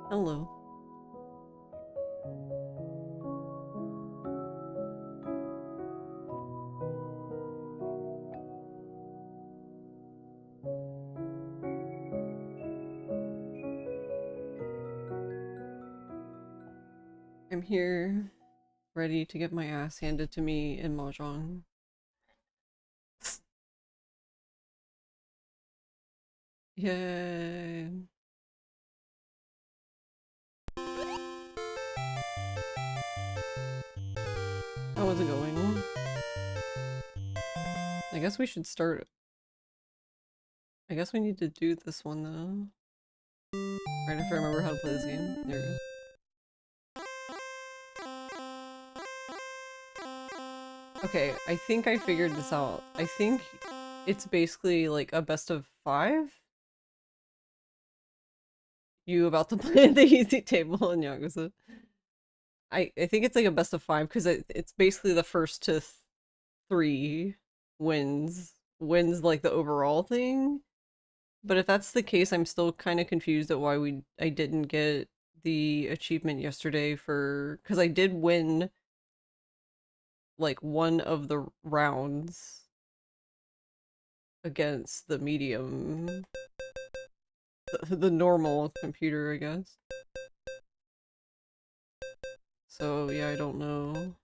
Hello. I'm here, ready to get my ass handed to me in Mahjong. Yay! How was it going? I guess we should start. I guess we need to do this one though. Right if I remember how to play this game. There we go. Okay, I think I figured this out. I think it's basically like a best of 5. You about to play the easy table in Yakuza. I think it's like a best of 5 because it's basically the first to 3 wins like the overall thing. But if that's the case, I'm still kind of confused at why I didn't get the achievement yesterday for because I did win like one of the rounds against the medium, the normal computer, I guess. So yeah, I don't know.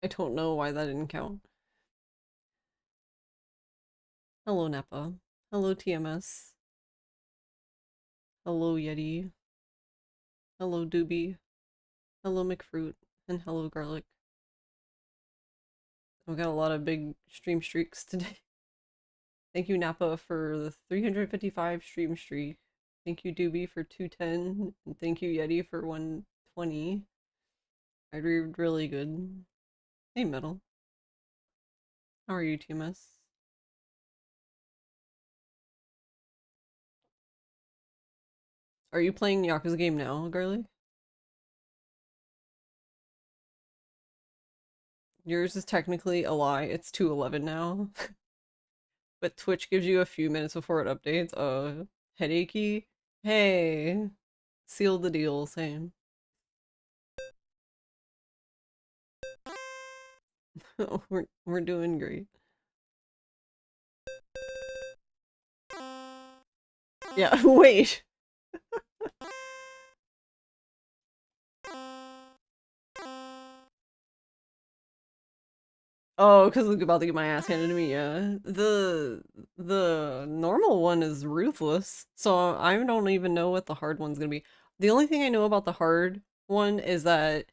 I don't know why that didn't count. Hello, Nappa. Hello, TMS. Hello, Yeti. Hello, Doobie. Hello, McFruit. And hello, Garlic. I've got a lot of big stream streaks today. Thank you, Nappa, for the 355 stream streak. Thank you, Doobie, for 210. And thank you, Yeti, for 120. I did really good. Hey, Metal. How are you, TMS? Are you playing Yakuza game now, Garlic? Yours is technically a lie. It's 2:11 now. But Twitch gives you a few minutes before it updates. Headachy? Hey. Seal the deal, same. we're doing great. Yeah, wait. Oh, because I'm about to get my ass handed to me, yeah. The normal one is ruthless, so I don't even know what the hard one's gonna be. The only thing I know about the hard one is that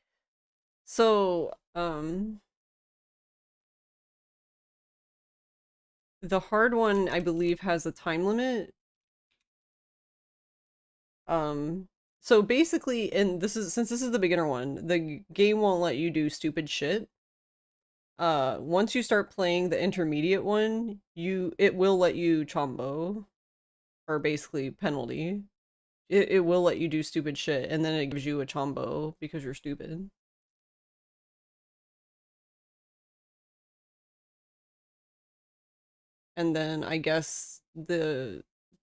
the hard one I believe has a time limit. Um so basically, and since this is the beginner one, the game won't let you do stupid shit. Once you start playing the intermediate one, it will let you chombo, or basically penalty. It will let you do stupid shit, and then it gives you a chombo because you're stupid. And then I guess the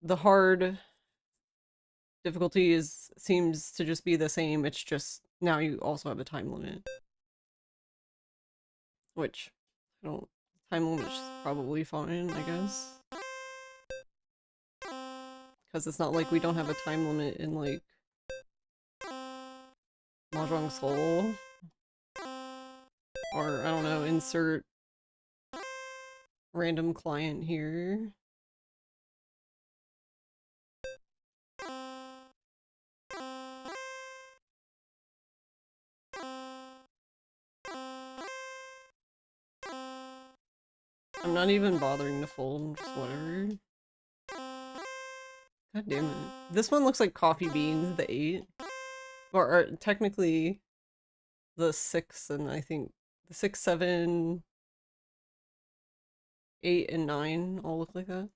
hard difficulty seems to just be the same. It's just now you also have a time limit, which I don't. Time limit's probably fine, I guess, because it's not like we don't have a time limit in like Mahjong Soul, or I don't know. Insert random client here. I'm not even bothering to fold, just whatever. God damn it. This one looks like coffee beans, the 8. Or technically the 6, and I think the 6, 7, 8, and 9 all look like that.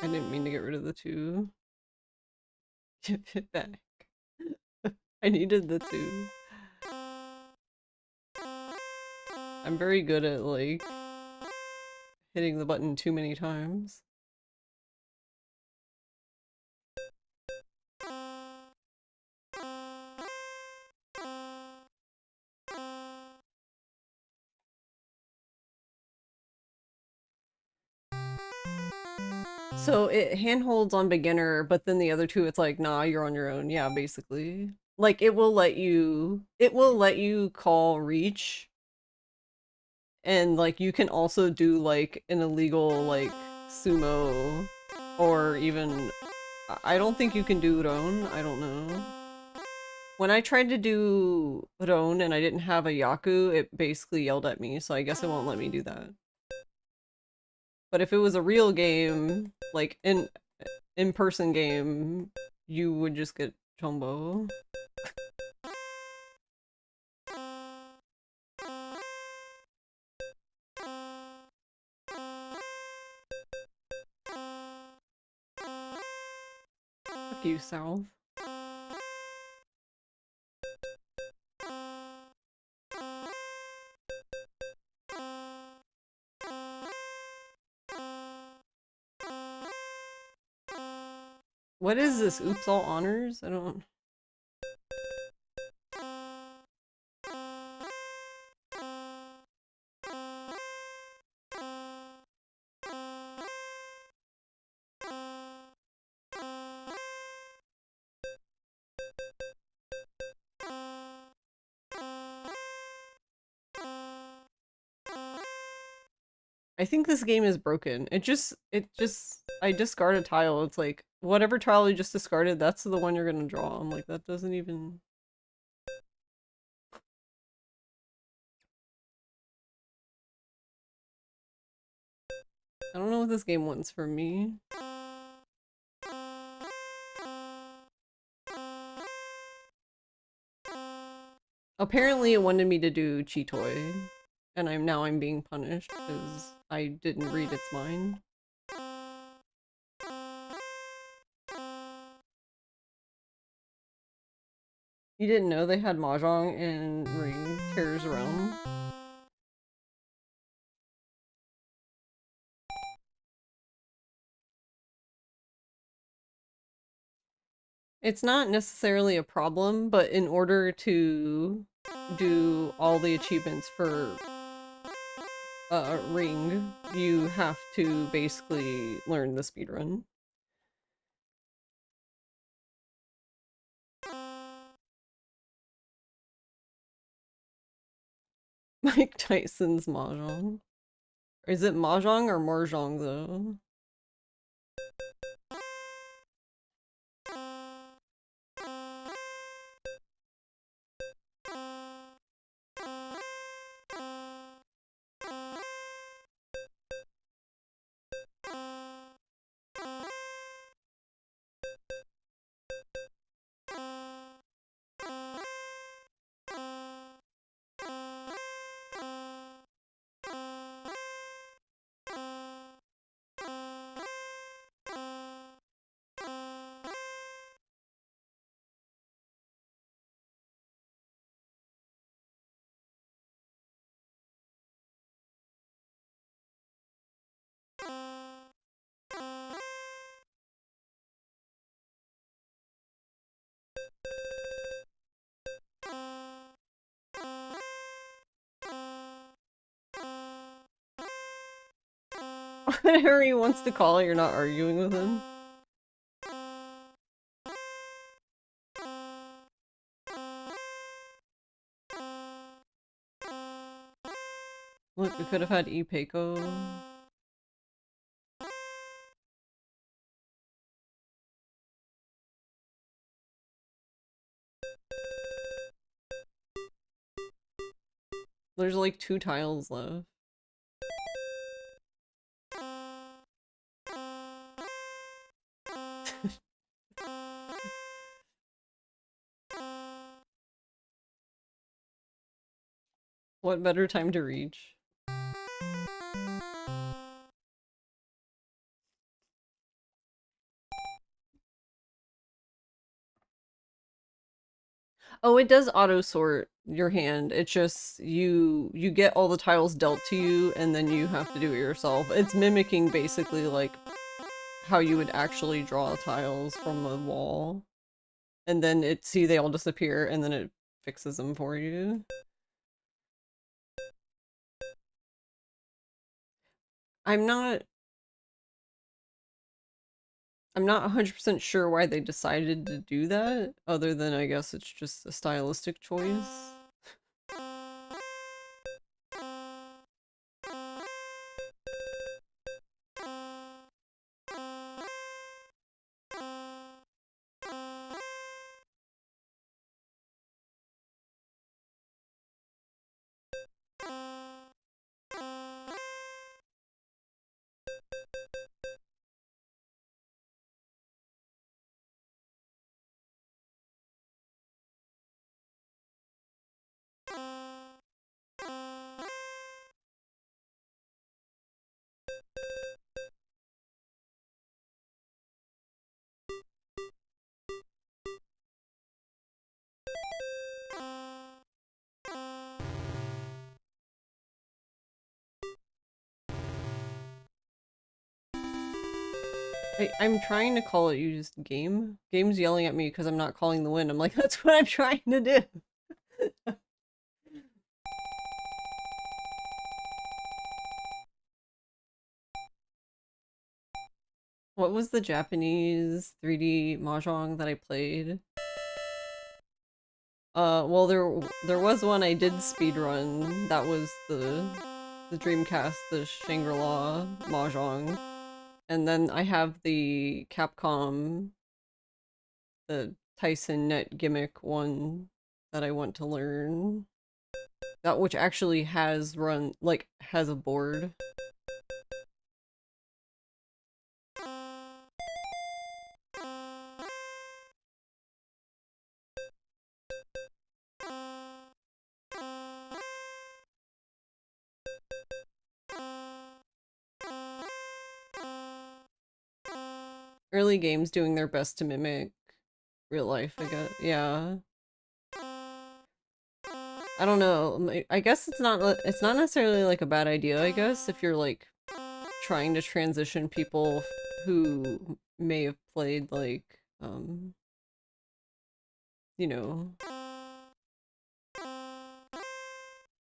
I didn't mean to get rid of the 2. Give it back. I needed the 2. I'm very good at, like, hitting the button too many times. So it handholds on beginner, but then the other 2, it's like, nah, you're on your own. Yeah, basically. Like, it will let you call reach, and, like, you can also do, like, an illegal, like, sumo, or even, I don't think you can do Ron, I don't know. When I tried to do Ron and I didn't have a Yaku, it basically yelled at me, so I guess it won't let me do that. But if it was a real game, like in-person game, you would just get Chombo. Fuck you, South. What is this? Oops, all honors? I don't... I think this game is broken. I discard a tile. It's like, whatever tile you just discarded, that's the one you're gonna draw. I'm like, that doesn't even... I don't know what this game wants from me. Apparently it wanted me to do Chitoy, and I'm being punished because I didn't read its mind. You didn't know they had Mahjong in Ring Terror's Realm? It's not necessarily a problem, but in order to do all the achievements for Ring, you have to basically learn the speedrun. Mike Tyson's Mahjong. Is it Mahjong or Mahjong though? Whatever he wants to call it, you're not arguing with him. Look, we could have had Ipeko. There's like 2 tiles left. What better time to reach? Oh, it does auto sort your hand. It's just you get all the tiles dealt to you and then you have to do it yourself. It's mimicking basically like how you would actually draw tiles from a wall. And then see they all disappear and then it fixes them for you. I'm not I'm not 100% sure why they decided to do that, other than I guess it's just a stylistic choice. I'm trying to call it used game. Game's yelling at me because I'm not calling the win. I'm like, that's what I'm trying to do. What was the Japanese 3D Mahjong that I played? Well there was one I did speedrun. That was the Dreamcast, the Shangri-La Mahjong. And then I have the Capcom, the Tyson Net gimmick one that I want to learn. That which actually has has a board. Early games doing their best to mimic real life, I guess. Yeah. I don't know. I guess it's not necessarily like a bad idea, I guess, if you're like trying to transition people who may have played like you know,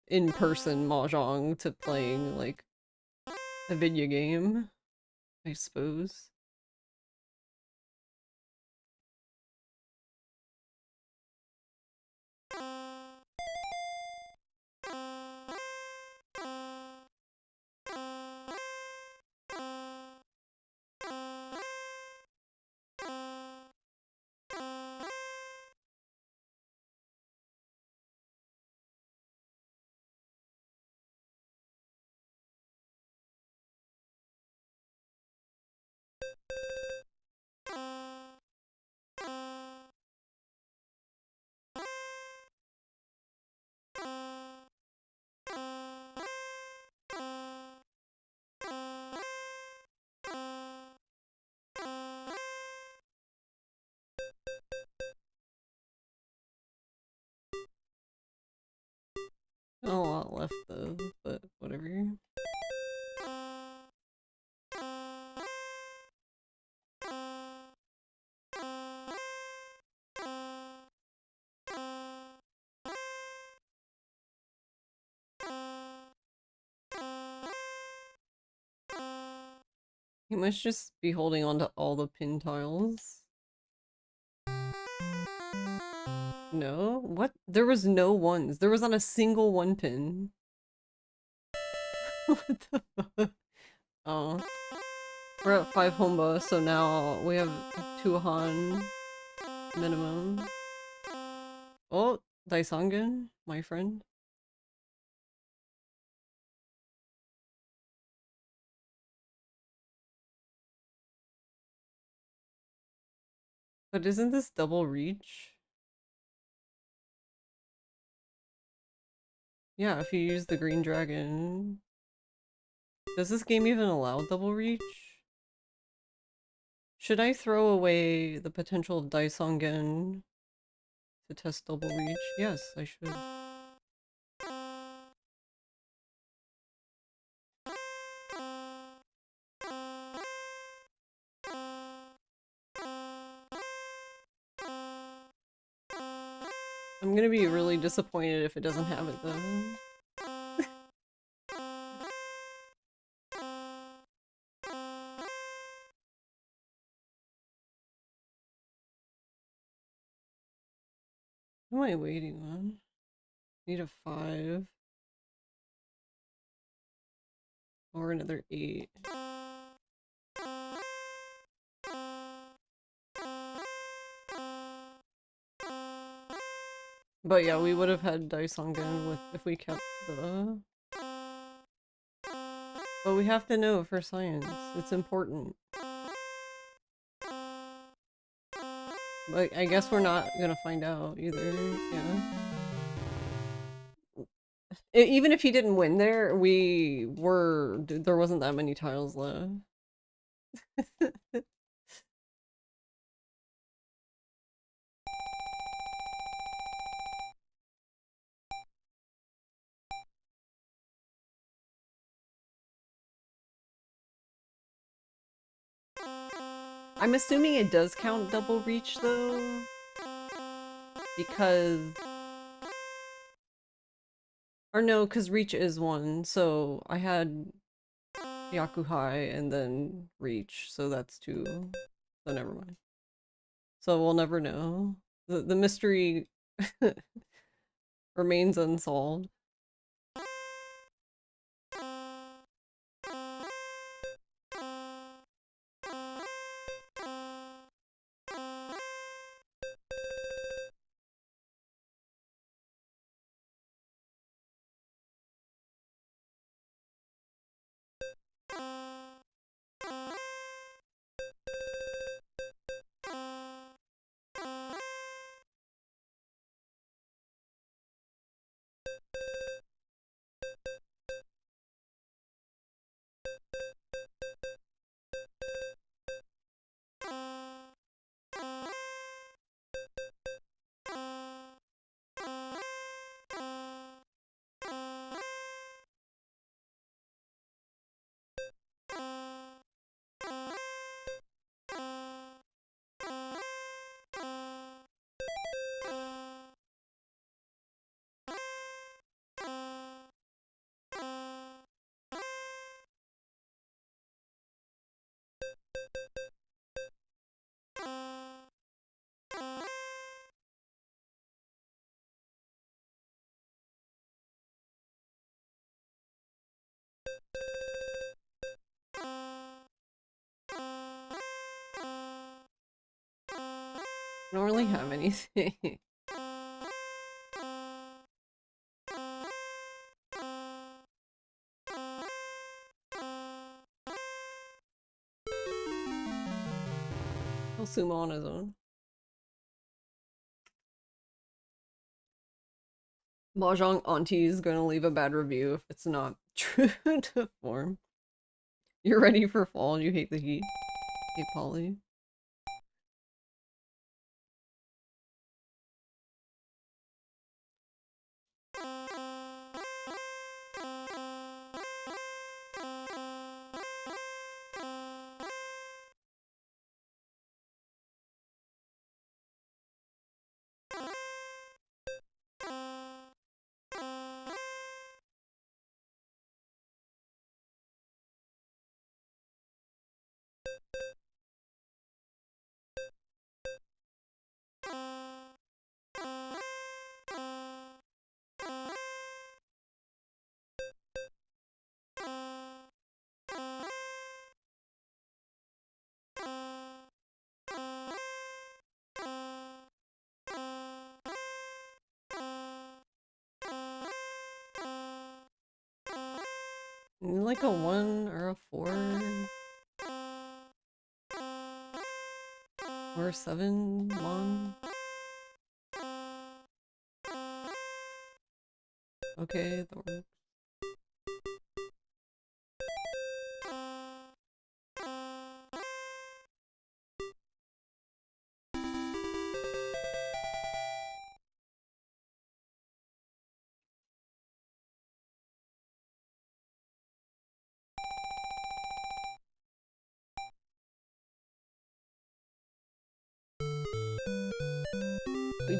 in-person mahjong to playing like a video game, I suppose. Not a lot left though, but whatever. You must just be holding on to all the pin tiles. No? What? There was no ones. There was not a single one pin. What the fuck? Oh. We're at 5 Homba, so now we have 2 Han minimum. Oh, Daisangen, my friend. But isn't this double reach? Yeah, if you use the green dragon. Does this game even allow double reach? Should I throw away the potential Daisangen to test double reach. Yes, I should. I'm gonna be really disappointed if it doesn't have it though. What am I waiting on? Need a 5. Or another 8. But yeah, we would have had dice on gun with if we kept the... But we have to know for science. It's important. But I guess we're not gonna find out either. Yeah. Even if he didn't win there, there wasn't that many tiles left. I'm assuming it does count double reach though, because... Or no, because reach is 1, so I had Yakuhai and then reach, so that's 2. So never mind. So we'll never know. The mystery remains unsolved. I don't really have anything. He'll sumo on his own. Mahjong Auntie is gonna leave a bad review if it's not true to form. You're ready for fall, you hate the heat. Hey, Polly. Like a 1 or a 4 or a 7 1. Okay, that works.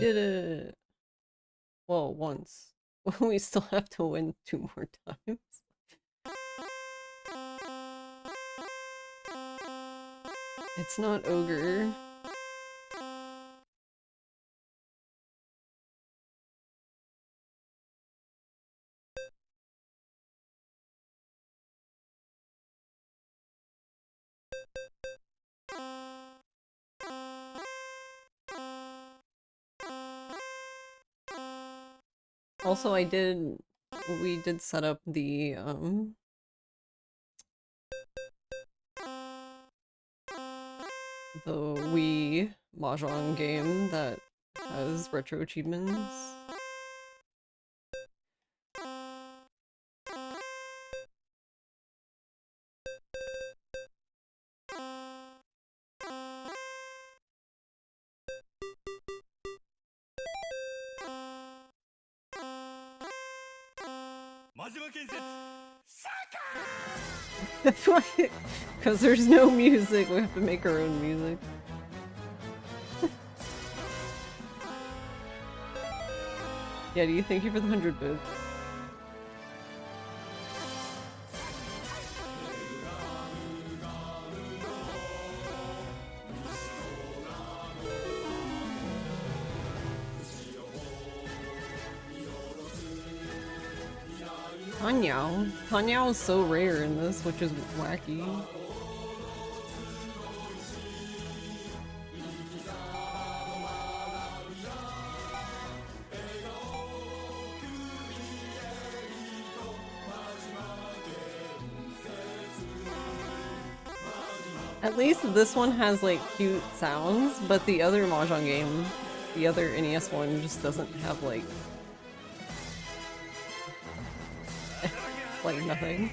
did it! Well, once. We still have to win 2 more times. It's not ogre. Also, we did set up the Wii Mahjong game that has retro achievements. That's why, because there's no music, we have to make our own music. Yeah, do you thank you for the 100 bits? Tanyao. Tanyao is so rare in this, which is wacky. At least this one has like cute sounds, but the other Mahjong game, the other NES one, just doesn't have like nothing.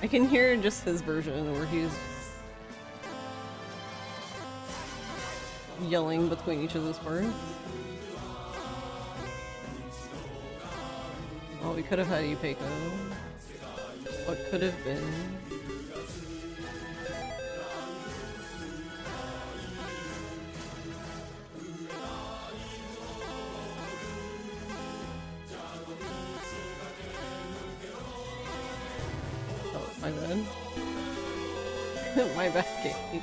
I can hear just his version where he's yelling between each of those words. Oh, we could have had Yupeko. What could have been? My bad. My bad, Kate.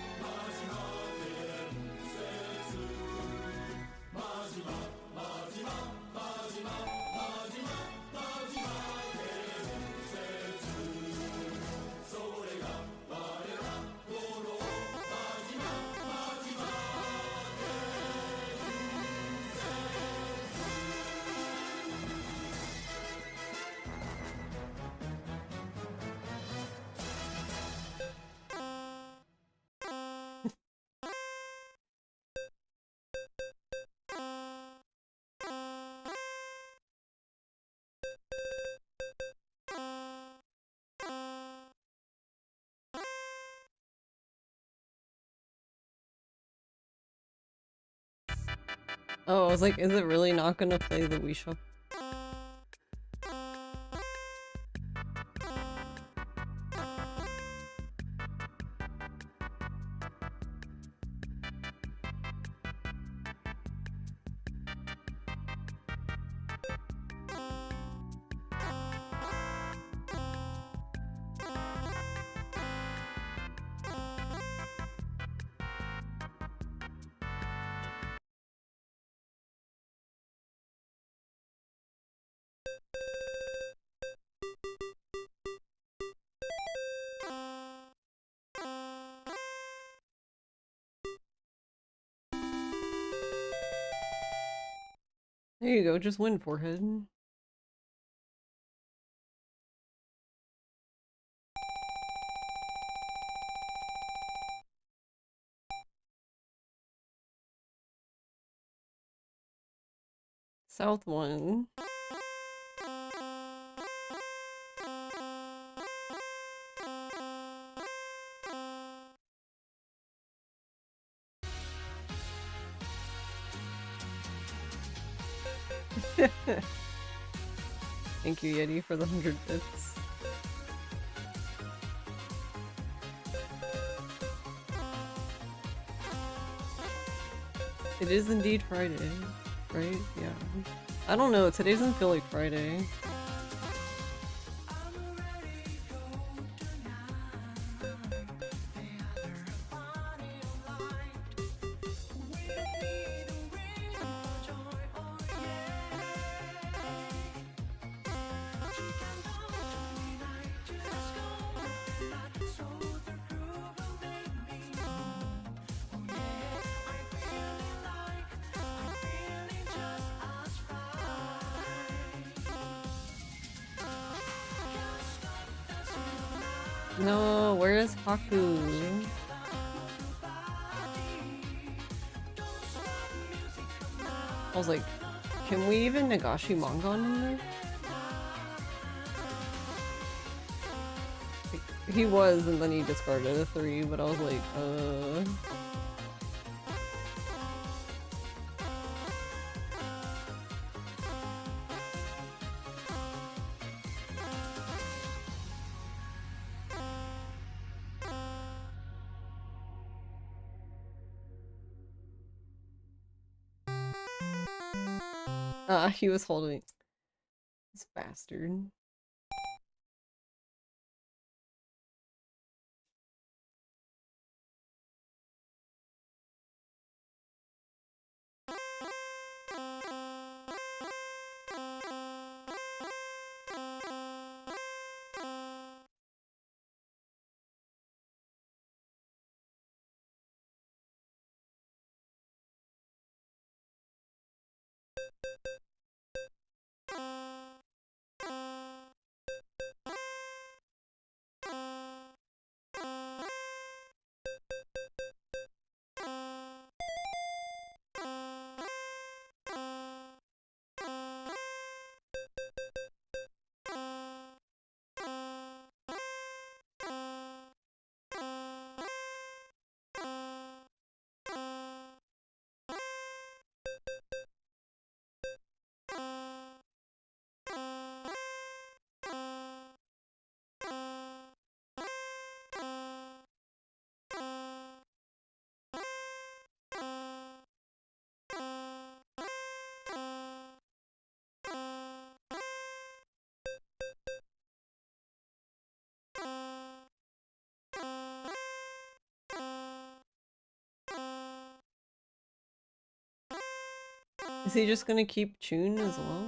Oh, I was like, is it really not gonna play the Wii Shop? There you go, just win, forehead. South one. Thank you, Yeti, for the 100 bits. It is indeed Friday, right? Yeah. I don't know, today doesn't feel like Friday. No, where is Haku? I was like, can we even Nagashi manga on there? Like, he was, and then he discarded a 3, but I was like, he was holding this bastard. Is he just gonna keep Chun as well?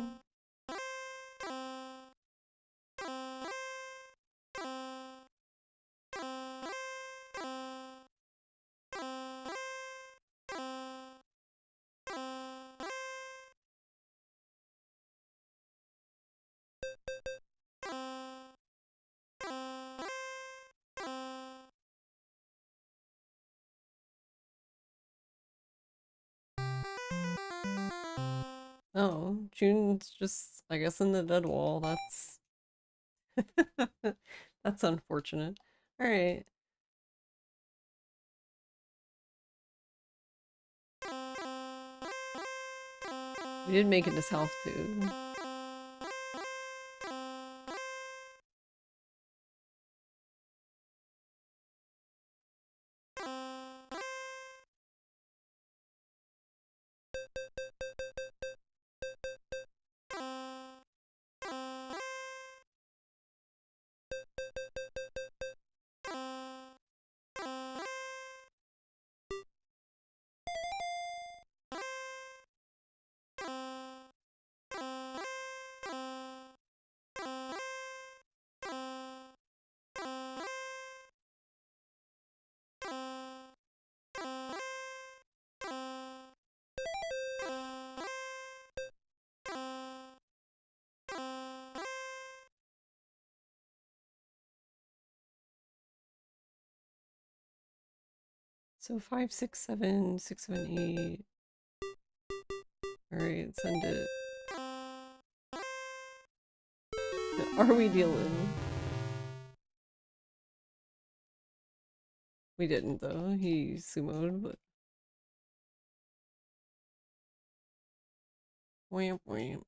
Oh, Chun's just, I guess, in the dead wall. That's that's unfortunate. All right. We did make it to South too. So 5, 6, 7, 6, 7, 8. Alright, send it. Are we dealing? We didn't though. He sumoed, but wham wham.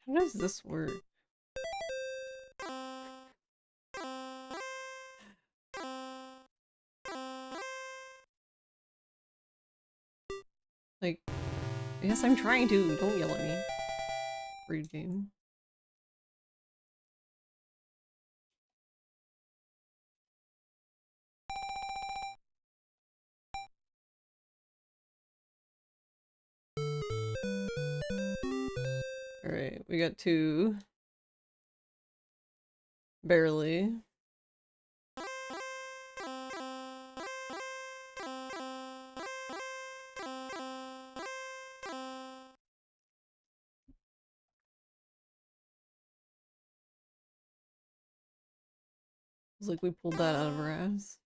How does this work? Like, yes, I'm trying to. Don't yell at me. Rude game. Alright, we got 2. Barely. It's like we pulled that out of our ass.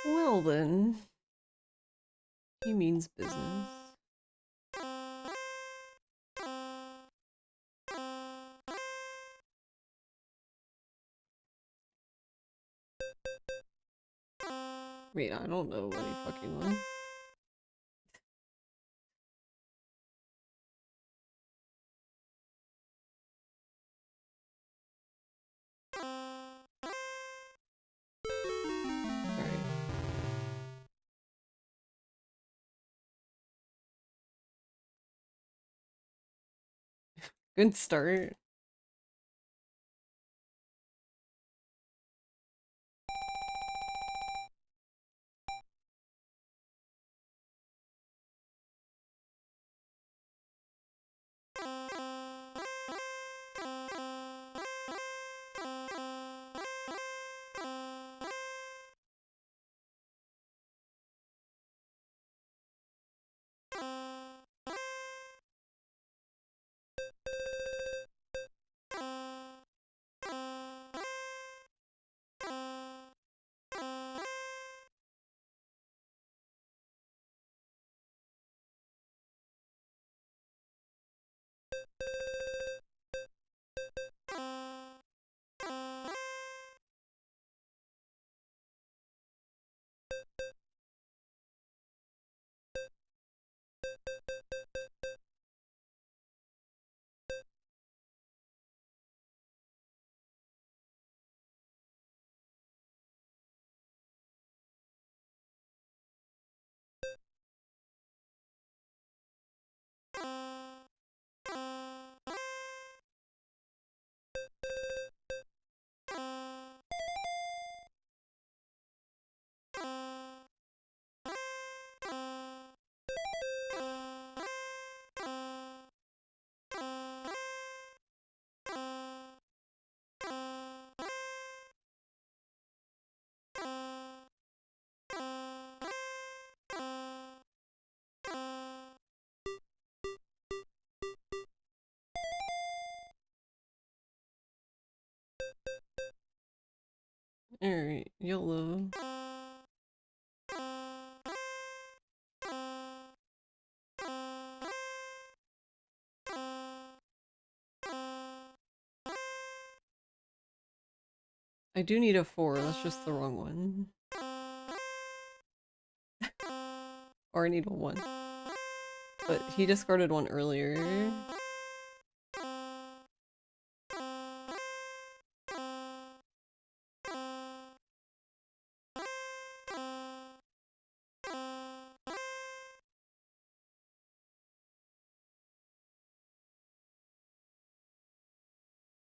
Well then, he means business. Wait, I don't know what he fucking wants. Alright. Good start. Alright, YOLO. I do need a 4, that's just the wrong one. Or I need a 1. But he discarded one earlier.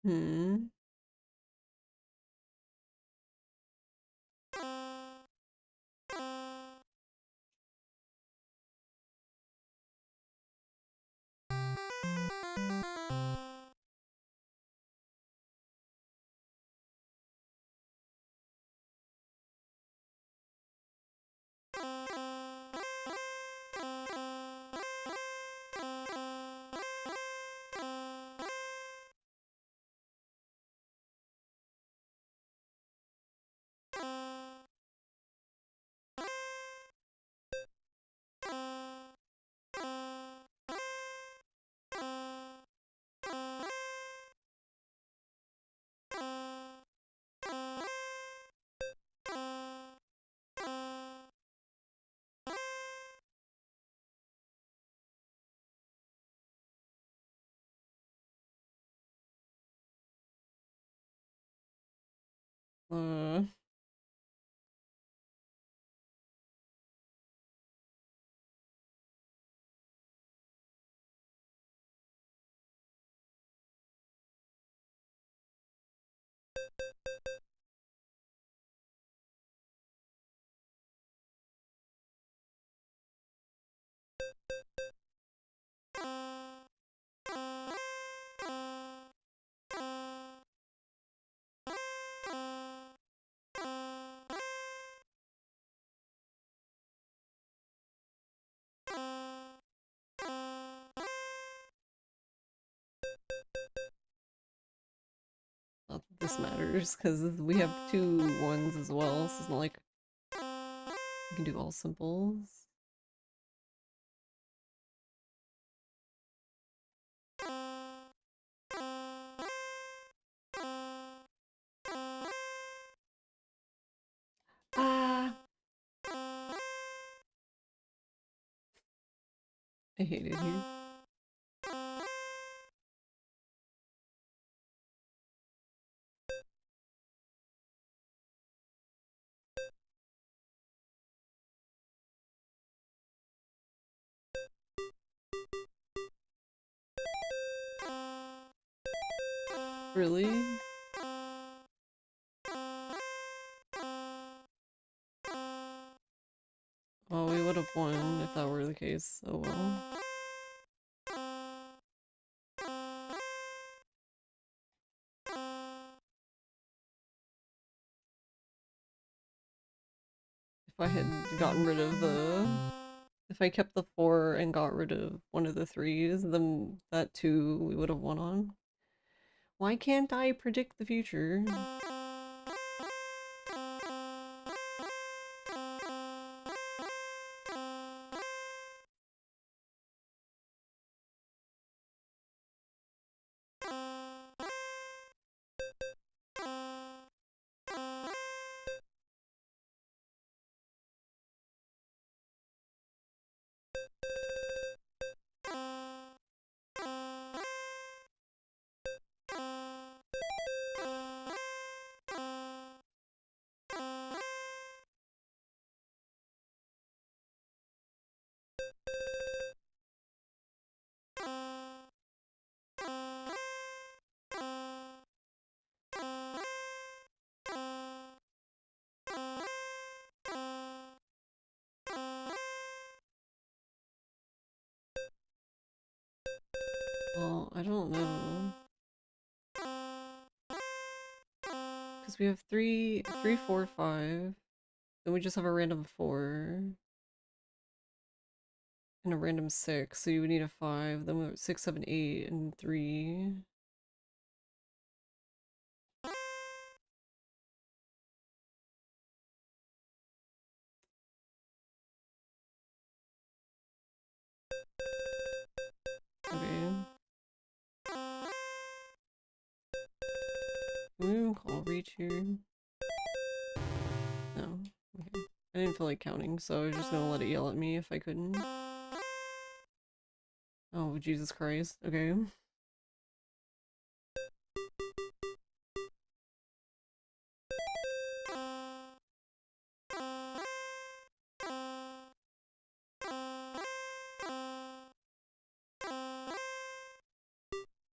Hmm. Uh, not that this matters, because we have 2 1s as well, so it's not like we can do all simples. Ah! I hate it here. Really? Oh, we would have won if that were the case. Oh well. If I had gotten rid of the... If I kept the 4 and got rid of one of the 3s, then that 2 we would have won on. Why can't I predict the future? Well, I don't know. Because we have 3, 4, 5. Then we just have a random 4. And a random 6, so you would need a 5. Then we have 6, 7, 8, and 3. Okay. We can call reach here. Okay. I didn't feel like counting, so I was just gonna let it yell at me if I couldn't. Oh, Jesus Christ. Okay.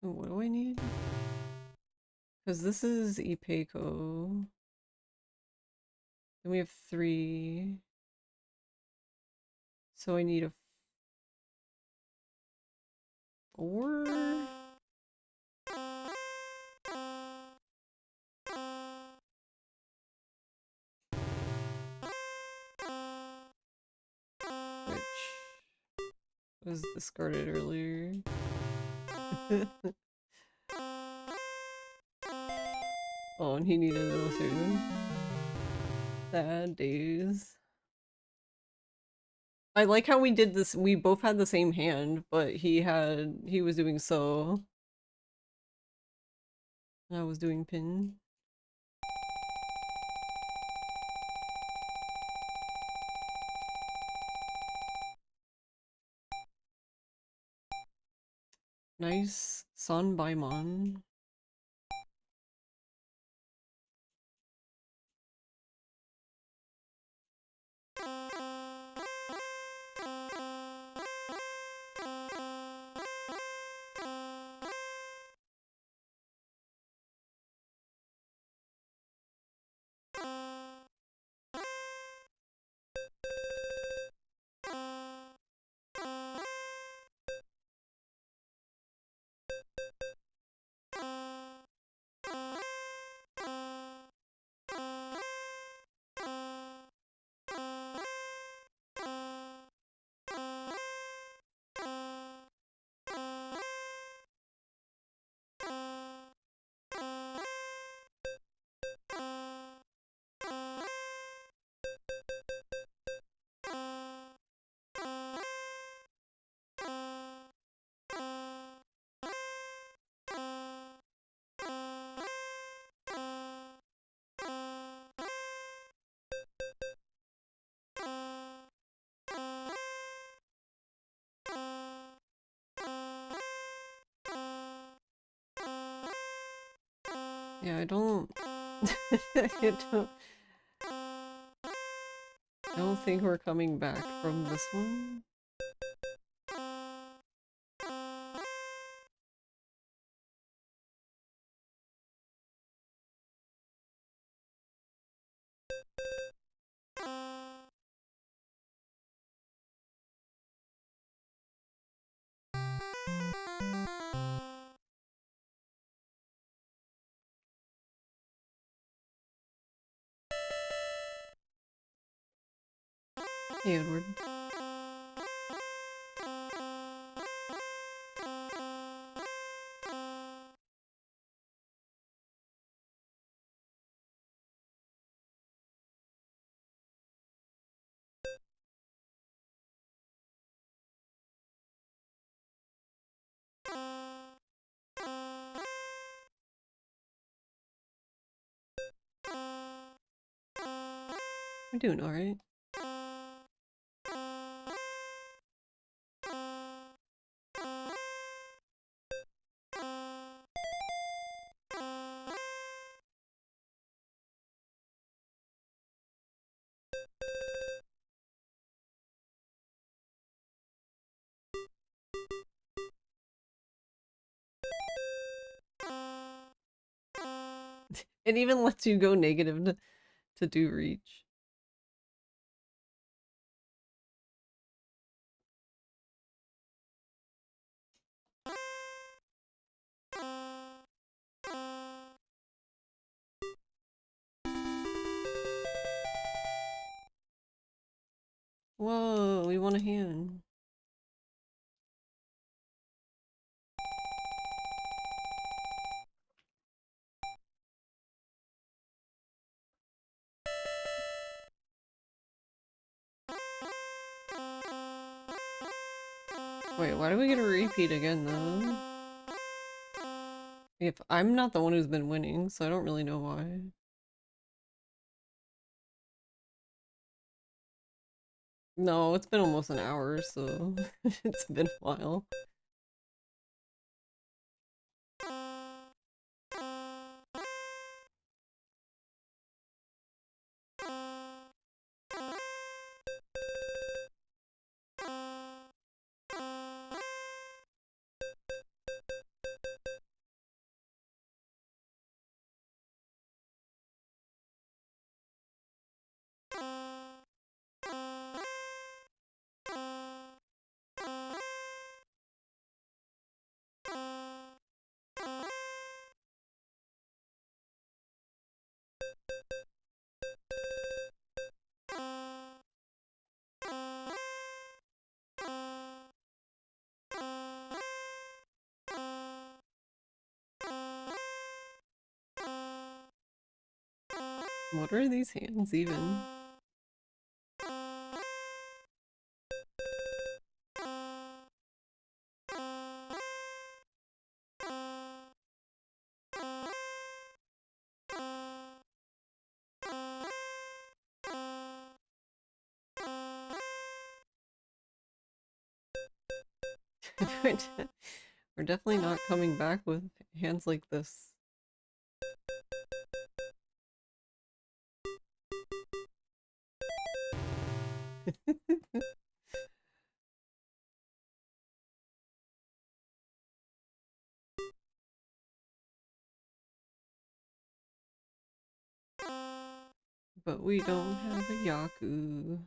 Oh, what do I need? Because this is Ipeco. Then we have 3. So I need a 4? Which was discarded earlier. Oh, and he needed those too. Sad days. I like how we did this. We both had the same hand, but he was doing so. And I was doing pin. Nice Son Baimon. Yeah, I don't I don't think we're coming back from this one. Hey, Edward. We're doing alright. It even lets you go negative to do reach. Whoa, we want a hand. Wait, why do we get a repeat again, though? If I'm not the one who's been winning, so I don't really know why. No, it's been almost an hour, so it's been a while. What are these hands even? We're definitely not coming back with hands like this. But we don't have a Yaku.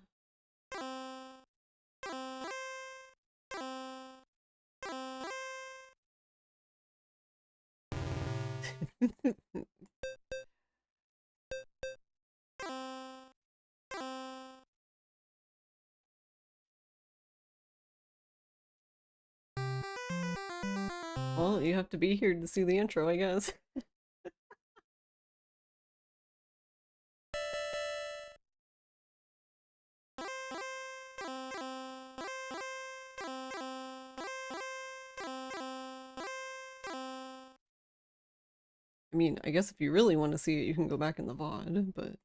Well, you have to be here to see the intro, I guess. I mean, I guess if you really want to see it, you can go back in the VOD, but...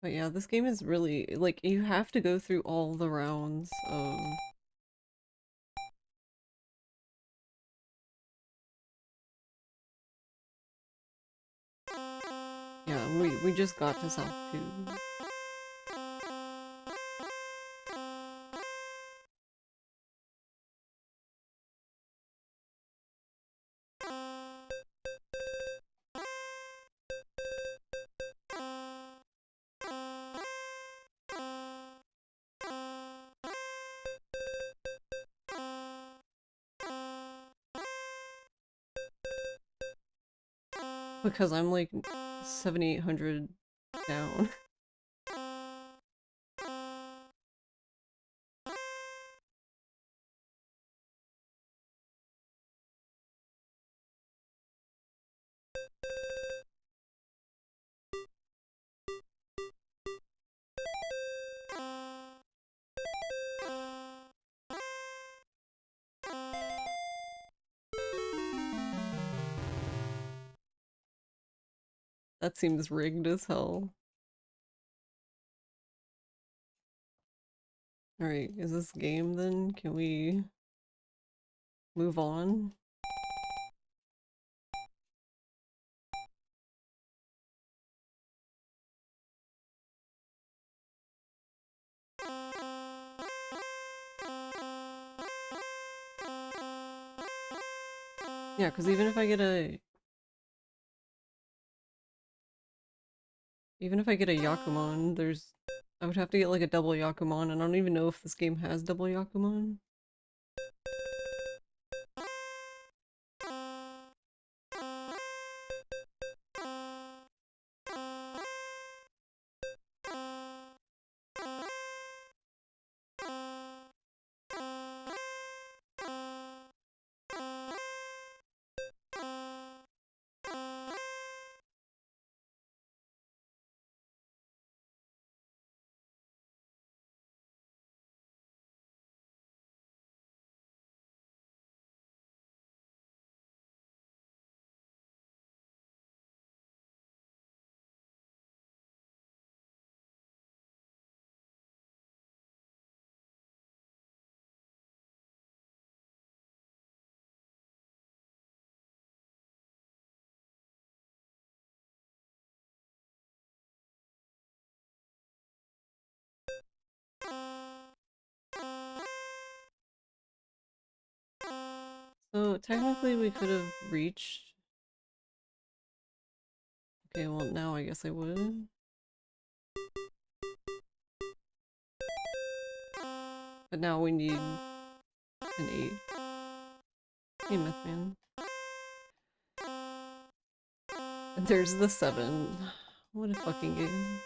But yeah, this game is really, like, you have to go through all the rounds of... Yeah, we just got to South 2. Because I'm like 7,800 down. That seems rigged as hell. Alright, is this game then? Can we move on? Yeah, because even if I get a Yakumon, I would have to get like a double Yakumon, and I don't even know if this game has double Yakumon. So technically we could have reached... Okay, well now I guess I would. But now we need an 8. Hey, Mythman. And there's the 7. What a fucking game.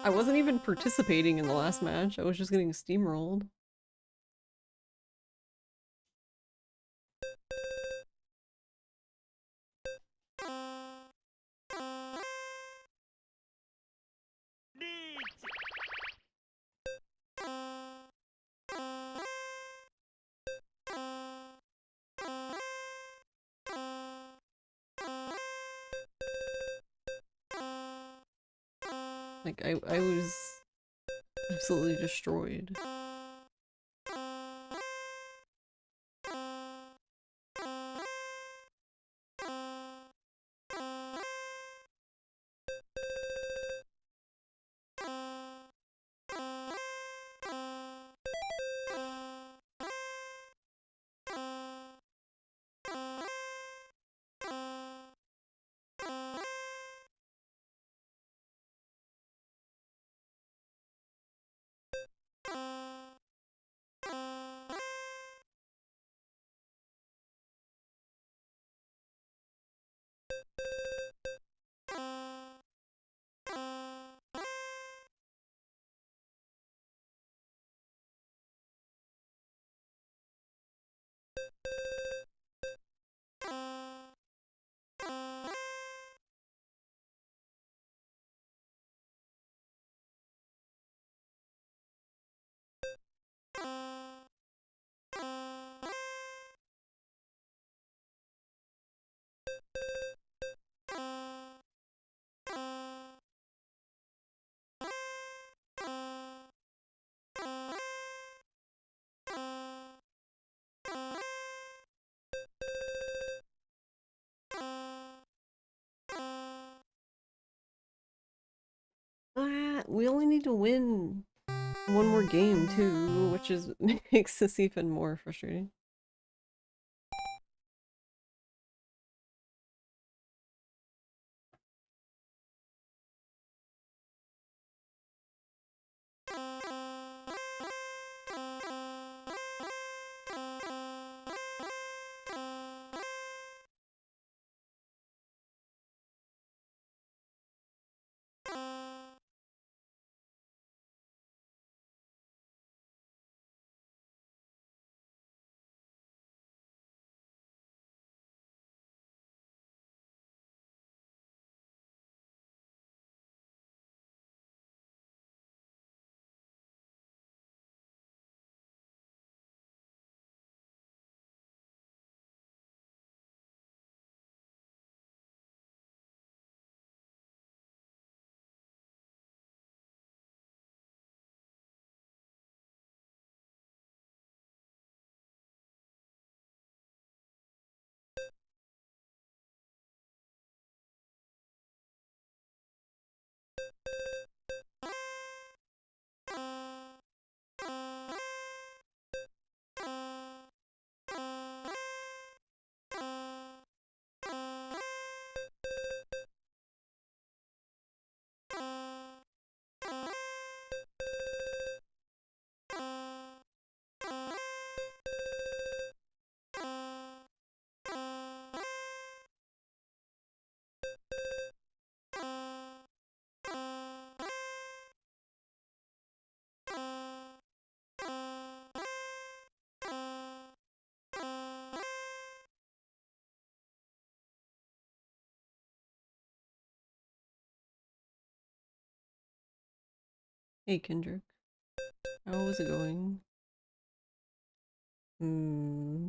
I wasn't even participating in the last match, I was just getting steamrolled. Like, I was absolutely destroyed. Ah, we only need to win one more game too, which is makes this even more frustrating. Hey, Kendrick. How is it going? Hmm.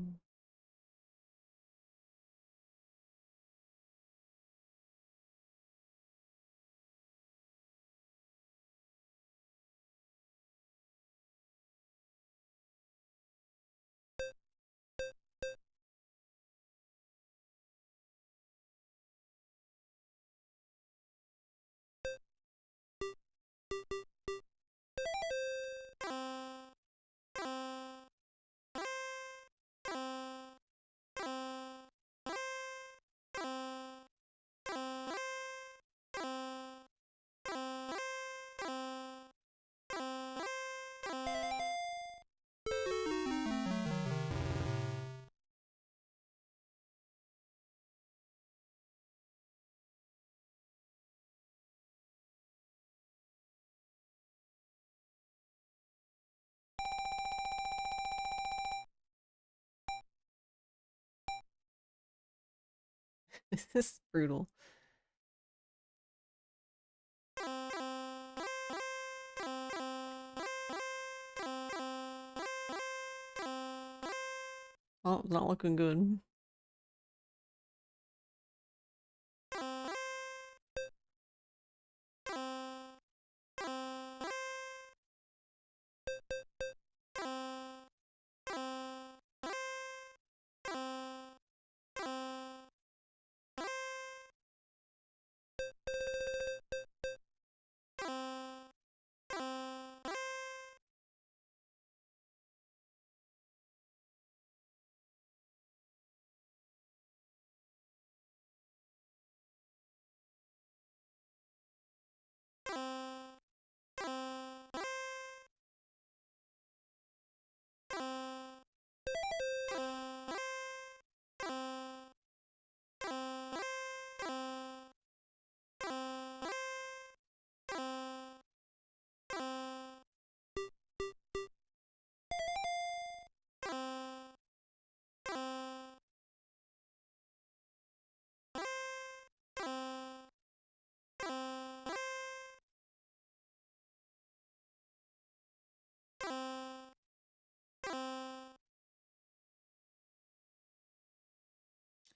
This is brutal. Oh, it's not looking good.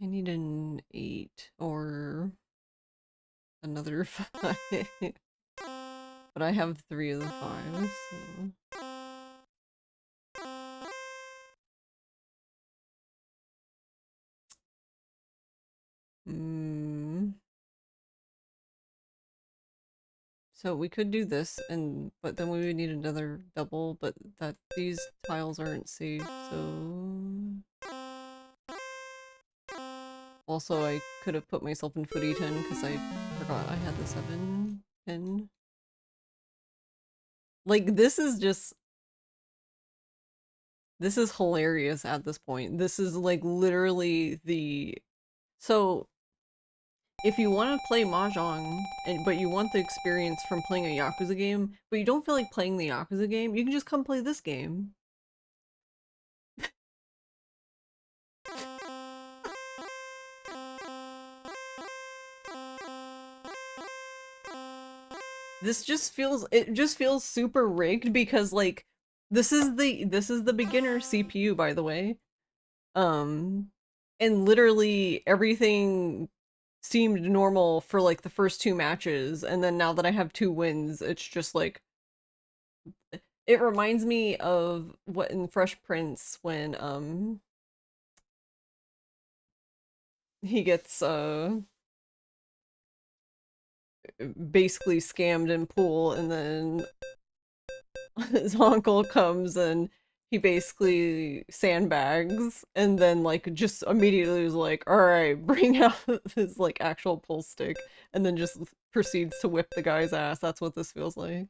I need an 8 or another 5. But I have 3 of the 5, so... Mm. So we could do this, but then we would need another double, but that these tiles aren't safe, so... Also, I could have put myself in footy 10 because I forgot I had the 7, 10. Like, this is just... This is hilarious at this point. This is, like, literally the... So, if you want to play Mahjong, but you want the experience from playing a Yakuza game, but you don't feel like playing the Yakuza game, you can just come play this game. It just feels super rigged because like this is the beginner CPU, by the way. Um and literally everything seemed normal for like the first 2 matches, and then now that I have 2 wins, it's just like it reminds me of what in Fresh Prince when he gets basically scammed in pool, and then his uncle comes and he basically sandbags, and then like just immediately is like, all right, bring out his like actual pull stick, and then just proceeds to whip the guy's ass. That's what this feels like.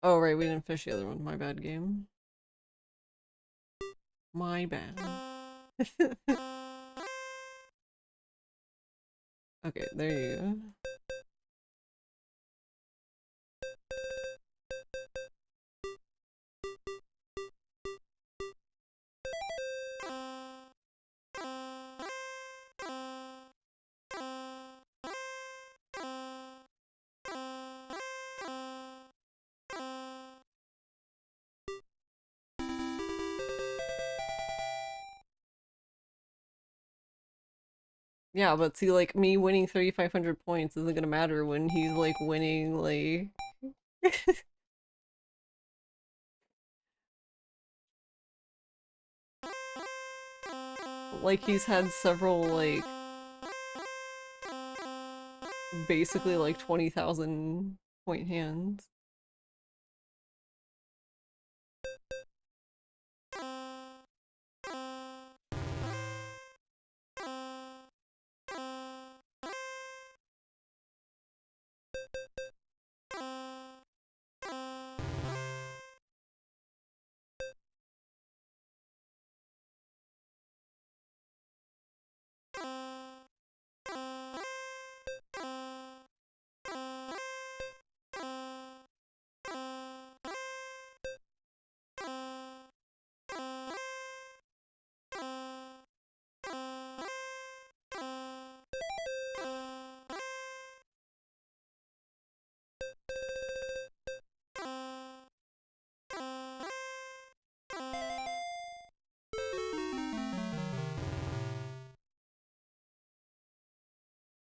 Oh, right, we didn't finish the other one. My bad, game. My bad. Okay, there you go. Yeah, but see, like, me winning 3,500 points isn't gonna matter when he's, like, winning, like... like, he's had several, like, basically, like, 20,000 point hands.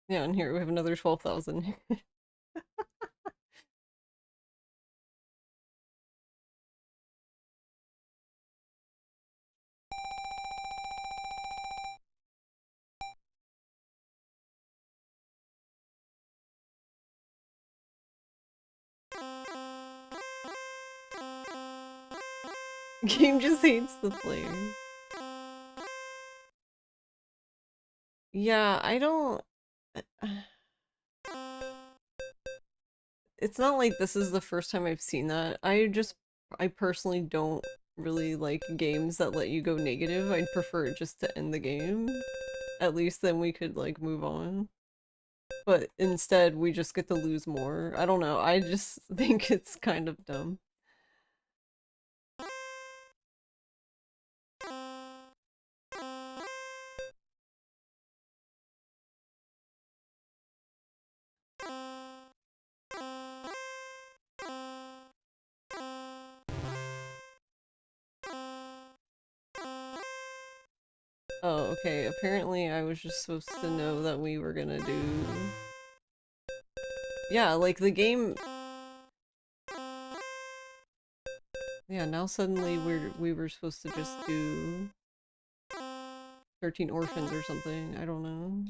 Yeah, and here we have another 12,000. Game just hates the player. Yeah, I don't... It's not like this is the first time I've seen that. I personally don't really like games that let you go negative. I'd prefer it just to end the game. At least then we could, like, move on. But instead, we just get to lose more. I don't know, I just think it's kind of dumb. Oh, okay, apparently I was just supposed to know that we were gonna do... Yeah, like, the game... Yeah, now suddenly we were supposed to just do 13 orphans or something. I don't know.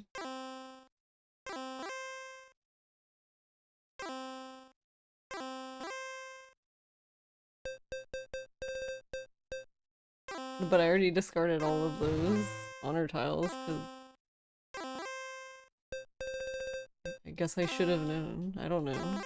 But I already discarded all of those honor tiles because I guess I should have known. I don't know.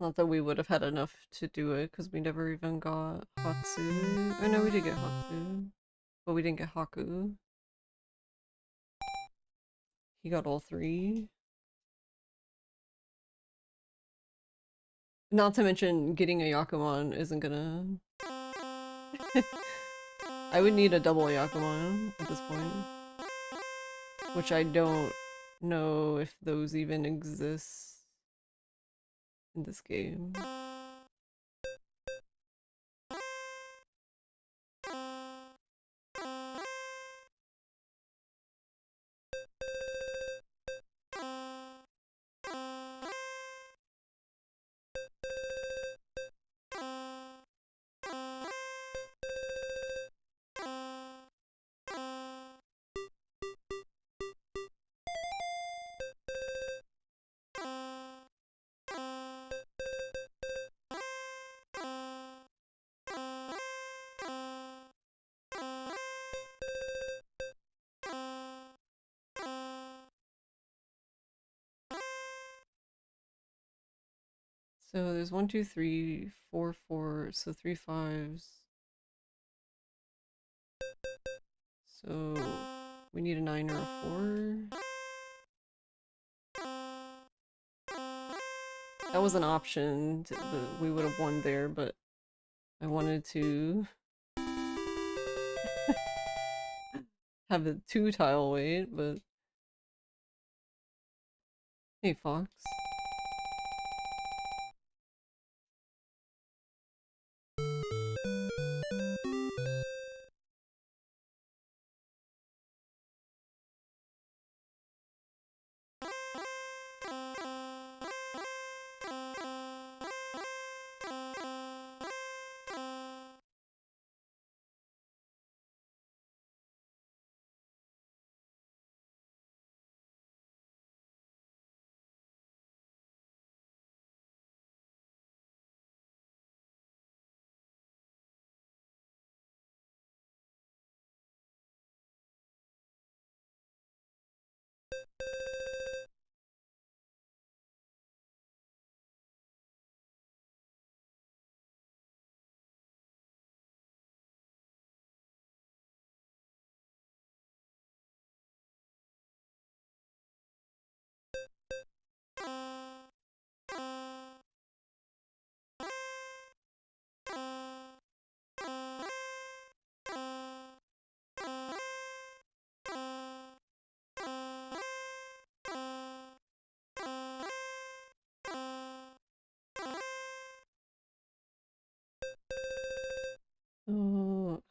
Not that we would have had enough to do it because we never even got Hatsu. Oh no, we did get Hatsu. But we didn't get Haku. He got all three. Not to mention getting a Yakumon isn't gonna... I would need a double Yakumon at this point. Which I don't know if those even exist in this game. So there's 1, 2, 3, 4, 4, so 3 5s. So we need a 9 or a 4. That was an option. We would have won there, but I wanted to have a 2 tile wait, but hey, Fox. Oh,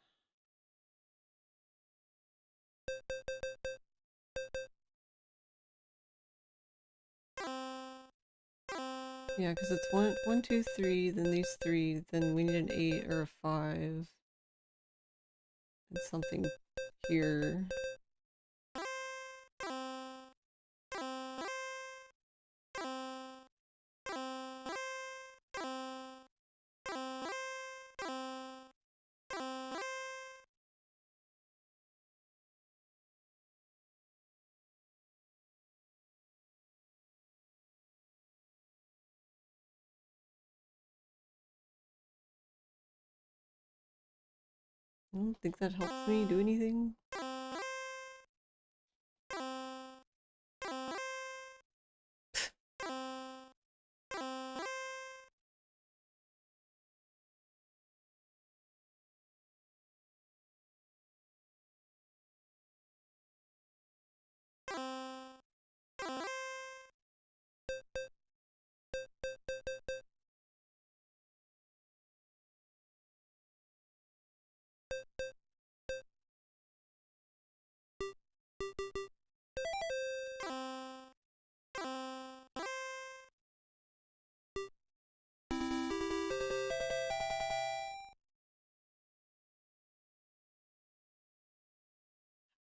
yeah, because it's 1, 1, 2, 3, then these 3, then we need an 8 or a 5, and something here. I don't think that helps me do anything.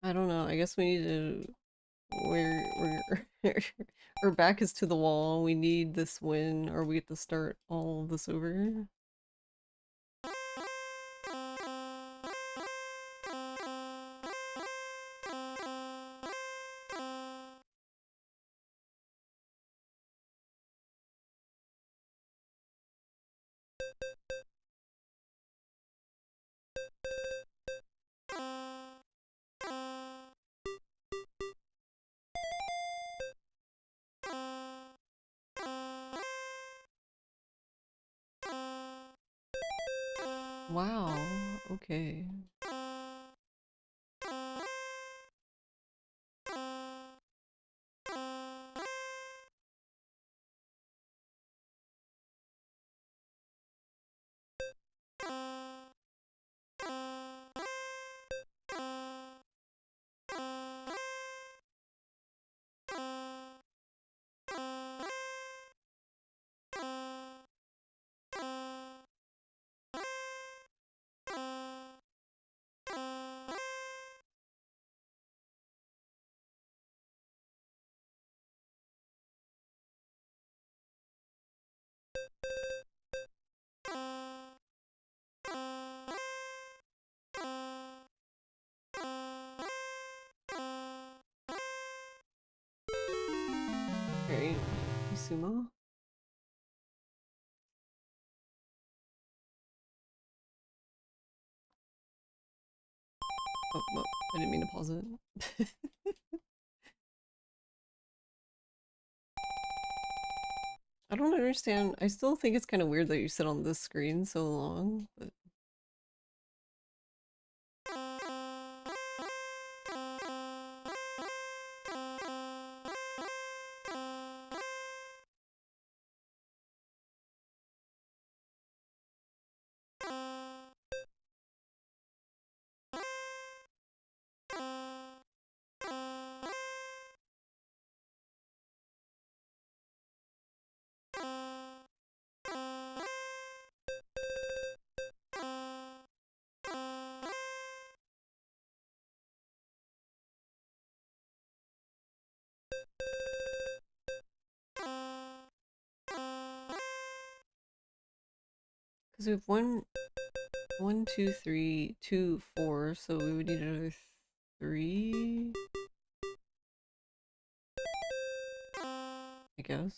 I don't know. I guess we need to we're our back is to the wall. We need this win, or we get to start all of this over. Wow. Okay. Alright. Sumo. Oh, I didn't mean to pause it. I don't understand. I still think it's kind of weird that you sit on this screen so long, but because we have one, two, three, two, four, so we would need another three, I guess.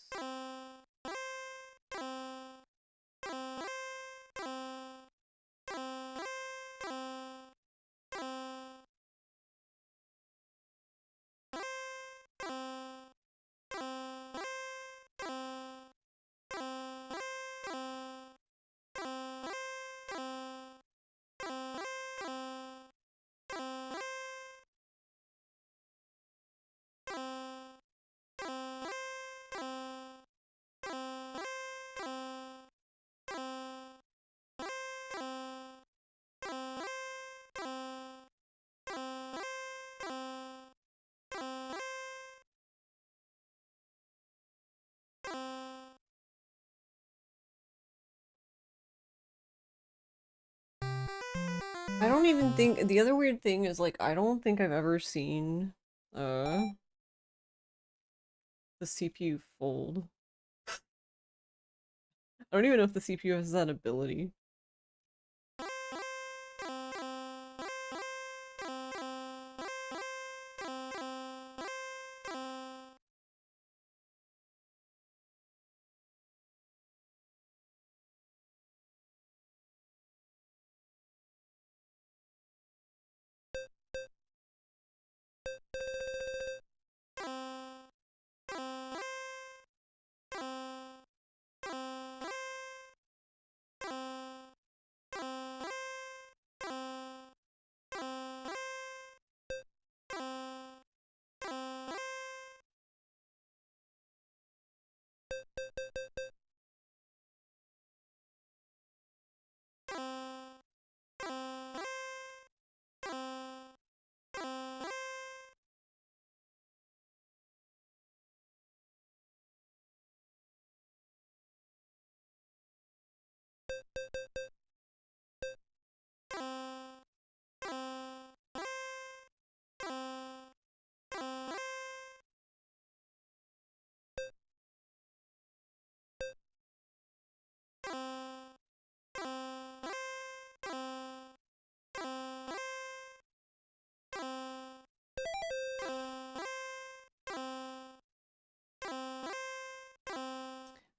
I don't even think the other weird thing is like I don't think I've ever seen the CPU fold. I don't even know if the CPU has that ability.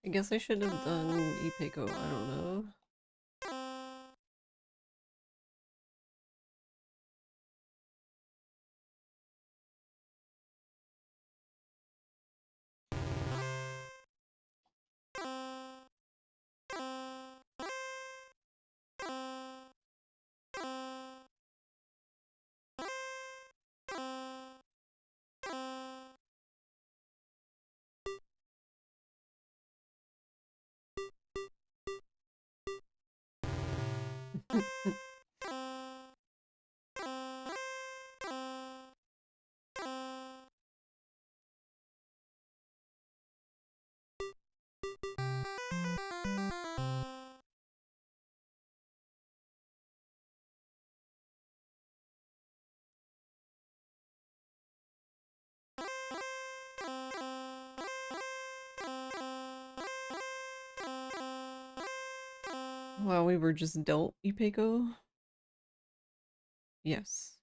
I guess I should have done Ipeco, I don't know. Wow, we were just dealt Ipeco? Yes.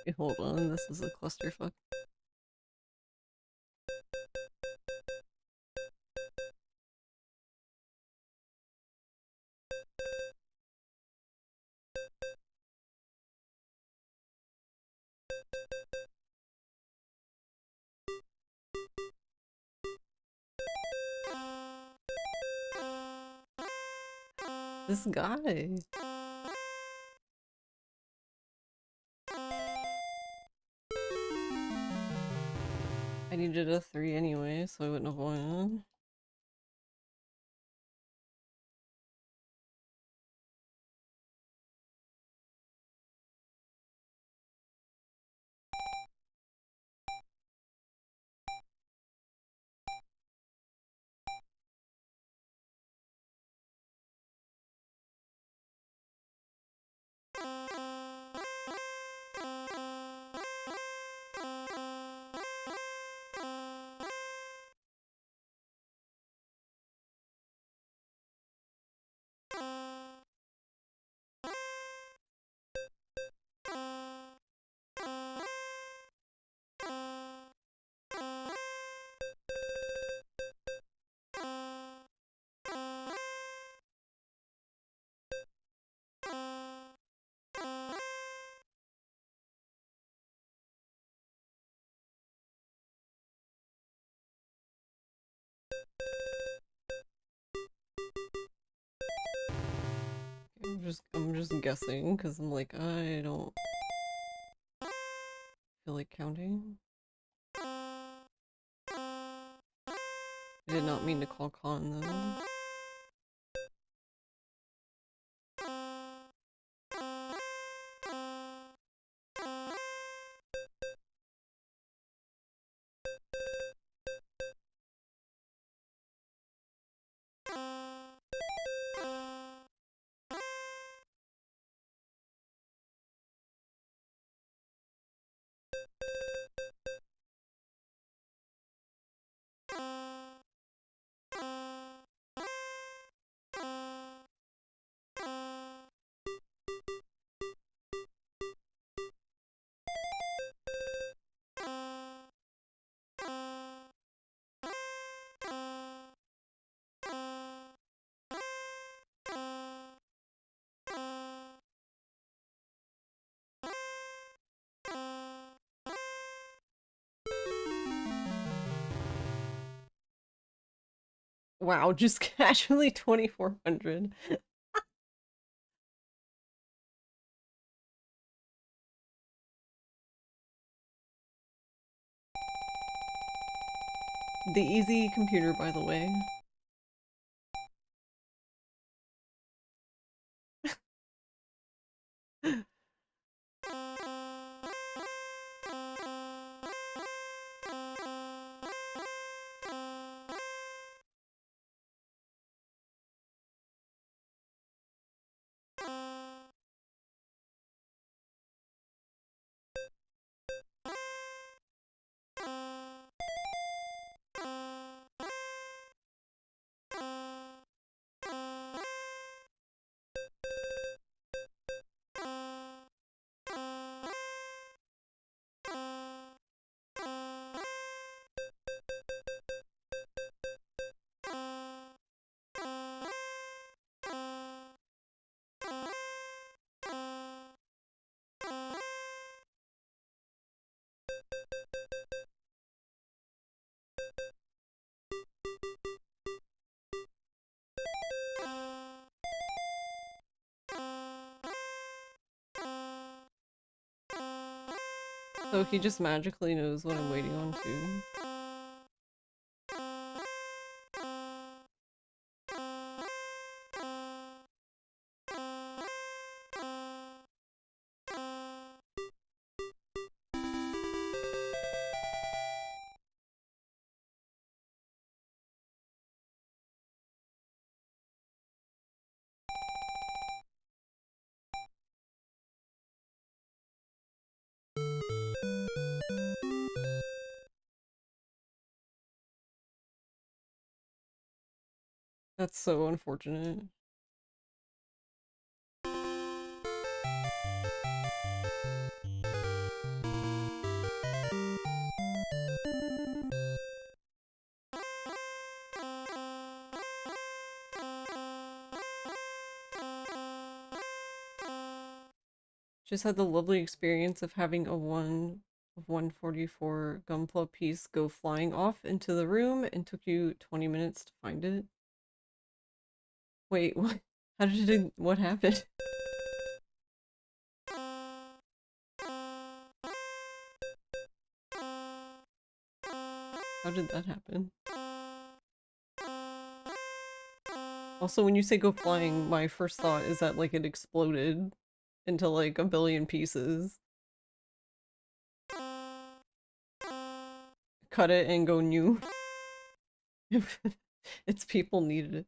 Okay, hold on, this is a clusterfuck. This guy. I needed a 3 anyway, so I wouldn't have won. I'm just guessing because I'm like I don't feel like counting. I did not mean to call con though. Wow, just casually 2400. The easy computer, by the way. So he just magically knows what I'm waiting on too. That's so unfortunate. Just had the lovely experience of having a 1 of 144 Gunpla piece go flying off into the room and took you 20 minutes to find it. Wait, what? How did it, what happened? How did that happen? Also, when you say go flying, my first thought is that like it exploded into like a billion pieces. Cut it and go new. Its people needed it.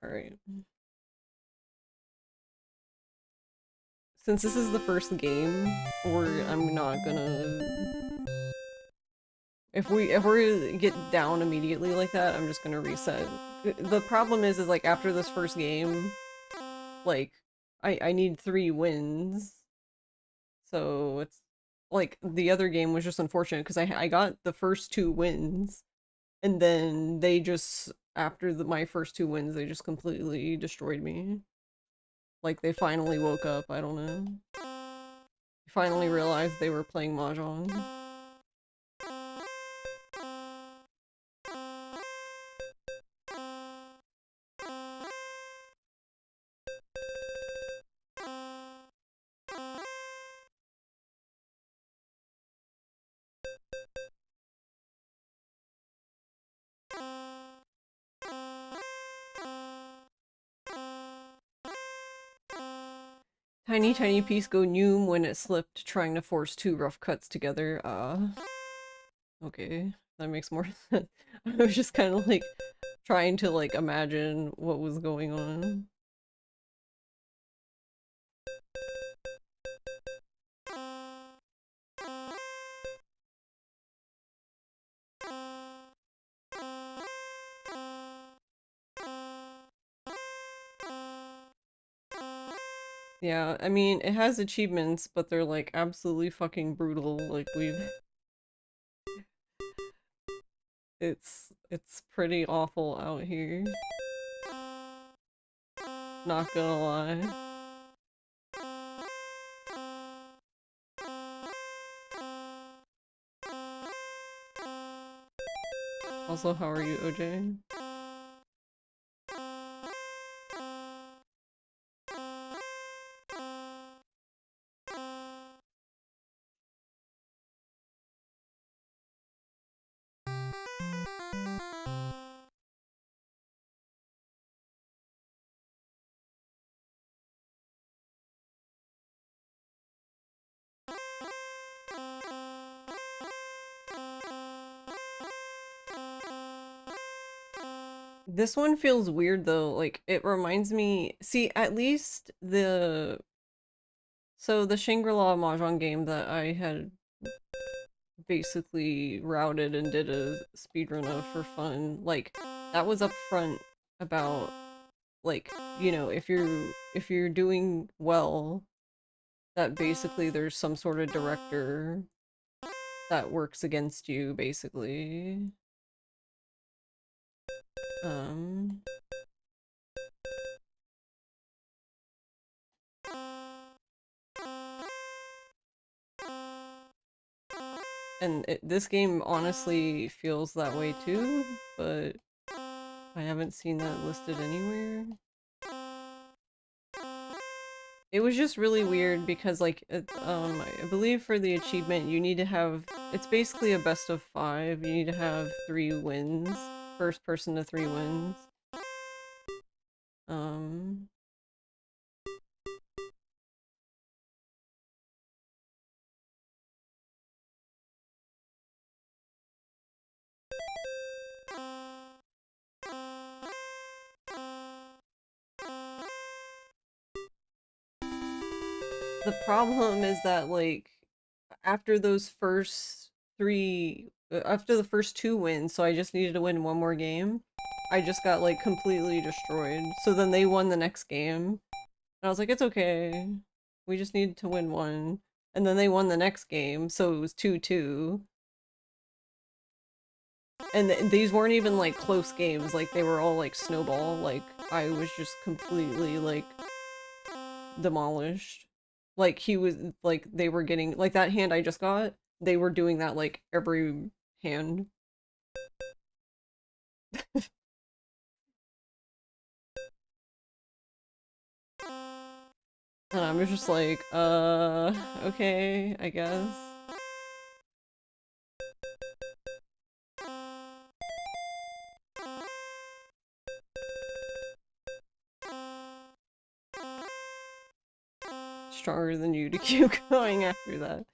Alright. Since this is the first game, I'm not gonna... If we get down immediately like that, I'm just gonna reset. The problem is like after this first game, like, I need 3 wins. So it's like the other game was just unfortunate because I got the first 2 wins, and then they just after my first 2 wins they just completely destroyed me. Like they finally woke up, I don't know. Finally realized they were playing Mahjong. Tiny tiny piece go noom when it slipped trying to force 2 rough cuts together. Okay, that makes more sense. I was just kind of like trying to like imagine what was going on. Yeah, I mean, it has achievements, but they're like absolutely fucking brutal. Like it's pretty awful out here. Not gonna lie. Also, how are you, OJ? This one feels weird though, like it reminds me, see, at least so the Shangri-La Mahjong game that I had basically routed and did a speedrun of for fun, like that was upfront about like, you know, if you're doing well, that basically there's some sort of director that works against you basically. Um And this game honestly feels that way too, but I haven't seen that listed anywhere. It was just really weird because like I believe for the achievement you need to have, it's basically a best of 5. You need to have 3 wins. First person to 3 wins. Um the problem is that like after those first after the first two wins, so I just needed to win one more game. I just got like completely destroyed. So then they won the next game. And I was like, it's okay. We just need to win one. And then they won the next game, so it was 2-2. And these weren't even like close games, like they were all like snowball. Like I was just completely like demolished. Like he was like they were getting like that hand I just got, they were doing that like every hand. And I was just like, okay, I guess. Stronger than you to keep going after that.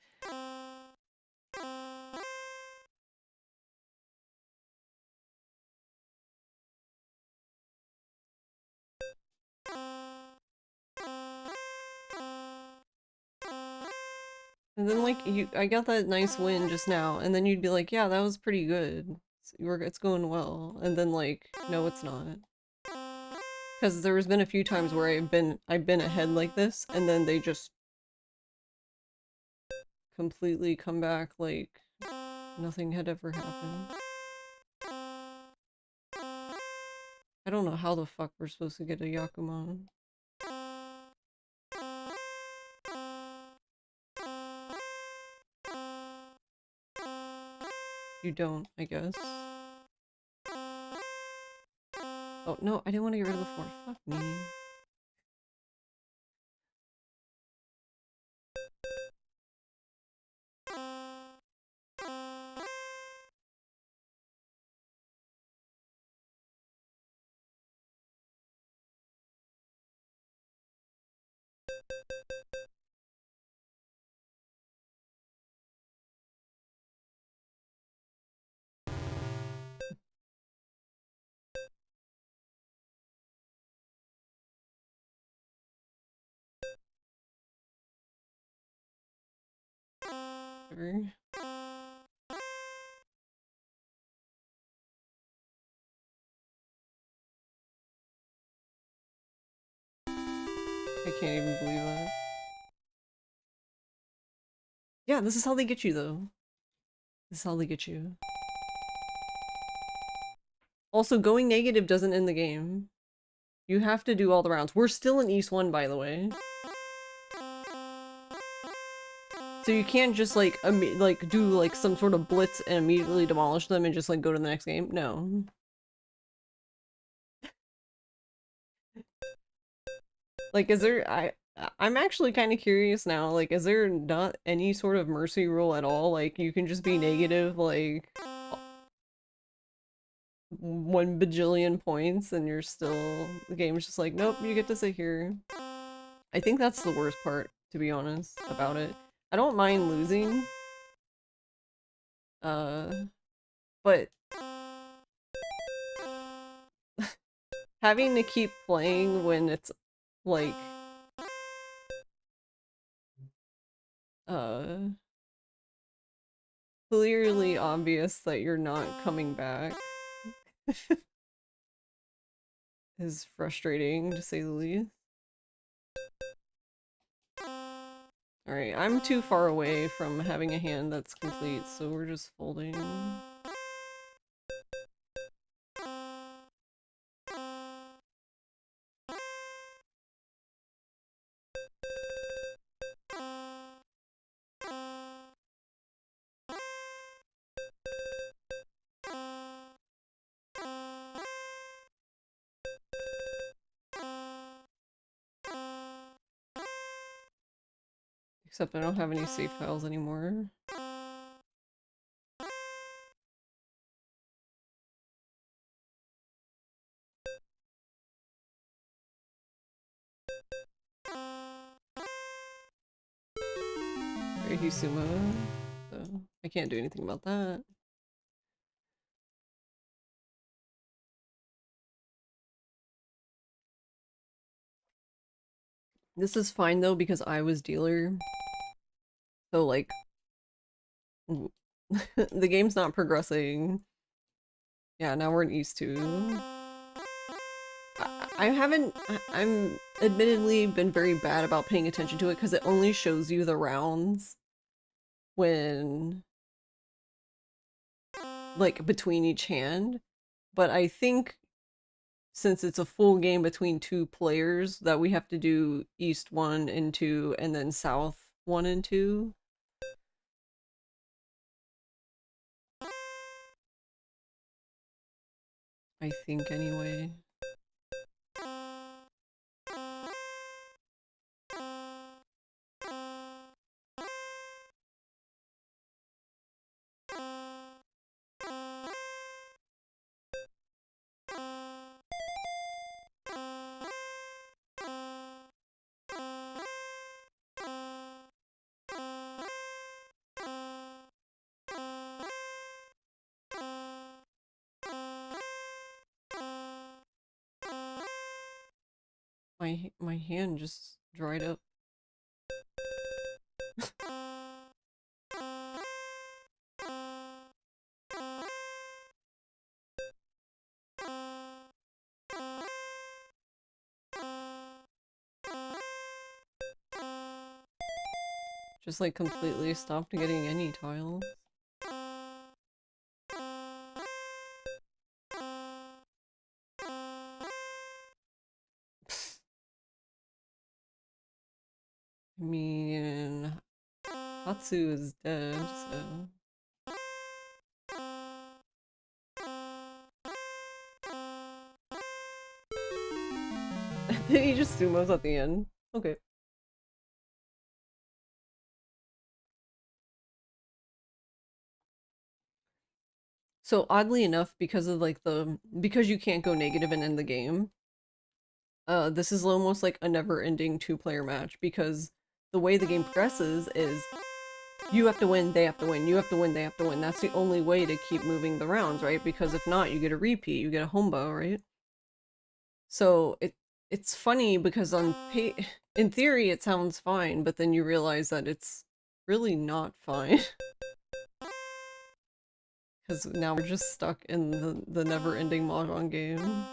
And then like I got that nice win just now, and then you'd be like, yeah, that was pretty good. It's going well. And then like, no, it's not. Because there's been a few times where I've been ahead like this, and then they just completely come back like nothing had ever happened. I don't know how the fuck we're supposed to get a Yakuman. You don't, I guess. Oh, no, I didn't want to get rid of the four. Fuck me. Whatever. I can't even believe that. Yeah, this is how they get you, though. This is how they get you. Also, going negative doesn't end the game. You have to do all the rounds. We're still in East 1, by the way. So you can't just, like, do, like, some sort of blitz and immediately demolish them and just, like, go to the next game. No. Like, is there... I'm actually kind of curious now. Like, is there not any sort of mercy rule at all? Like, you can just be negative, like... 1 bajillion points and you're still... The game's just like, nope, you get to sit here. I think that's the worst part, to be honest, about it. I don't mind losing. But... having to keep playing when it's, like... clearly obvious that you're not coming back is frustrating, to say the least. Alright, I'm too far away from having a hand that's complete, so we're just folding. Except I don't have any safe tiles anymore. Or Hisuma, so I can't do anything about that. This is fine though because I was dealer. So like the game's not progressing. Yeah, now we're in East 2. I haven't I'm admittedly been very bad about paying attention to it because it only shows you the rounds when like between each hand. But I think since it's a full game between two players that we have to do East 1 and 2 and then South 1 and 2. I think anyway. My hand just dried up. Just like completely stopped getting any tiles. I mean, Hatsu is dead, so. Did he just sumos at the end? Okay. So oddly enough, because of like because you can't go negative and end the game, this is almost like a never-ending two-player match because the way the game progresses is you have to win, they have to win, you have to win, they have to win. That's the only way to keep moving the rounds, right? Because if not, you get a repeat, you get a hombo, right? So it's funny because in theory it sounds fine, but then you realize that it's really not fine. Because now we're just stuck in the never-ending Mahjong game.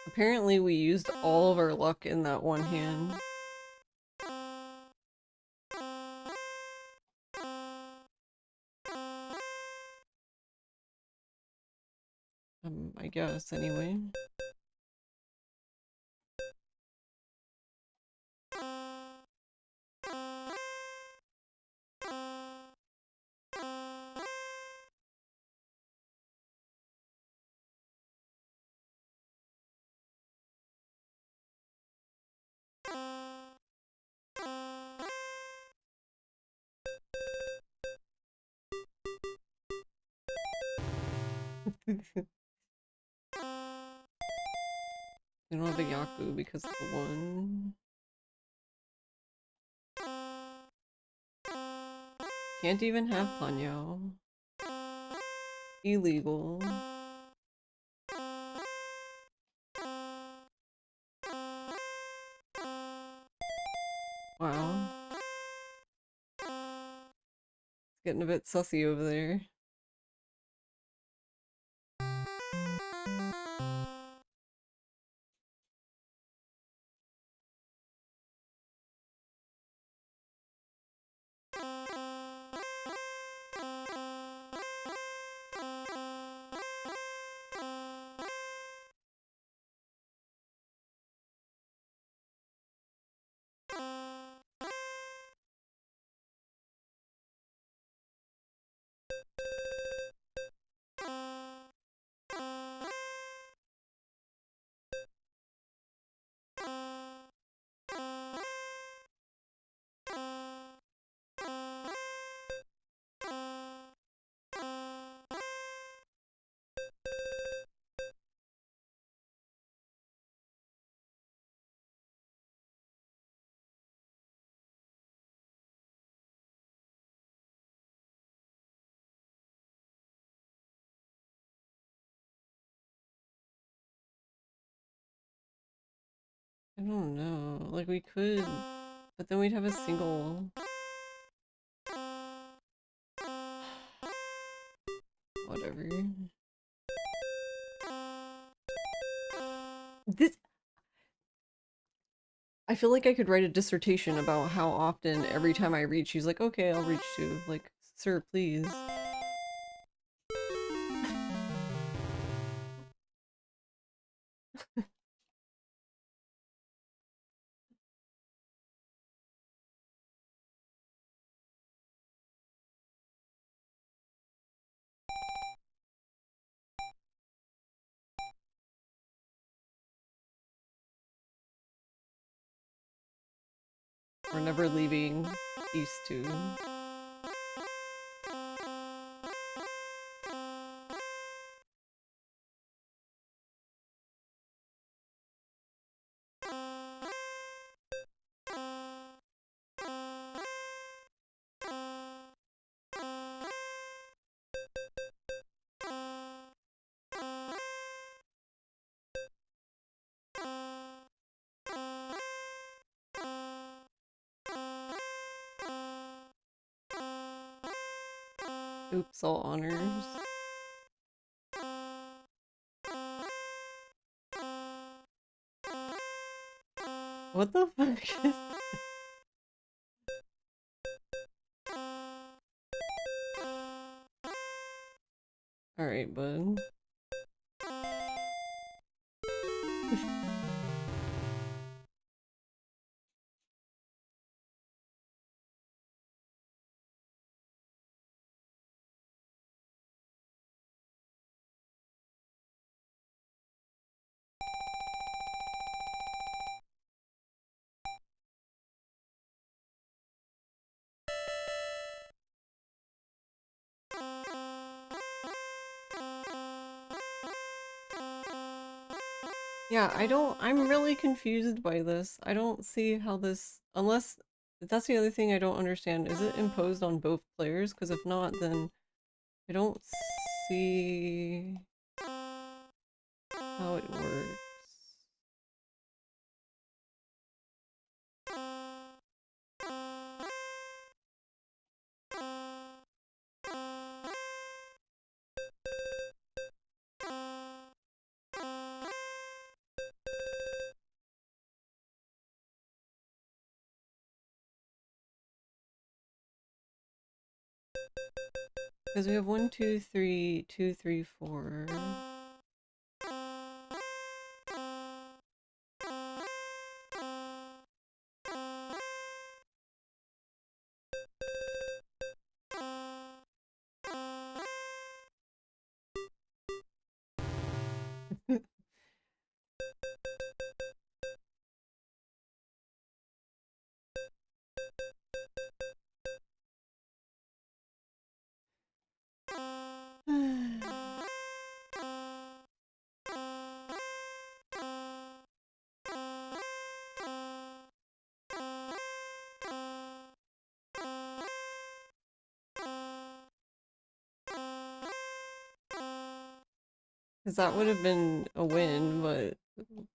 Apparently we used all of our luck in that one hand. I guess, anyway. We don't have a Yaku because of the one. Can't even have Panyao. Illegal. Wow. It's getting a bit sussy over there. I don't know. Like, we could, but then we'd have a single. Whatever. This. I feel like I could write a dissertation about how often every time I reach, she's like, okay, I'll reach too. Like, sir, please. We're never leaving East 2. Oops, all honors. What the fuck is... Alright, bud. Yeah, I'm really confused by this. I don't see how this, unless, that's the other thing I don't understand. Is it imposed on both players? Because if not, then I don't see how it works. Because we have 1, 2, 3, 2, 3, 4. Because that would have been a win, but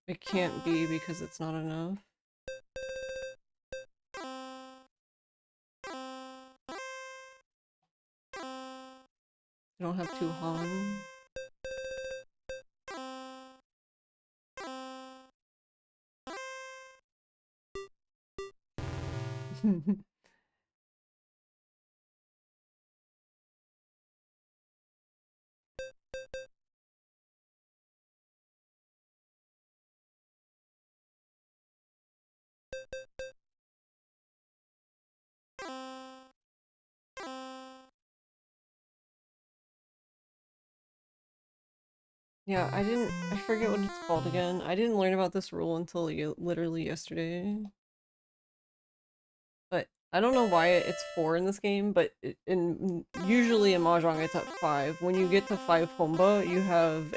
it can't be because it's not enough. You don't have two Han. Yeah, I forget what it's called again. I didn't learn about this rule until literally yesterday. But I don't know why it's 4 in this game, but usually in Mahjong it's at 5. When you get to 5 Homba, you have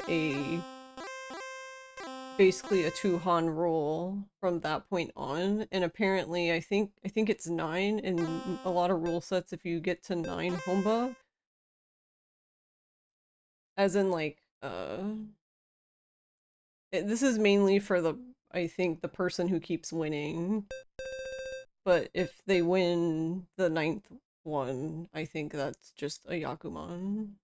basically a 2 Han rule from that point on, and apparently I think it's 9 in a lot of rule sets. If you get to 9 Homba, as in like this is mainly for the I think, the person who keeps winning. But if they win the 9th one, I think that's just a Yakuman.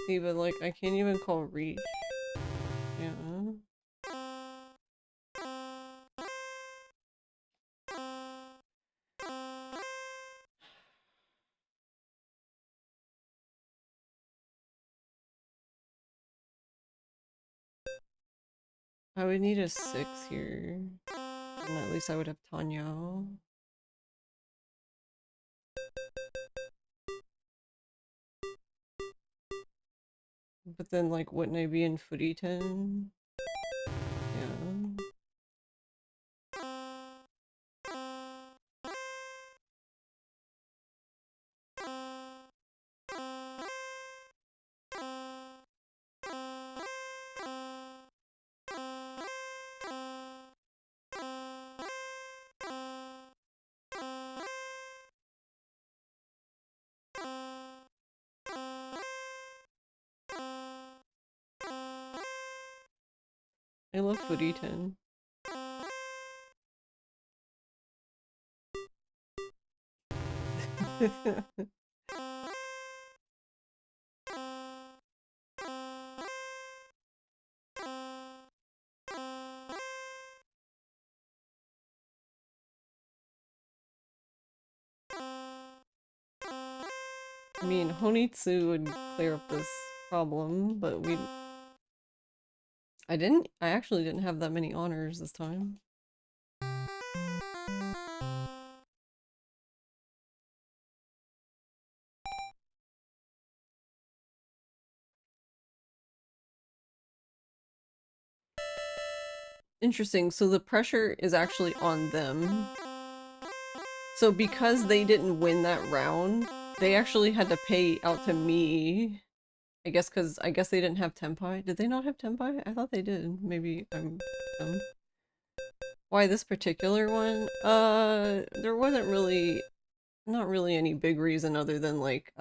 See, but like, I can't even call reach. Yeah. I would need a 6 here. And at least I would have Tanyo. But then, like, wouldn't I be in footy 10? Yeah. I love footy 10. I mean, Honitsu would clear up this problem, but I actually didn't have that many honors this time. Interesting, so the pressure is actually on them. So because they didn't win that round, they actually had to pay out to me. I guess because they didn't have Tenpai. Did they not have Tenpai? I thought they did. Maybe I'm dumb. Why this particular one? There wasn't really, not really any big reason other than like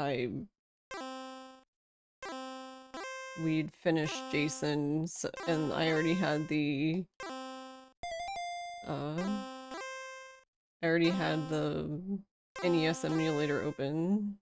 we'd finished Jason and I already had the NES emulator open.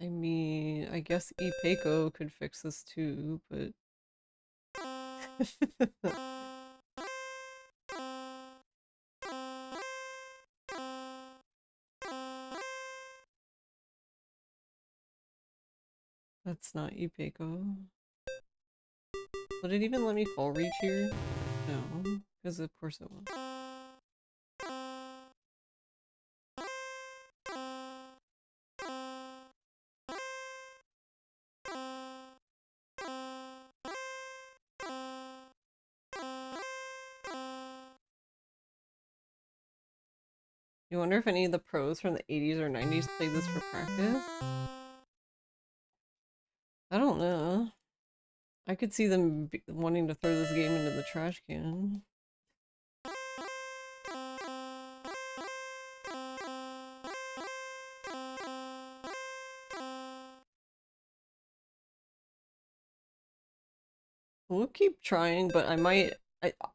I mean, I guess Ipeko could fix this too, but that's not Ipeko. Would it even let me call reach here? No, because of course it won't. You wonder if any of the pros from the 80s or 90s played this for practice? I don't know. I could see them wanting to throw this game into the trash can. We'll keep trying, but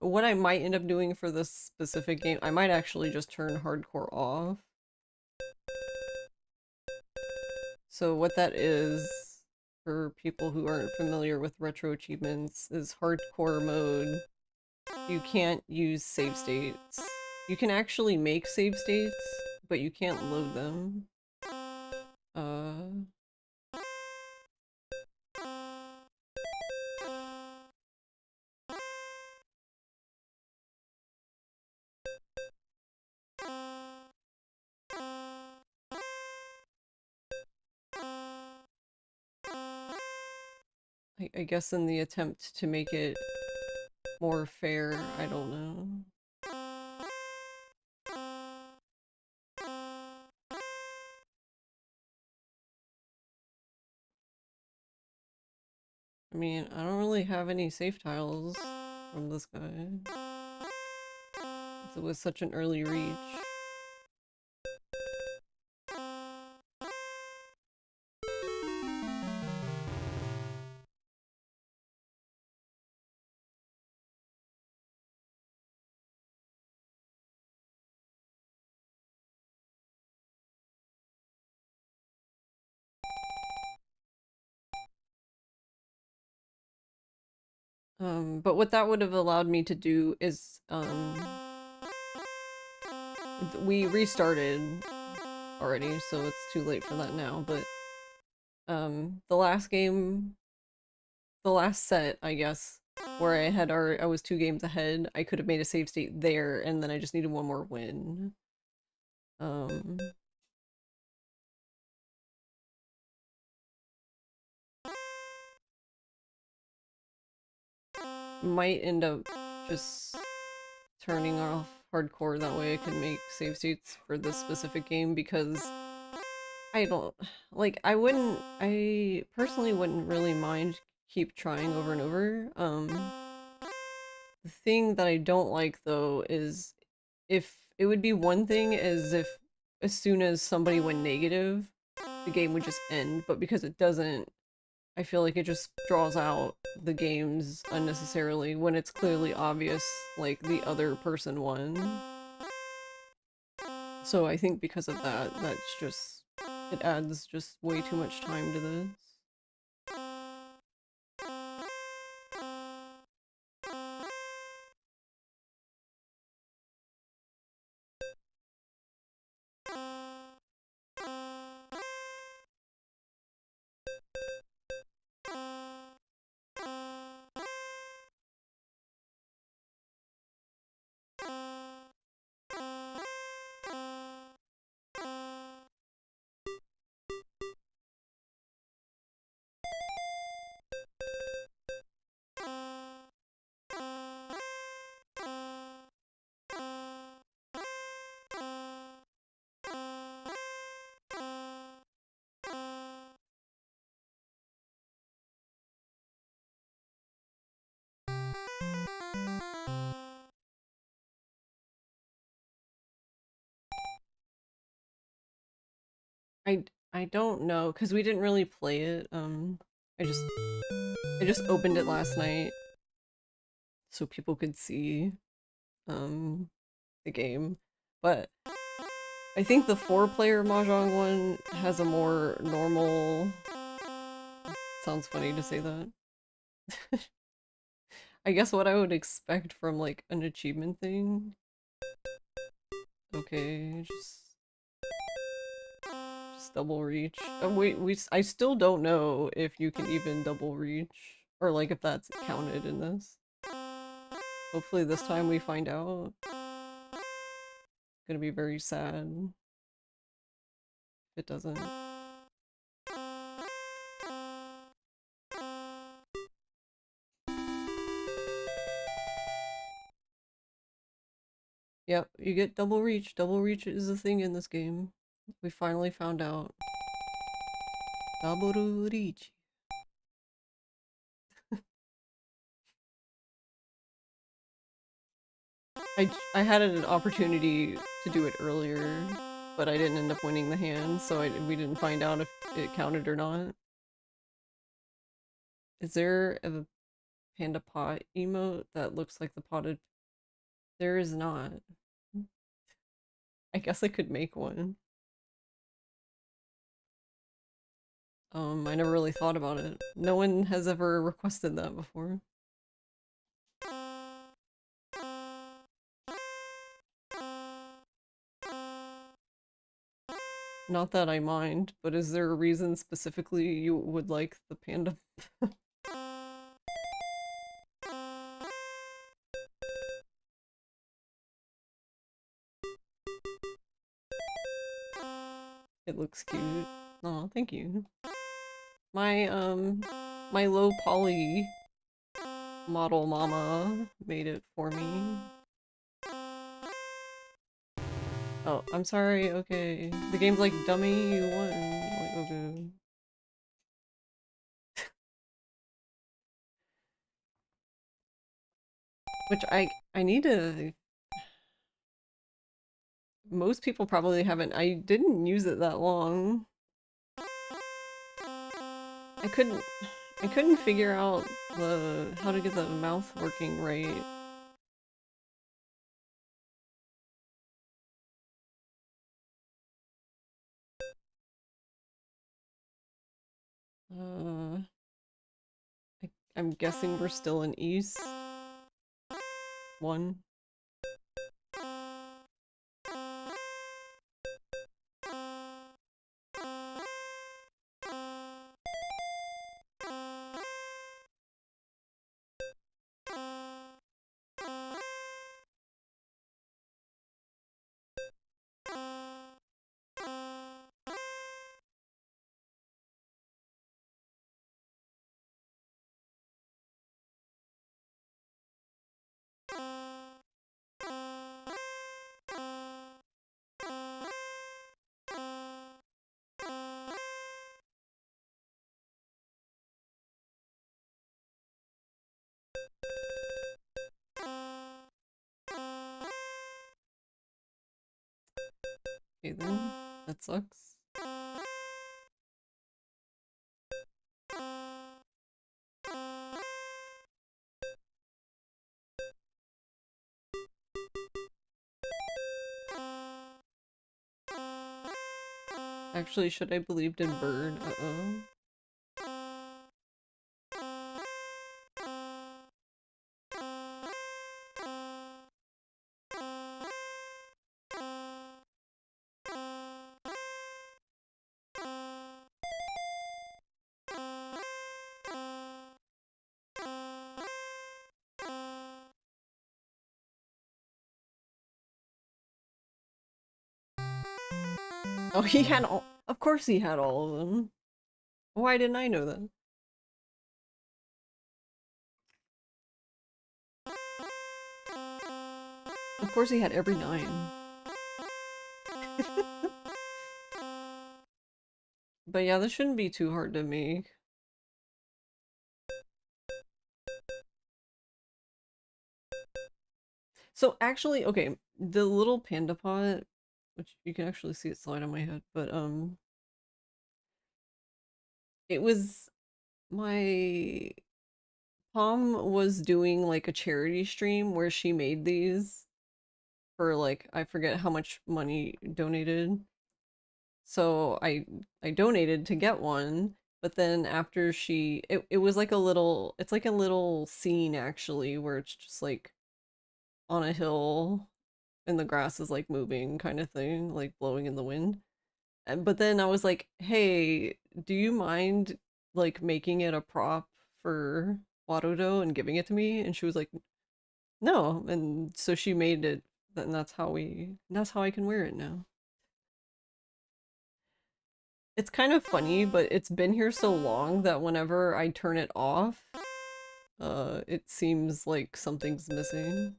what I might end up doing for this specific game, I might actually just turn hardcore off. So what that is, for people who aren't familiar with retro achievements, is hardcore mode you can't use save states. You can actually make save states, but you can't load them. Uh, I guess in the attempt to make it more fair, I don't know. I mean, I don't really have any save tiles from this guy. It was such an early reach. But what that would have allowed me to do is, we restarted already, so it's too late for that now, but, the last game, the last set, I guess, where I was 2 games ahead, I could have made a save state there, and then I just needed one more win. Um, might end up just turning off hardcore, that way I can make save states for this specific game, because I don't, like, I personally wouldn't really mind keep trying over and over. The thing that I don't like, though, is if it would be one thing as if as soon as somebody went negative, the game would just end, but because it doesn't, I feel like it just draws out the games unnecessarily when it's clearly obvious, like, the other person won. So I think because of that, that's just, it adds just way too much time to this. I don't know, because we didn't really play it. I just I just opened it last night so people could see um the game. But I think the 4-player Mahjong one has a more normal, sounds funny to say that. I guess what I would expect from like an achievement thing. Okay, just double reach. I still don't know if you can even double reach, or like if that's counted in this. Hopefully this time we find out. Gonna be very sad if it doesn't. Yep, you get double reach. Double reach is a thing in this game. We finally found out. Double reach. I had an opportunity to do it earlier, but I didn't end up winning the hand, so we didn't find out if it counted or not. Is there a panda pot emote that looks like the potted? There is not. I guess I could make one. I never really thought about it. No one has ever requested that before. Not that I mind, but is there a reason specifically you would like the panda? It looks cute. Oh, thank you. My, my low poly model mama made it for me. Oh, I'm sorry, okay. The game's like, dummy, you won. Like, okay. Which I need to... Most people probably haven't. I didn't use it that long. I couldn't... I couldn't figure out how to get the mouth working right. Uh, I'm guessing we're still in East. 1. Okay then, that sucks. Actually, should I believed in Bird? Uh-oh. Oh, he had all- Of course he had all of them. Why didn't I know that? Of course he had every 9. But yeah, this shouldn't be too hard to make. So actually, okay, the little panda pot, which you can actually see it slide on my head, but it was my Pom was doing like a charity stream where she made these for like I forget how much money donated. So I donated to get one, but then after it was like a little it's like a little scene actually where it's just like on a hill and the grass is like moving kind of thing, like blowing in the wind. And but then I was like, "Hey, do you mind like making it a prop for Warudo and giving it to me?" And she was like, "No." And so she made it, and that's how I can wear it now. It's kind of funny, but it's been here so long that whenever I turn it off, it seems like something's missing.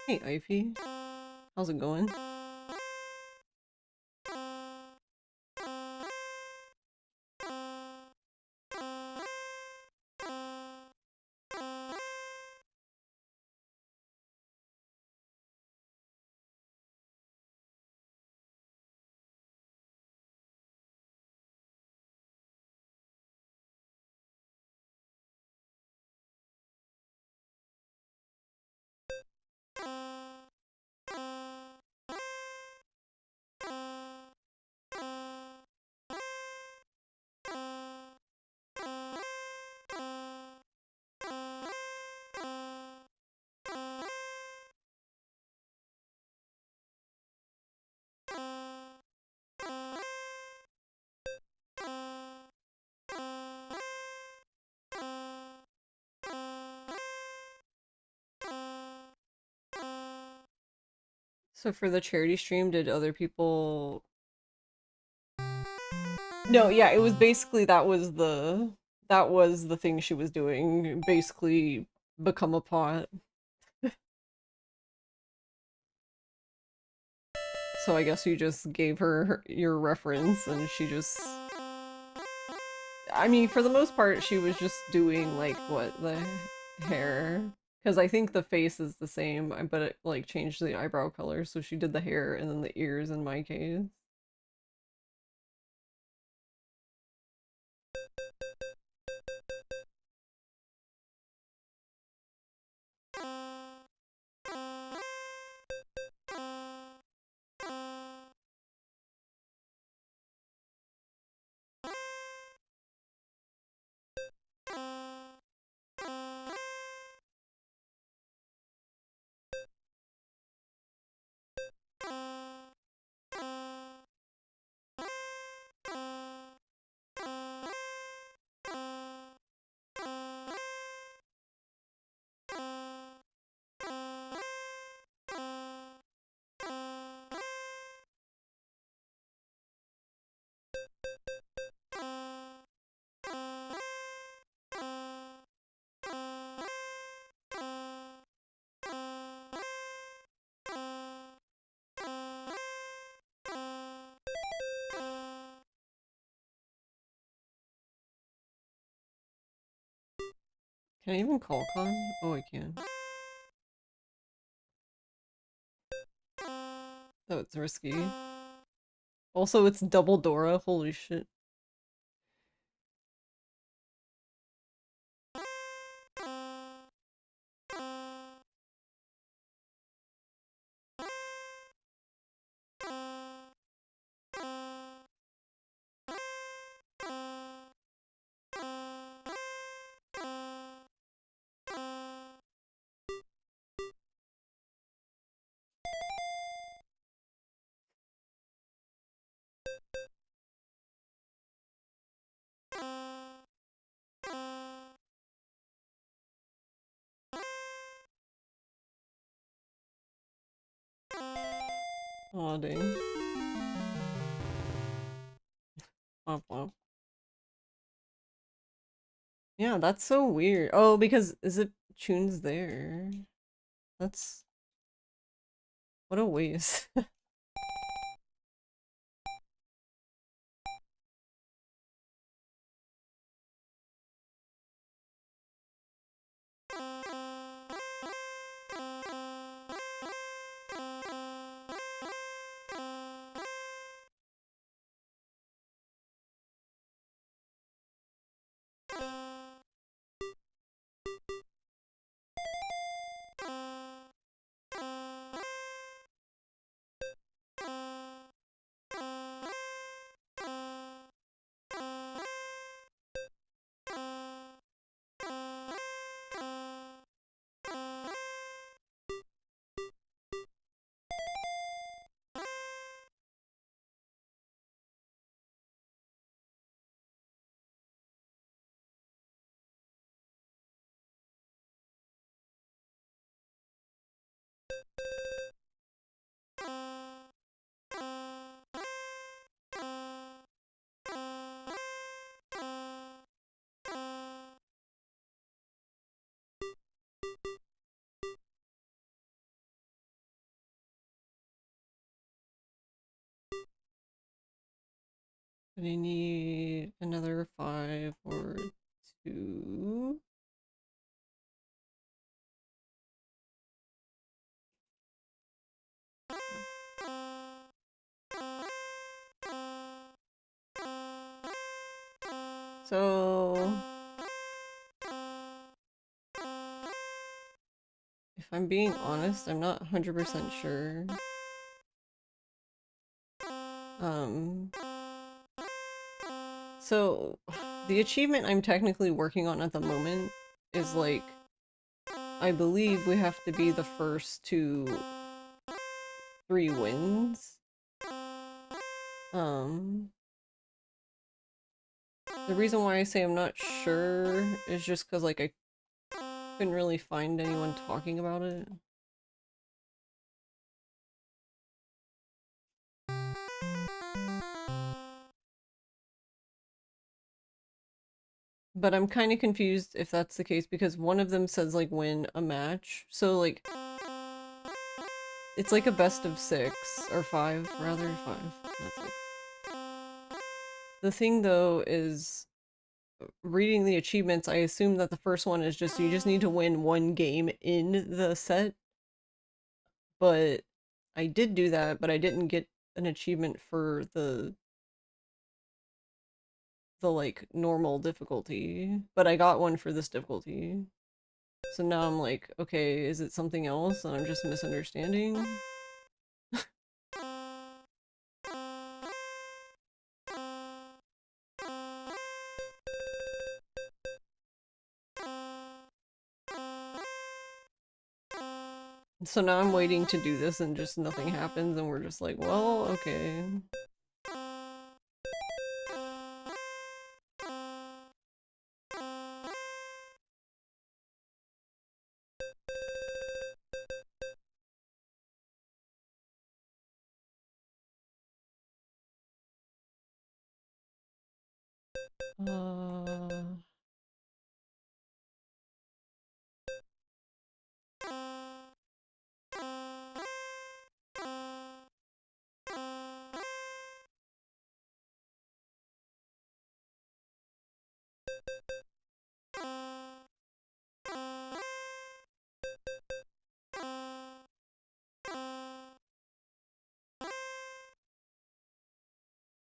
Hey, Ivy. How's it going? So for the charity stream, did other people... No, yeah, it was basically that was the thing she was doing. Basically become a pot. So I guess you just gave her your reference and she just... I mean, for the most part, she was just doing, like, what, the hair? Because I think the face is the same, but it, like, changed the eyebrow color, so she did the hair and then the ears in my case. Can I even call con? Oh, I can. Oh, it's risky. Also, it's double Dora. Holy shit. Aw, dang. Womp womp. Yeah, that's so weird. Oh, because is it Chune's there? That's... What a waste. But I need another 5 or 2. So... If I'm being honest, I'm not 100% sure. Um... So, the achievement I'm technically working on at the moment is like, I believe we have to be the first to 3 wins. The reason why I say I'm not sure is just because, like, I couldn't really find anyone talking about it. But I'm kind of confused if that's the case because one of them says like win a match. So like it's like a best of 6 or 5 rather 5, not 6. The thing though is reading the achievements, I assume that the first one is just you just need to win one game in the set. But I did do that, but I didn't get an achievement for the like normal difficulty, but I got one for this difficulty. So now I'm like, okay, is it something else and I'm just misunderstanding? So now I'm waiting to do this and just nothing happens and we're just like, well, okay. Uh...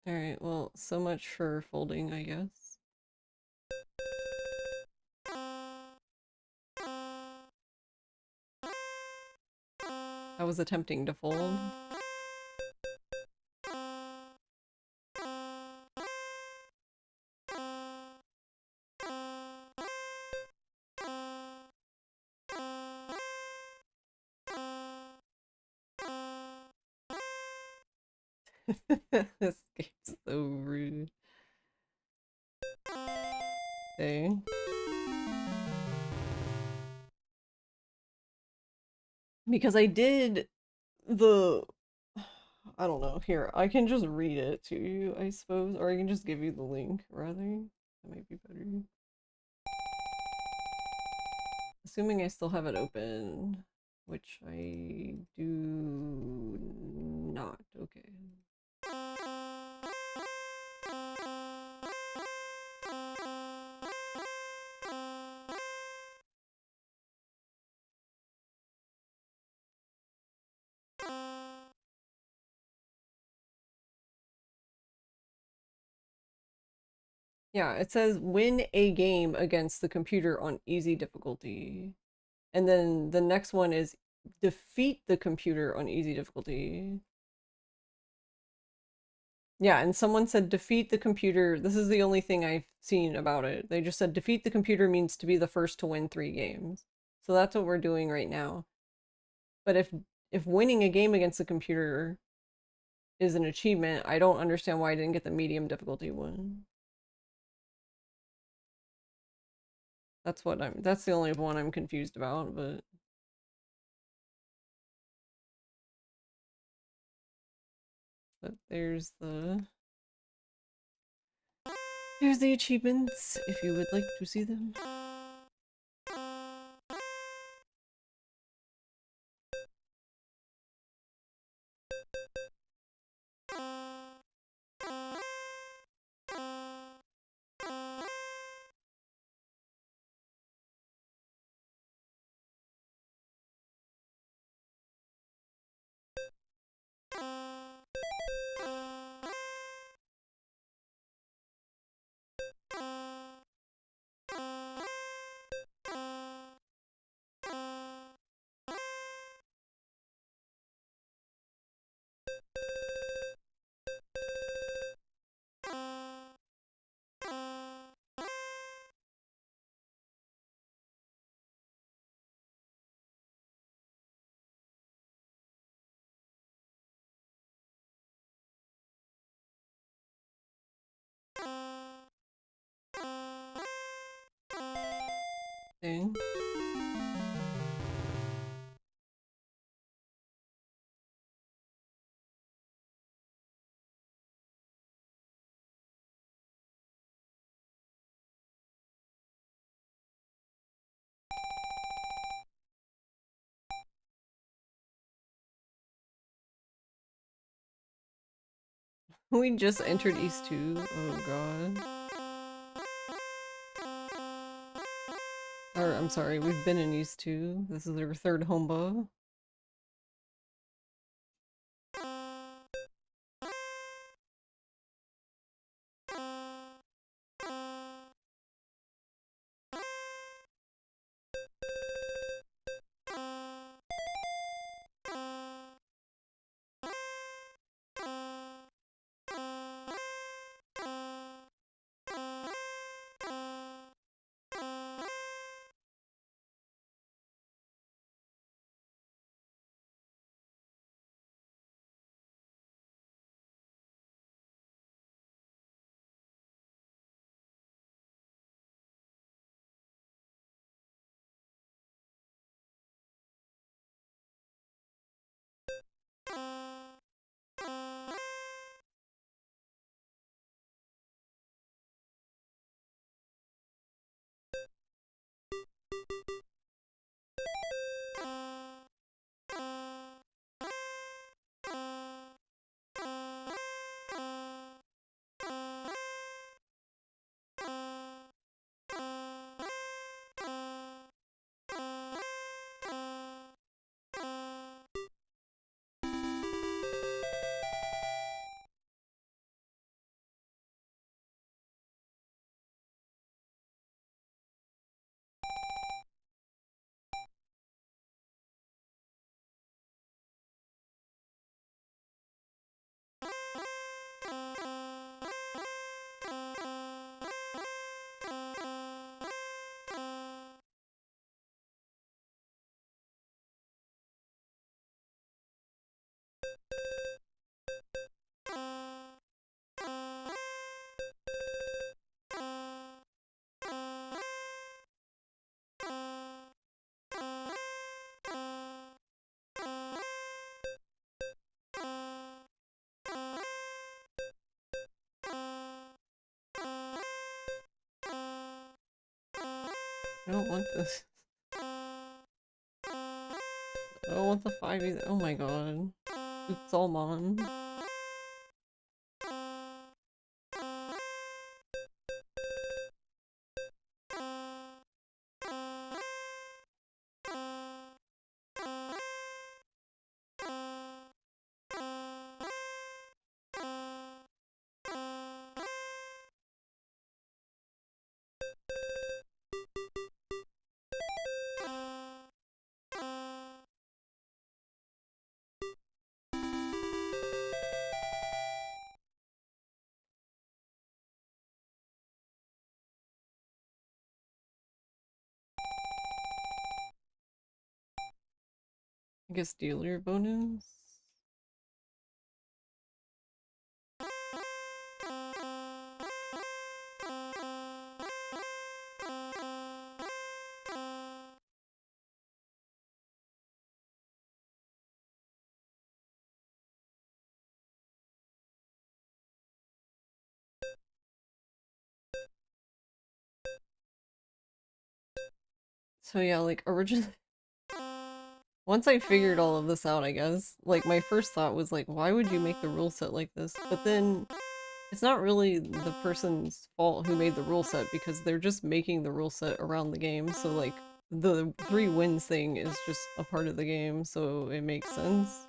Alright, well, so much for folding, I guess. I was attempting to fold. This game's so rude. Okay. Because I did the I don't know. Here, I can just read it to you, I suppose, or I can just give you the link rather. That might be better. Assuming I still have it open, which I do not. Okay. Yeah, it says win a game against the computer on easy difficulty. And then the next one is defeat the computer on easy difficulty. Yeah, and someone said defeat the computer. This is the only thing I've seen about it. They just said defeat the computer means to be the first to win 3 games. So that's what we're doing right now. But if winning a game against the computer is an achievement, I don't understand why I didn't get the medium difficulty one. That's the only one I'm confused about, but there's the achievements if you would like to see them. Okay. We just entered East 2. Oh god. Or, I'm sorry, we've been in East 2. This is our third homeba. I don't want this. I don't want the 5 either. Oh my god. Oops, Almond. I guess dealer bonus? So yeah, like originally, once I figured all of this out, I guess, like my first thought was like, why would you make the rule set like this? But then it's not really the person's fault who made the rule set because they're just making the rule set around the game. So like the 3 wins thing is just a part of the game, so it makes sense.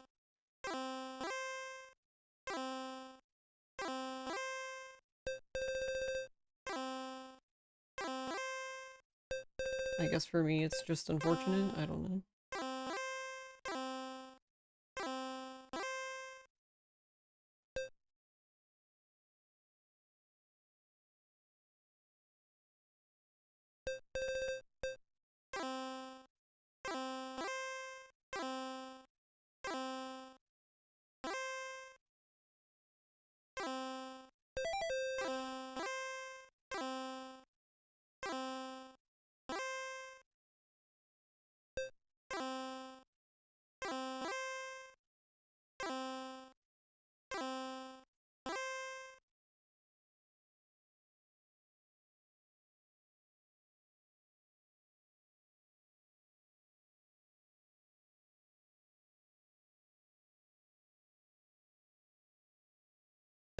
I guess for me it's just unfortunate, I don't know.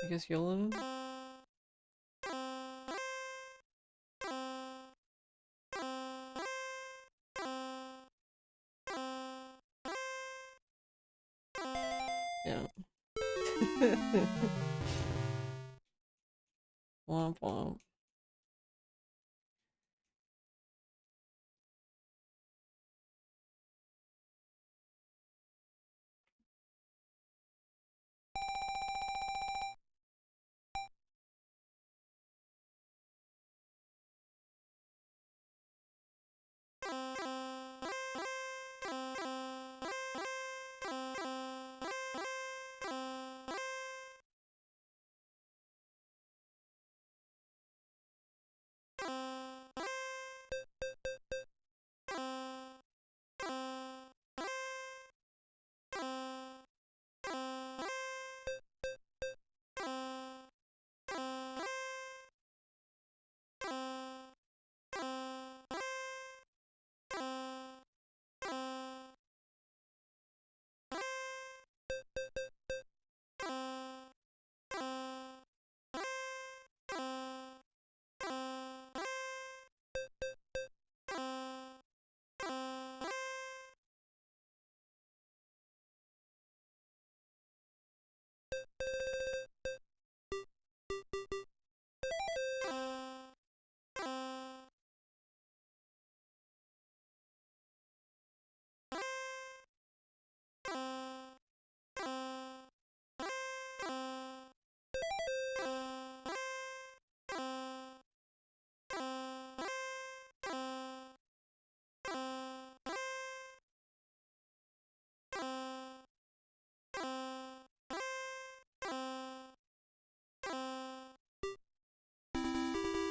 I guess YOLO. Yeah. Womp womp.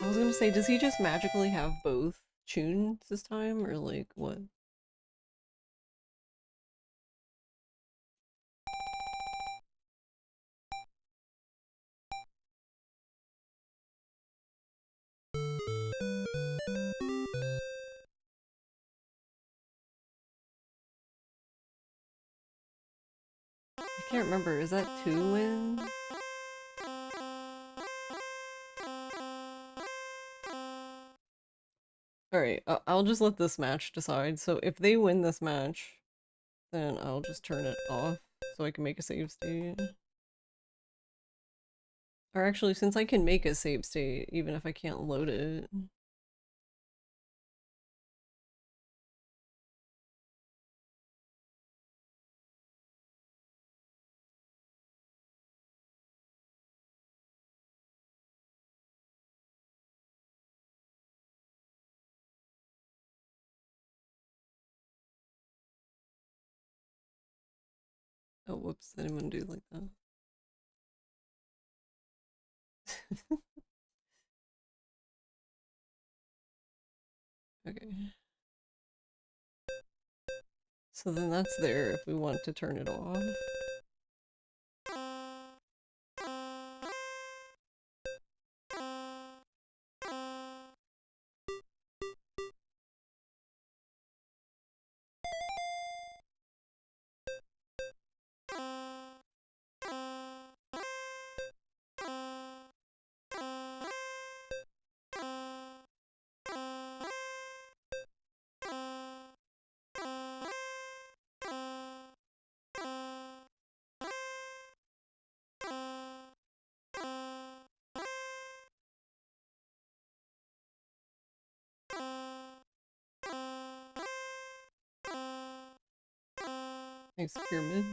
I was gonna say, does he just magically have both tunes this time, or like what? I can't remember. Is that 2 wins? Alright, I'll just let this match decide. So if they win this match, then I'll just turn it off so I can make a save state. Or actually, since I can make a save state, even if I can't load it. Oh, whoops, I didn't want to do it like that. Okay. So then that's there if we want to turn it off. Thanks, Pyramid.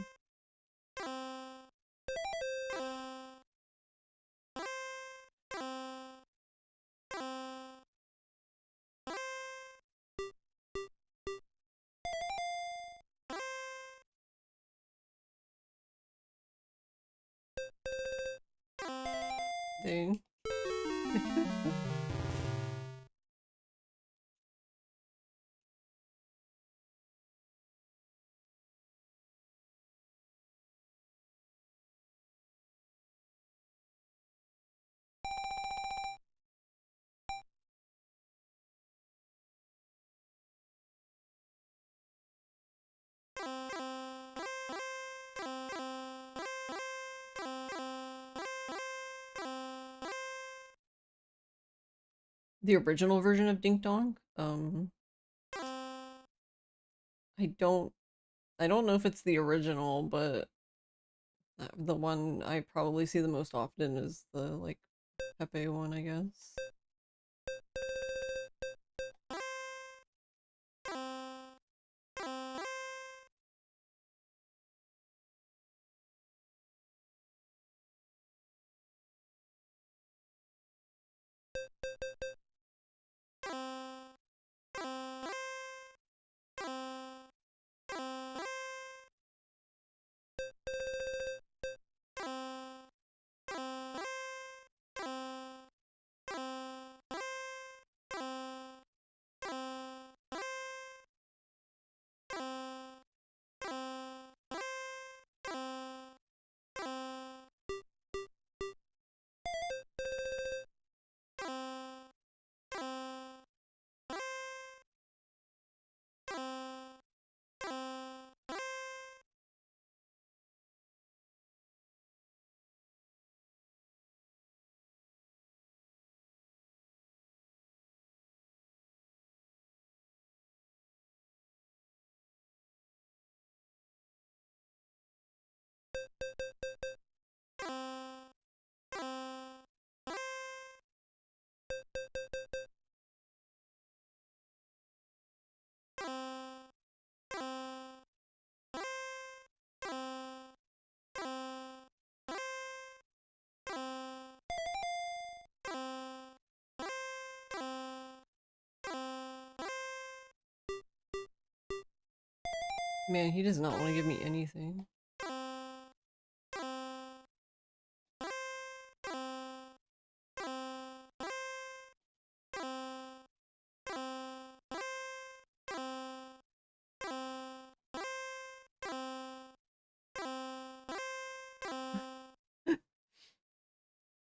Dang. The original version of Dink Donk. I don't I don't know if it's the original, but the one I probably see the most often is the like Pepe one, I guess. Man, he does not want to give me anything.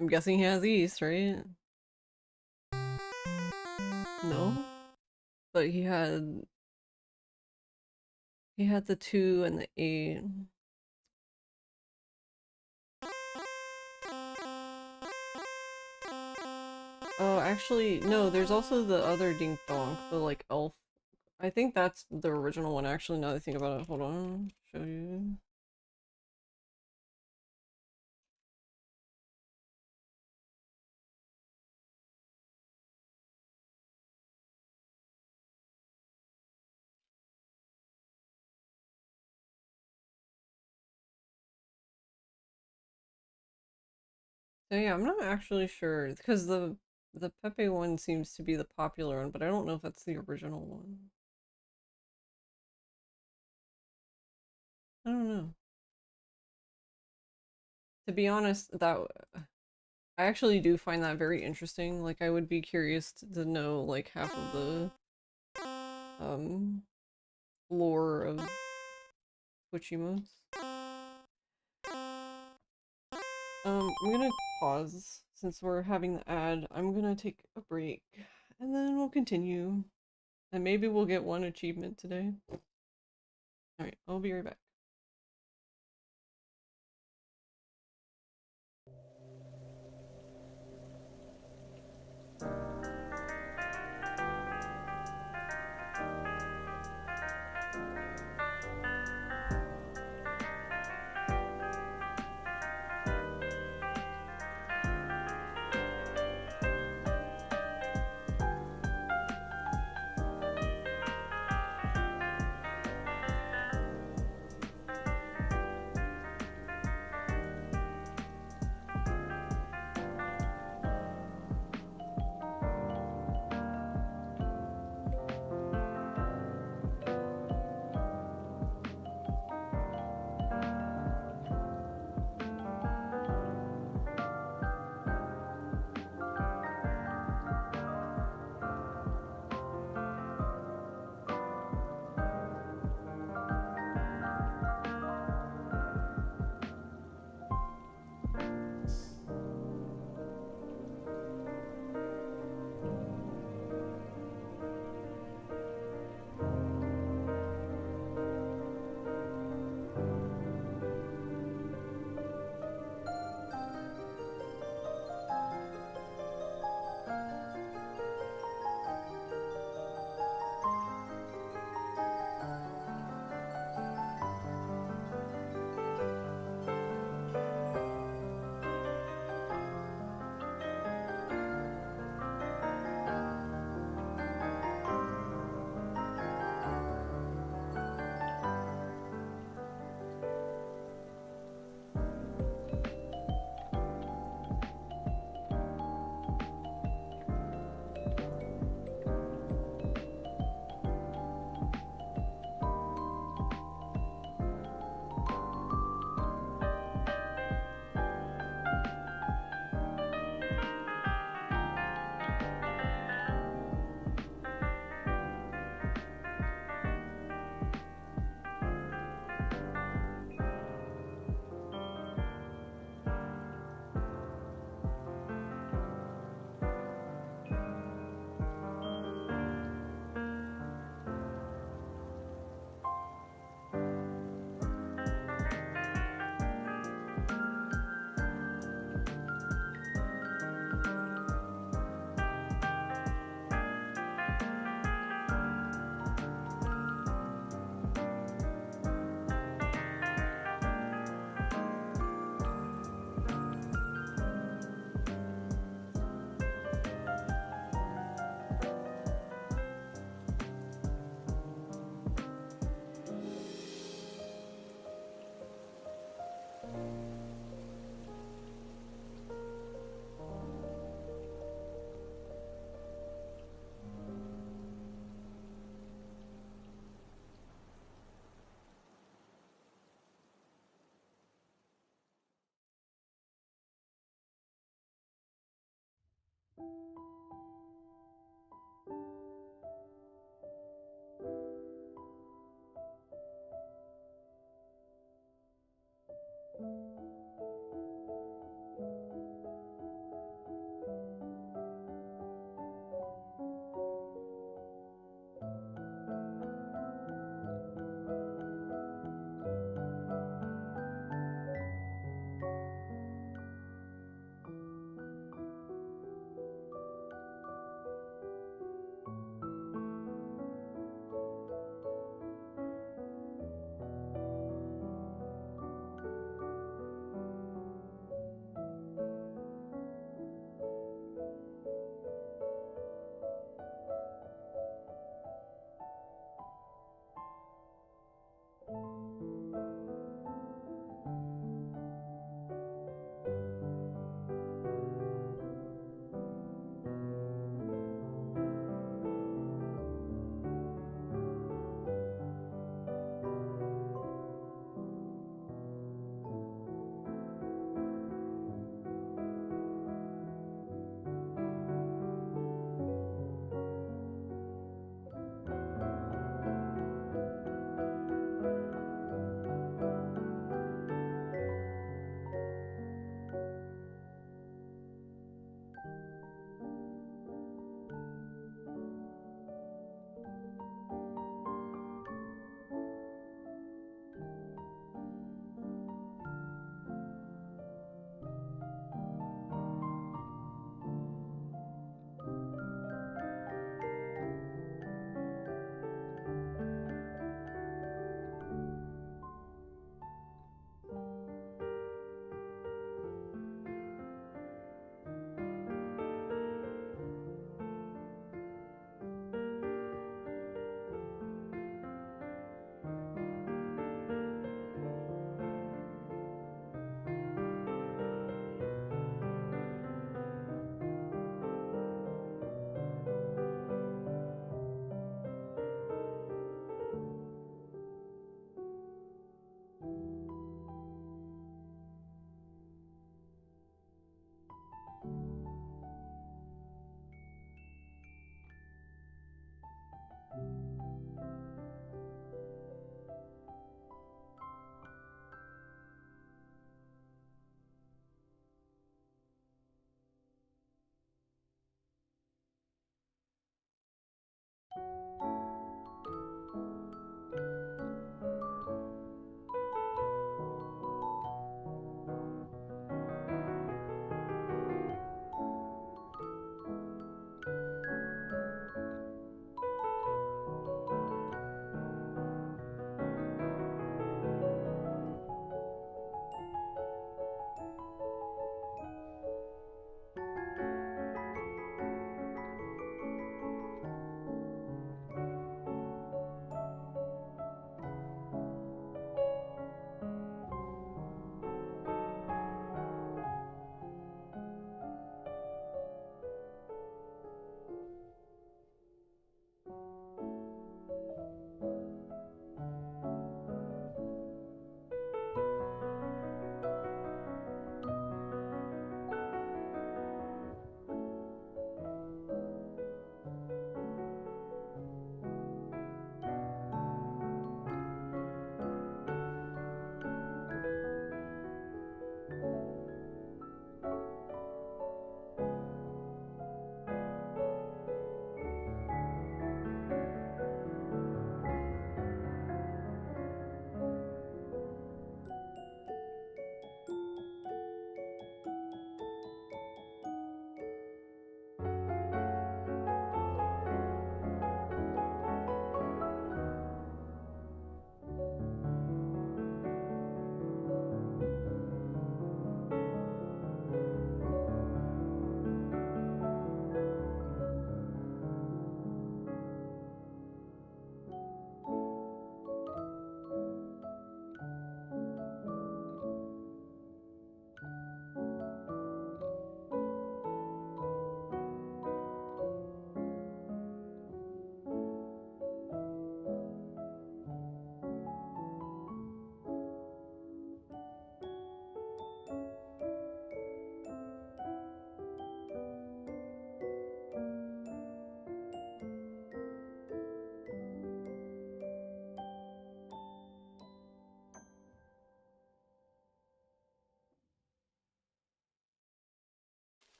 I'm guessing he has East, right? No? But he had the 2 and the 8. Oh, actually, no, there's also the other Dink Donk, the like elf. I think that's the original one, actually, now that I think about it. Hold on, show you. So yeah, I'm not actually sure, because the Pepe one seems to be the popular one, but I don't know if that's the original one. I don't know. To be honest, that I actually do find that very interesting. Like, I would be curious to know like half of the um lore of Twitch emotes. I'm gonna pause since we're having the ad. I'm gonna take a break and then we'll continue. And maybe we'll get one achievement today. Alright, I'll be right back.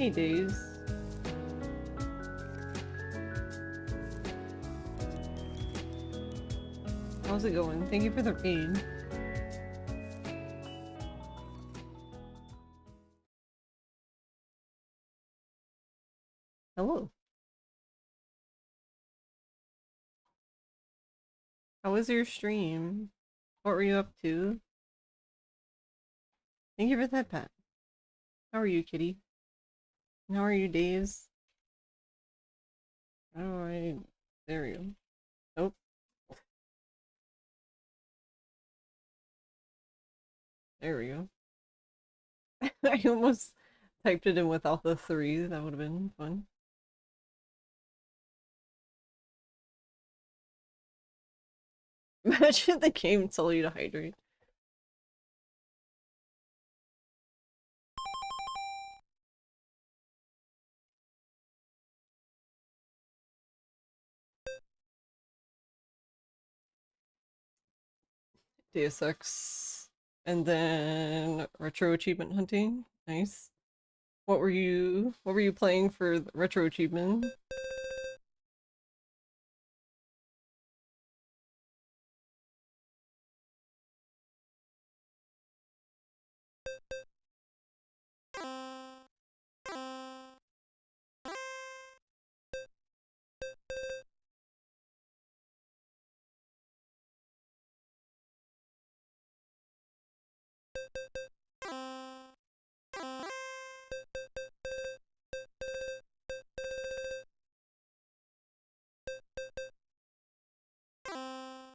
Hey, Days. How's it going? Thank you for the raid. Hello. How was your stream? What were you up to? Thank you for that, Pat. How are you, kitty? How are you, Days? Oh, there we go. Nope. There we go. I almost typed it in without the 3. That would have been fun. Imagine the game tell you to hydrate. Deus Ex. And then retro achievement hunting. Nice. What were you playing for retro achievement?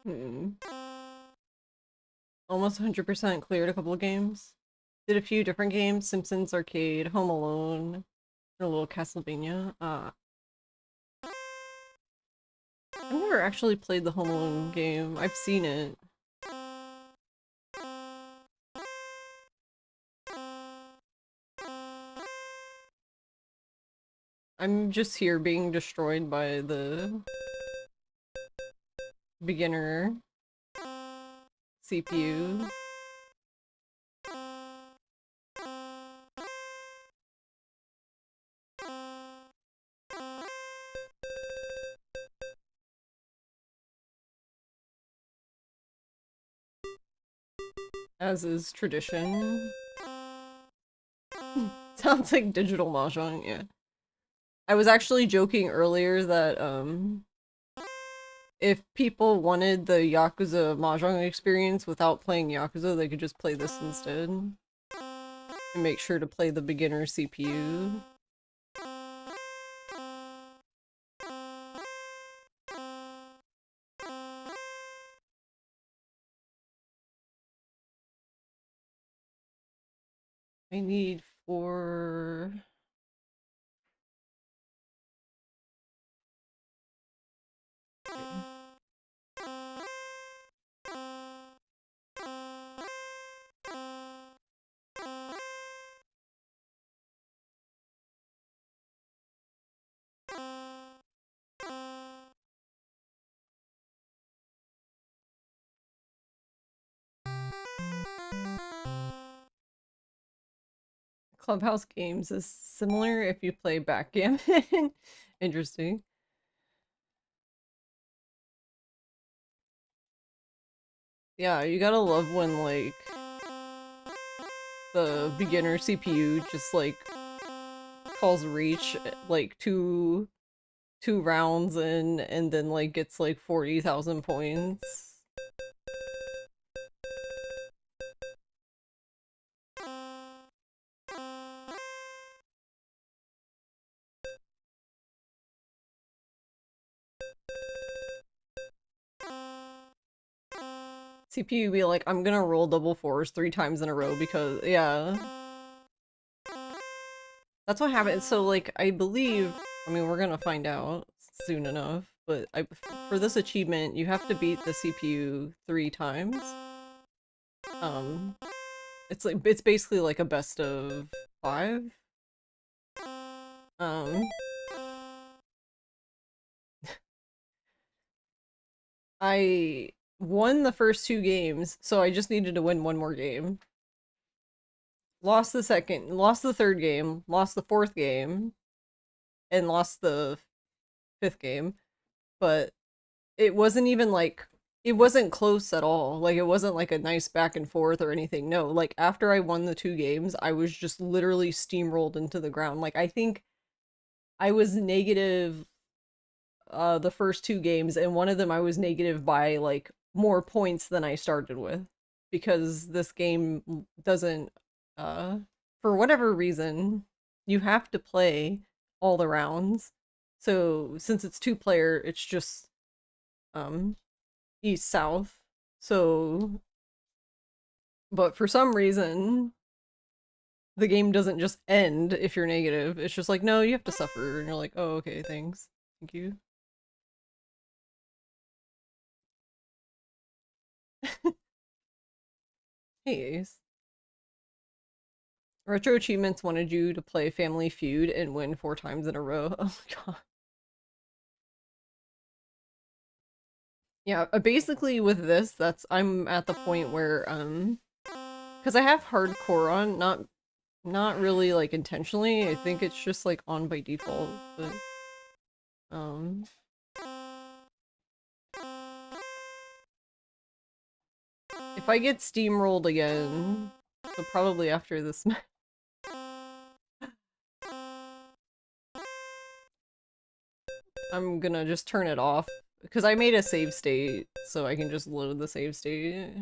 Hmm. Almost 100% cleared a couple of games. Did a few different games. Simpsons Arcade, Home Alone, and a little Castlevania. I've never actually played the Home Alone game. I've seen it. I'm just here being destroyed by the beginner CPU. As is tradition. Sounds like digital Mahjong, yeah. I was actually joking earlier that, if people wanted the Yakuza Mahjong experience without playing Yakuza, they could just play this instead. And make sure to play the beginner CPU. I need 4... Clubhouse games is similar if you play backgammon. Interesting. Yeah, you gotta love when, like, the beginner CPU just, like, calls reach, like, two rounds in, and then, like, gets, like, 40,000 points. CPU be like, I'm gonna roll double fours 3 times in a row because, yeah. That's what happened. So, like, I believe, I mean, we're gonna find out soon enough, but for this achievement, you have to beat the CPU 3 times. It's like, it's basically like a best of 5. Um, I won the first 2 games, so I just needed to win 1 more game. lost the second, lost the third game, lost the fourth game, and lost the fifth game. But it wasn't even like it wasn't close at all. Like it wasn't like a nice back and forth or anything. No, like after I won the two games, I was just literally steamrolled into the ground. Like I think I was negative the first two games, and one of them I was negative by like more points than I started with because this game doesn't for whatever reason you have to play all the rounds. So since it's two player, it's just um east south. So but for some reason the game doesn't just end if you're negative. It's just like no, you have to suffer and you're like, "Oh, okay, thanks. Thank you." Hey, Ace. Retro Achievements wanted you to play Family Feud and win 4 times in a row. Oh my god. Yeah, basically with this, that's I'm at the point where because I have hardcore on, not really like intentionally. I think it's just like on by default, but um if I get steamrolled again, so probably after this I'm gonna just turn it off because I made a save state so I can just load the save state.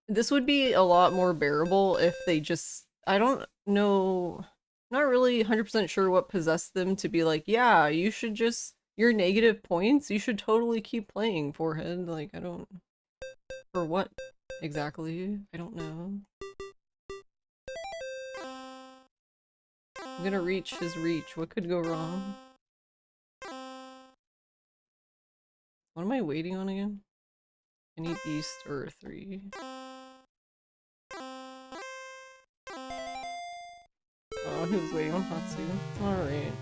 This would be a lot more bearable if they just I don't know, not really 100% sure what possessed them to be like, yeah, you should just your negative points, you should totally keep playing Forehead. Like I don't for what exactly? I don't know. I'm gonna reach his reach. What could go wrong? What am I waiting on again? I need east or 3. Oh, he was waiting on Hatsu. Alright.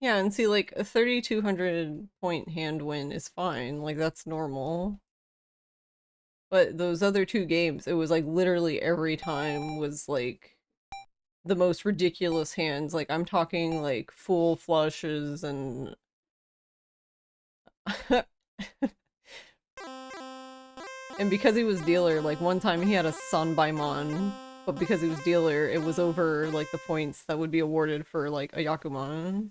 Yeah, and see, like, a 3,200 point hand win is fine. Like, that's normal. But those other two games, it was like literally every time was like the most ridiculous hands. Like, I'm talking like full flushes and. And because he was dealer, like, one time he had a Sanbaimon, but because he was dealer, it was over like the points that would be awarded for like a Yakuman.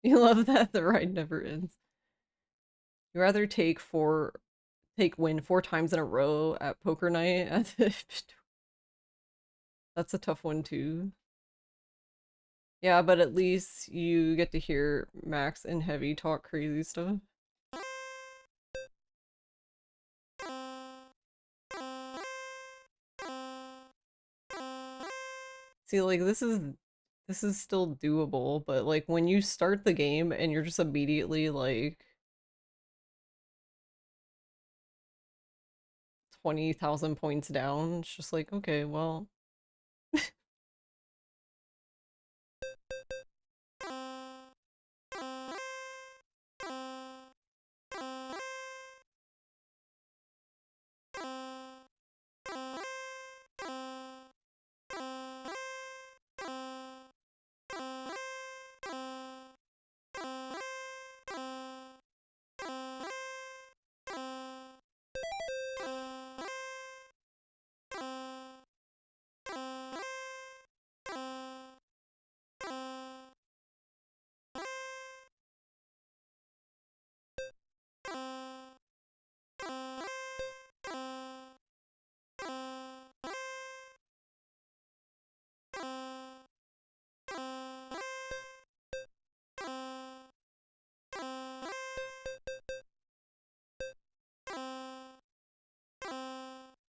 You love that the ride never ends. You rather take win 4 times in a row at poker night. That's a tough one too. Yeah, but at least you get to hear Max and Heavy talk crazy stuff. See, like this is still doable, but like when you start the game and you're just immediately like 20,000 points down, it's just like, okay, well,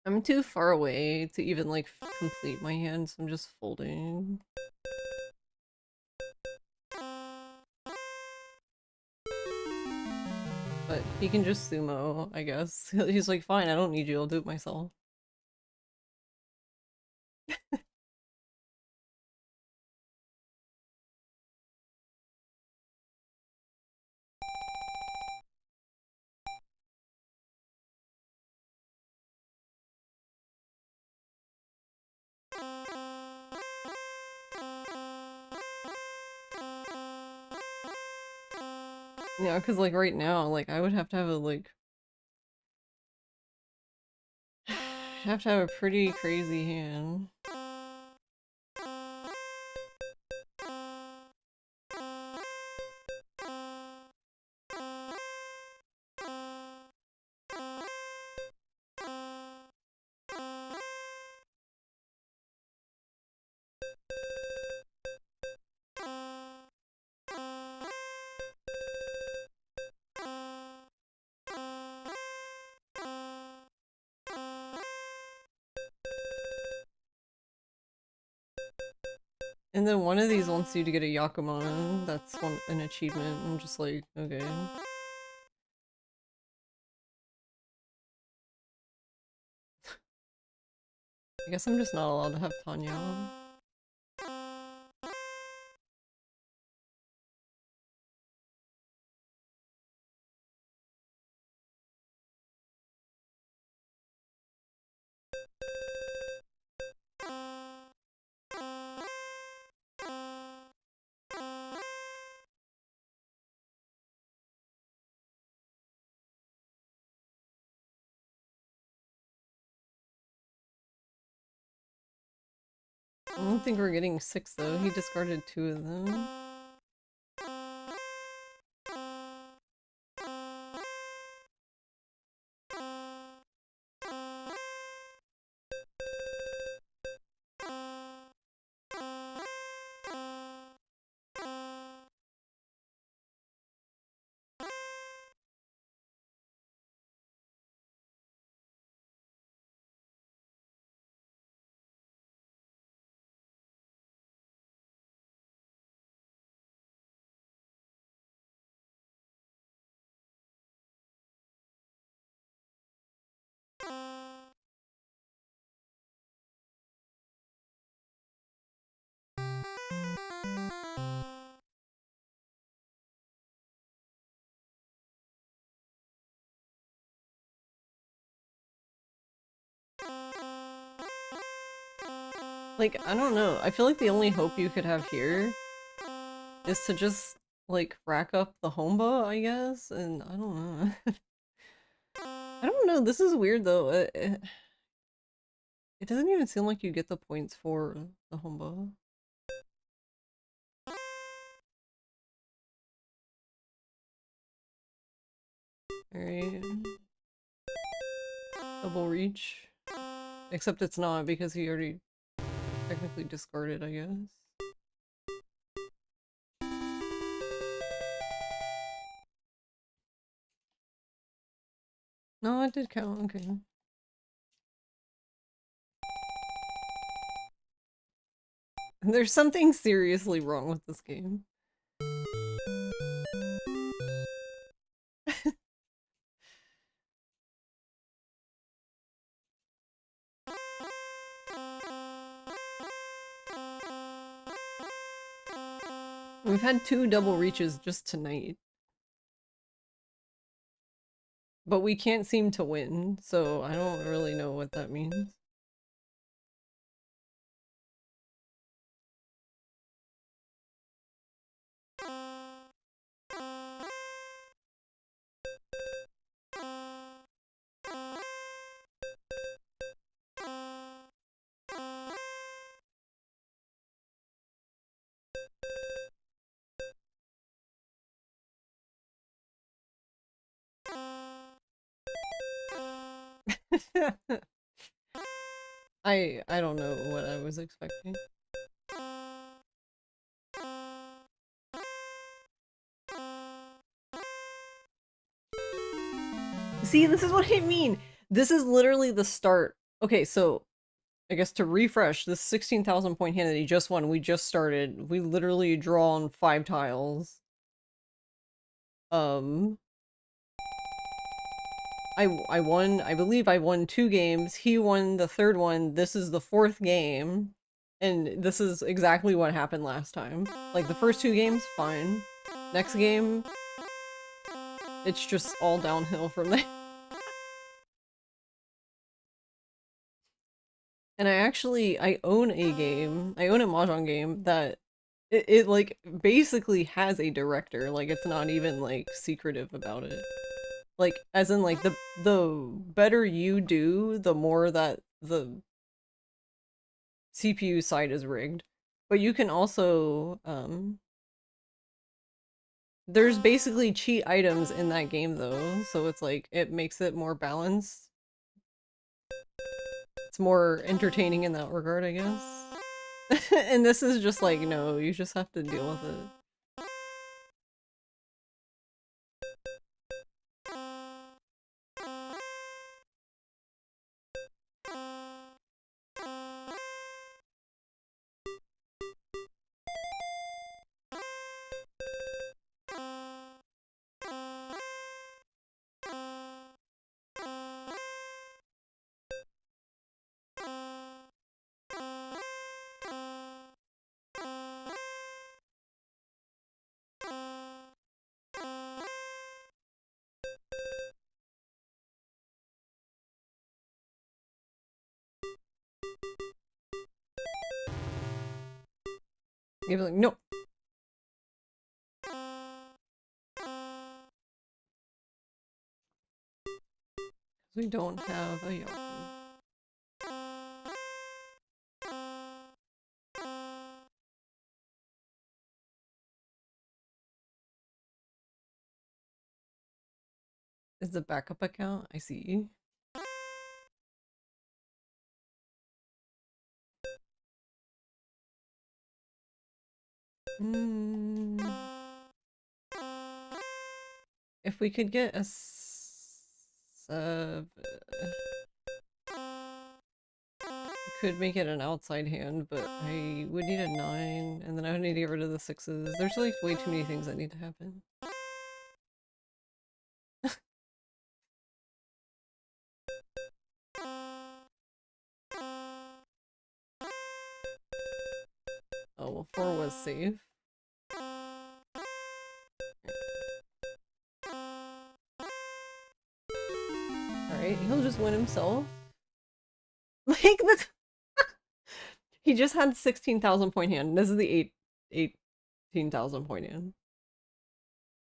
I'm too far away to even like complete my hand, so I'm just folding. But he can just sumo, I guess. He's like, fine, I don't need you, I'll do it myself. Yeah, because like right now, like I would have to have a like have to have a pretty crazy hand. And then one of these wants you to get a Yakuman. That's an achievement. I'm just like, okay. I guess I'm just not allowed to have Tanya. I don't think we're getting 6 though. He discarded 2 of them. Like, I don't know. I feel like the only hope you could have here is to just, like, rack up the Homba, I guess? And I don't know. I don't know. This is weird, though. It doesn't even seem like you get the points for the Homba. Alright. Double reach. Except it's not, because he already technically discarded, I guess. No, it did count. Okay. There's something seriously wrong with this game. We've had 2 double reaches just tonight. But we can't seem to win, so I don't really know what that means. I don't know what I was expecting. See, this is what I mean. This is literally the start. Okay, so I guess to refresh, this 16,000 point hand that he just won, we just started. We literally drawn 5 tiles. I won, I believe I won 2 games. He won the 3rd one. This is the 4th game. And this is exactly what happened last time. Like, the first 2 games, fine. Next game, it's just all downhill from there. And I own a Mahjong game that it like basically has a director. Like it's not even like secretive about it. Like as in like the better you do, the more that the CPU side is rigged. But you can also there's basically cheat items in that game though, so it's like it makes it more balanced. It's more entertaining in that regard, I guess. And this is just like, no, you just have to deal with it. You're like, no. We don't have a yard. Is the backup account? I see. Hmm. If we could get a sub, could make it an outside hand, but I would need a 9, and then I would need to get rid of the 6s. There's like way too many things that need to happen. Oh, well, 4 was safe. Alright, he'll just win himself. Like, this. He just had 16,000 point hand. This is the 18,000 point hand.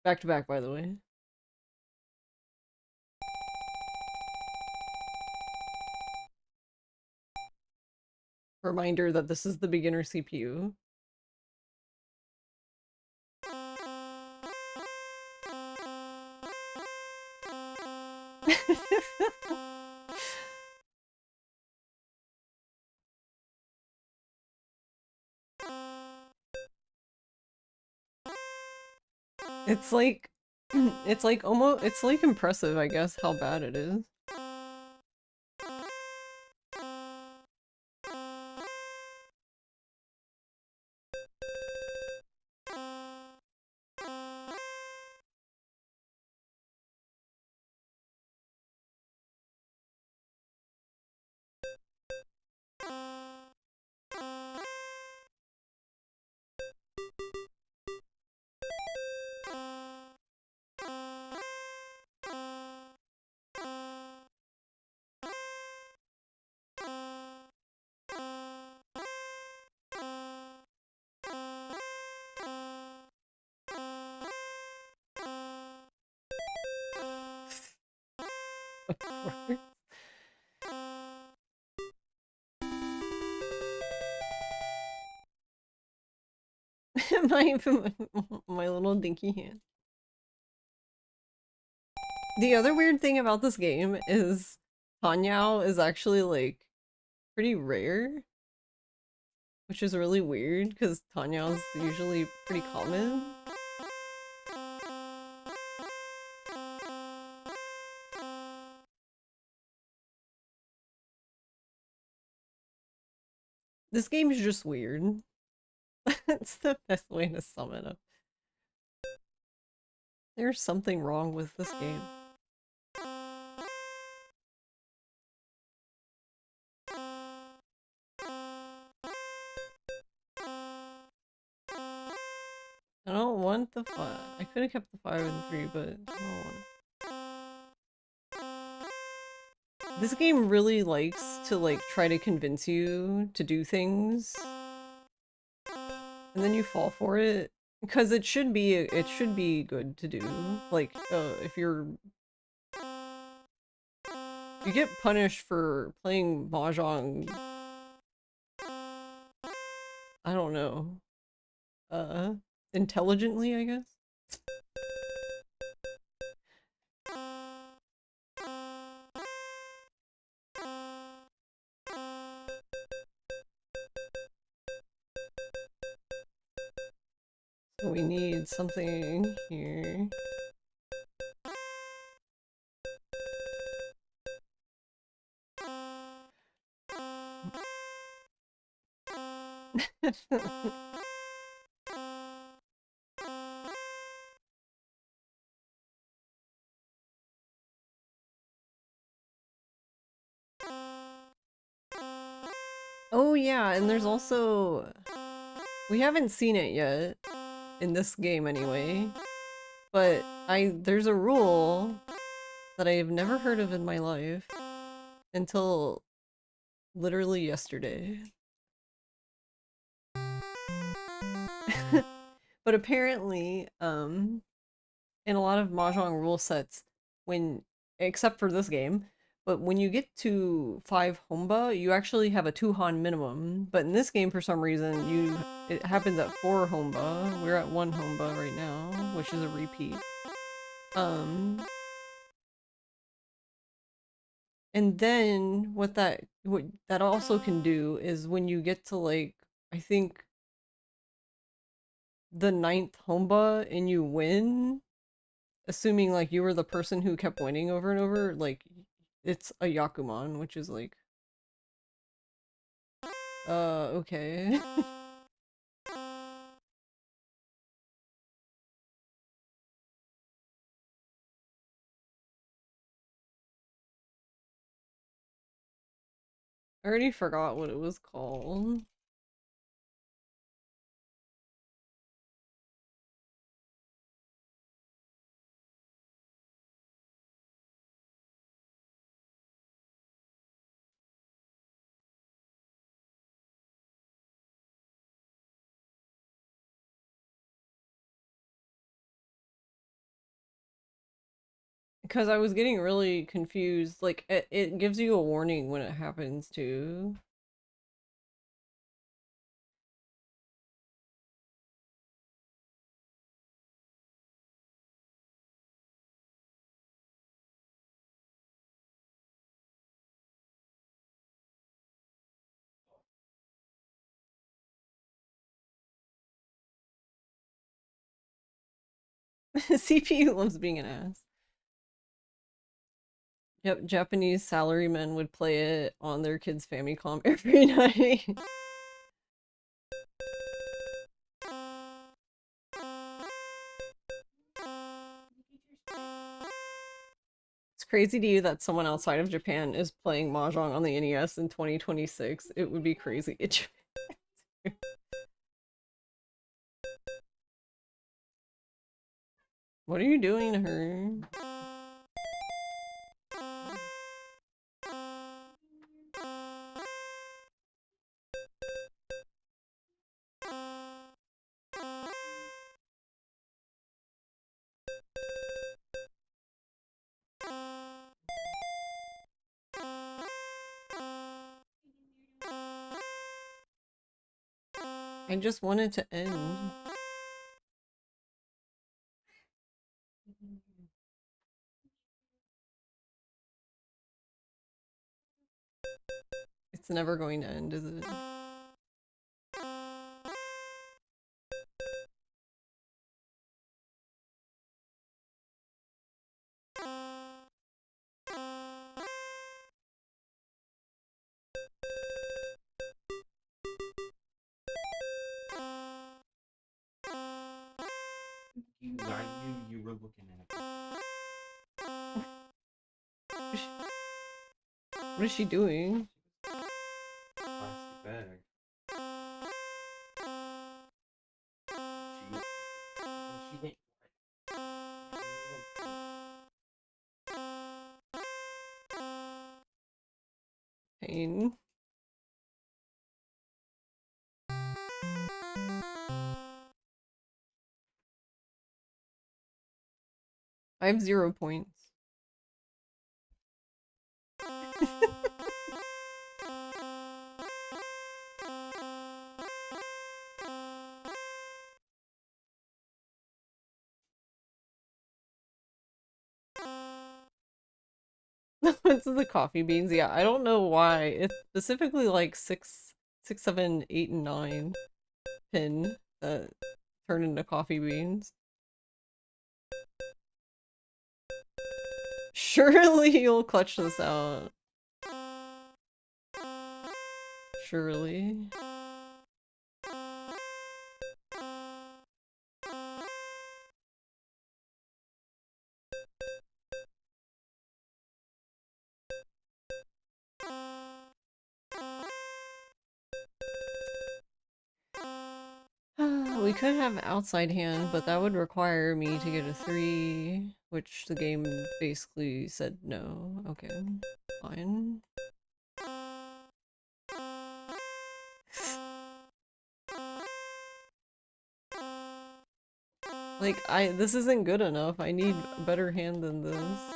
Back to back, by the way. Reminder that this is the beginner CPU. It's like, it's like impressive, I guess, how bad it is. Of course. my little dinky hand. The other weird thing about this game is Hanyao is actually like pretty rare, which is really weird because Tanyao's usually pretty common. This game is just weird. It's the best way to sum it up. There's something wrong with this game. I don't want the 5. I could have kept the 5 and 3, but I don't want it. This game really likes to like try to convince you to do things. and then you fall for it because it should be good to do. Like, if you get punished for playing Mahjong, I don't know, uh, intelligently, I guess. So we need something here. Oh yeah, and there's also, we haven't seen it yet in this game anyway, but there's a rule that I have never heard of in my life until literally yesterday. But apparently, in a lot of Mahjong rule sets, when, except for this game, but when you get to 5 Homba, you actually have a 2 Han minimum. But in this game, for some reason, it happens at 4 Homba. We're at 1 Homba right now, which is a repeat. And then what that also can do is when you get to, like, I think the 9th Homba and you win, assuming like you were the person who kept winning over and over, like, it's a Yakuman, which is like, okay. I already forgot what it was called. Because I was getting really confused. Like, it gives you a warning when it happens too. CPU loves being an ass. Yep, Japanese salarymen would play it on their kids' Famicom every night. It's crazy to you that someone outside of Japan is playing Mahjong on the NES in 2026. It would be crazy. What are you doing to her? I just wanted to end. It's never going to end, is it? I knew you were looking at it. What is she doing? Plastic bag. She didn't. Pain. I have 0 points. It's the coffee beans. Yeah, I don't know why. It's specifically like 6, 7, 8, and 9 pin that turn into coffee beans. Surely you'll clutch this out. Surely. We could have outside hand, but that would require me to get a 3, which the game basically said no. Okay, fine. Like, this isn't good enough. I need a better hand than this.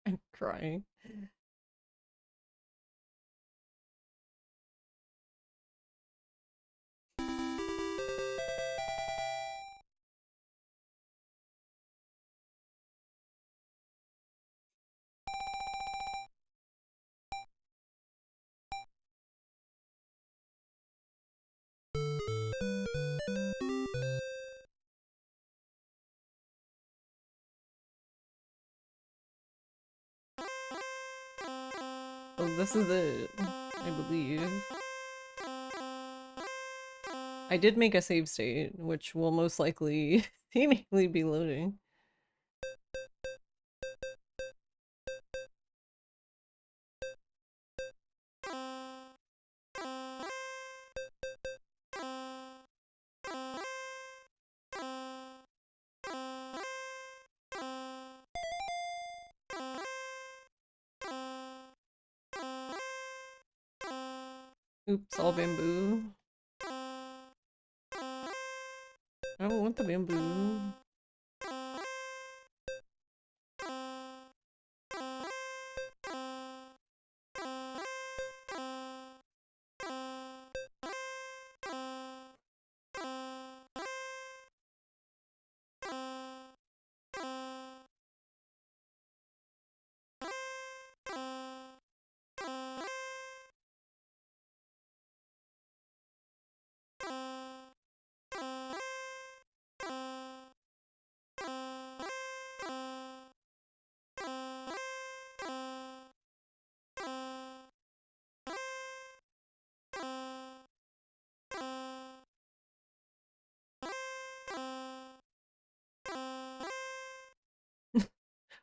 I'm crying. Oh, this is it, I believe. I did make a save state, which will most likely seemingly be loading. Oops, all bamboo. I don't want the bamboo.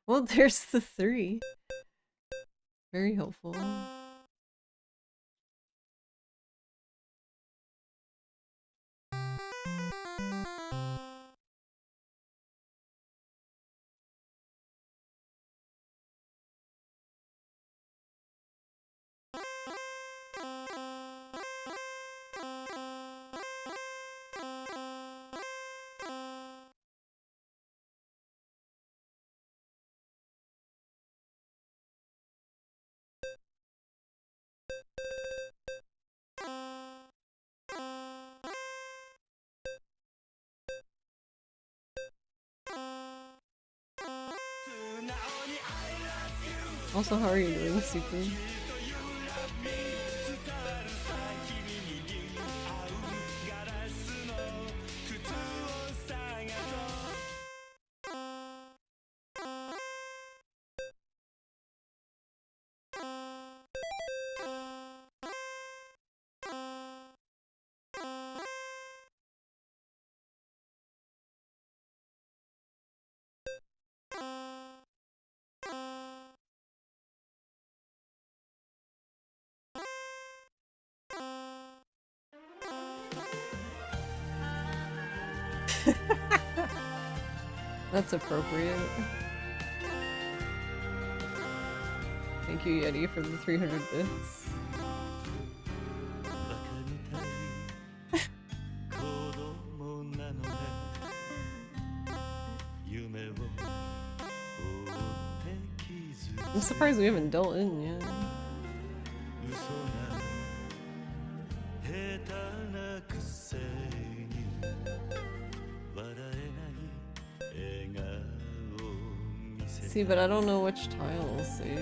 Well, there's the 3. Very helpful. Also, how are you doing, Super? That's appropriate. Thank you, Yeti, for the 300 bits. I'm surprised we haven't dealt in yet. See, but I don't know which tiles, see?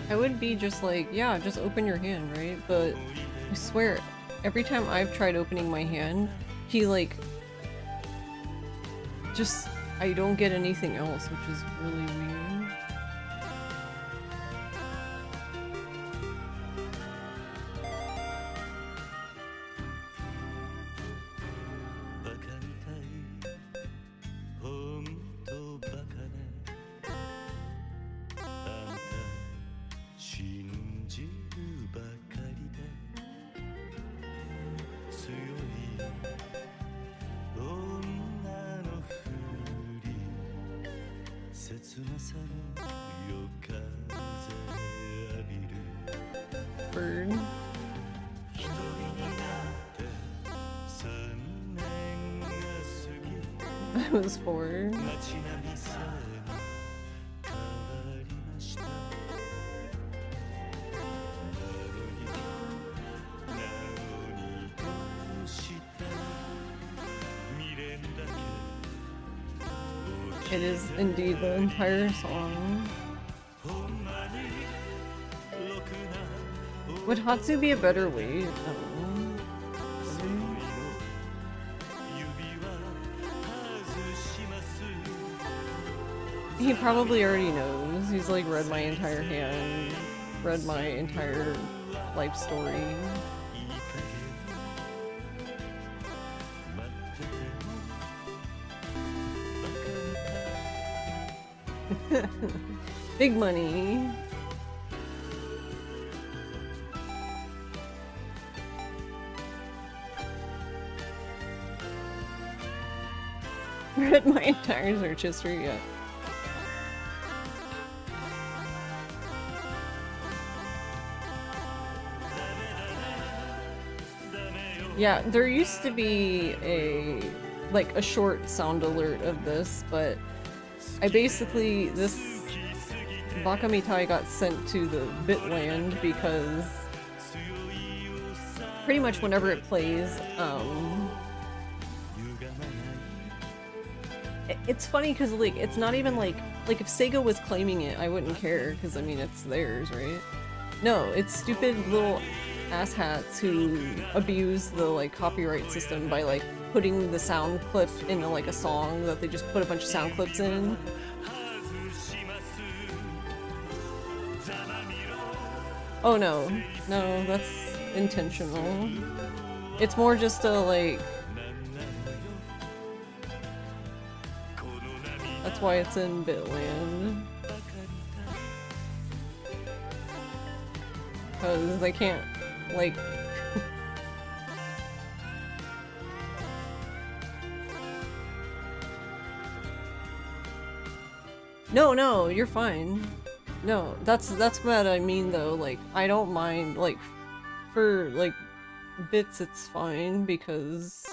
I would be just like, yeah, just open your hand, right? But I swear, every time I've tried opening my hand, he like, just, I don't get anything else, which is really weird. Bird. I was 4. It is indeed the entire song. Would Hatsu be a better way? I don't know. He probably already knows. He's like read my entire hand, read my entire life story. Big money. Read my entire search history yet. Yeah, there used to be a short sound alert of this, but I basically, this Bakamitai got sent to the Bitland because pretty much whenever it plays, it's funny because like it's not even like if Sega was claiming it, I wouldn't care because I mean it's theirs, right? No, it's stupid little asshats who abuse the like copyright system by like putting the sound clip into like a song that they just put a bunch of sound clips in. Oh no, no, that's intentional. It's more just a like. That's why it's in Bitland. Because they can't, like... No, you're fine. No, that's what I mean though, like, I don't mind, like, for, like, bits it's fine, because...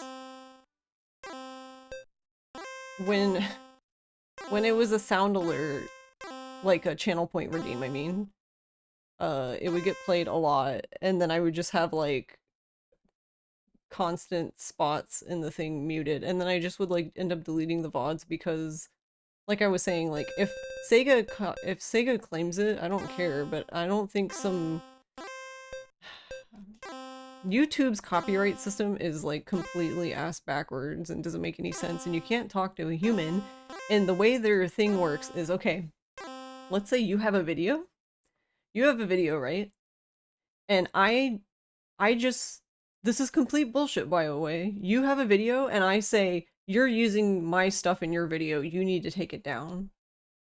When it was a sound alert, like a channel point redeem, I mean, it would get played a lot, and then I would just have, like, constant spots in the thing muted, and then I just would like end up deleting the VODs because, like I was saying, like if Sega claims it, I don't care, but I don't think some YouTube's copyright system is like completely ass backwards and doesn't make any sense, and you can't talk to a human. And the way their thing works is, okay, let's say you have a video. You have a video, right? And I just, this is complete bullshit, by the way. You have a video and I say, you're using my stuff in your video, you need to take it down.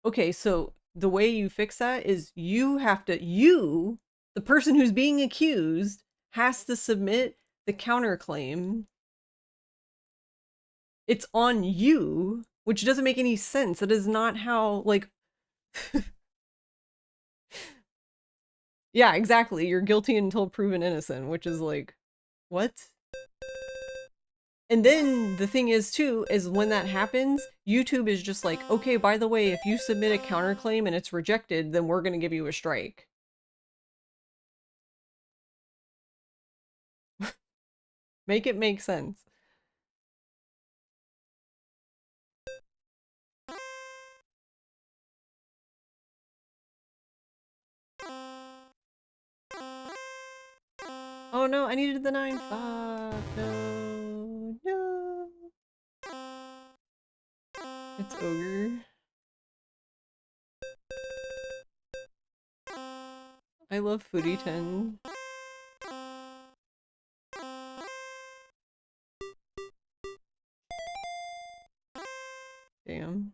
Okay, so the way you fix that is you have to, the person who's being accused, has to submit the counterclaim. It's on you, which doesn't make any sense. That is not how, like, yeah, exactly. You're guilty until proven innocent, which is like, what? And then the thing is too, is when that happens, YouTube is just like, okay, by the way, if you submit a counterclaim and it's rejected, then we're gonna give you a strike. Make it make sense. Oh no, I needed the 9. Fuck, no, no. It's Ogre. I love Foodie 10. Damn.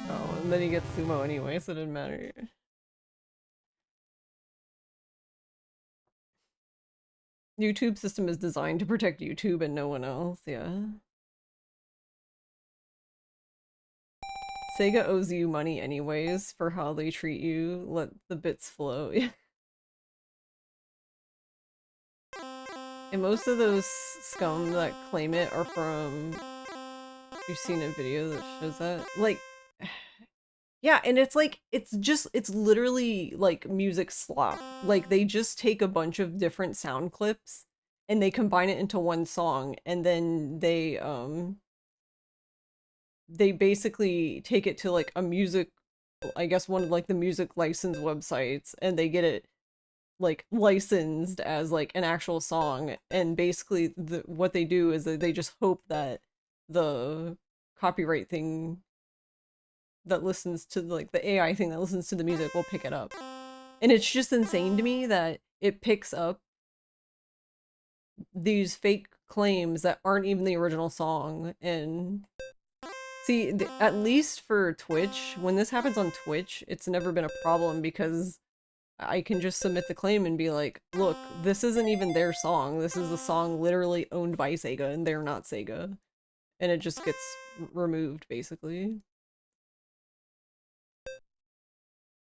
Oh, and then he gets sumo anyway, so it didn't matter. YouTube system is designed to protect YouTube and no one else, yeah. Sega owes you money anyways for how they treat you. Let the bits flow. And most of those scum that claim it are from... You've seen a video that shows that? Like... Yeah, and it's like, it's literally like music slop. Like they just take a bunch of different sound clips and they combine it into one song, and then they basically take it to like a music, I guess one of like the music license websites, and they get it like licensed as like an actual song, and basically what they do is that they just hope that the copyright thing that listens to like the AI thing that listens to the music will pick it up. And it's just insane to me that it picks up these fake claims that aren't even the original song. And see, at least for Twitch, when this happens on Twitch, it's never been a problem because I can just submit the claim and be like, look, this isn't even their song. This is a song literally owned by Sega and they're not Sega. And it just gets removed, basically.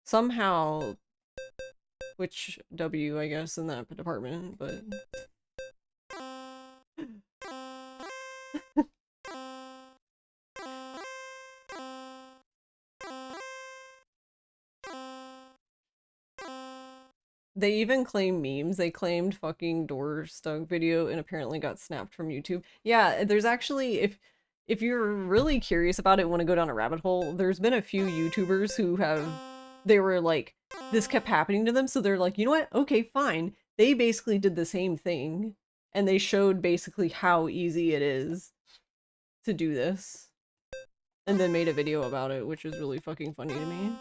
Somehow, Twitch W, I guess, in that department, but... They even claim memes. They claimed fucking door stuck video and apparently got snapped from YouTube. Yeah, there's actually, if you're really curious about it, want to go down a rabbit hole, there's been a few YouTubers who have, they were like, this kept happening to them, so they're like, you know what? Okay, fine. They basically did the same thing, and they showed basically how easy it is to do this, and then made a video about it, which is really fucking funny to me.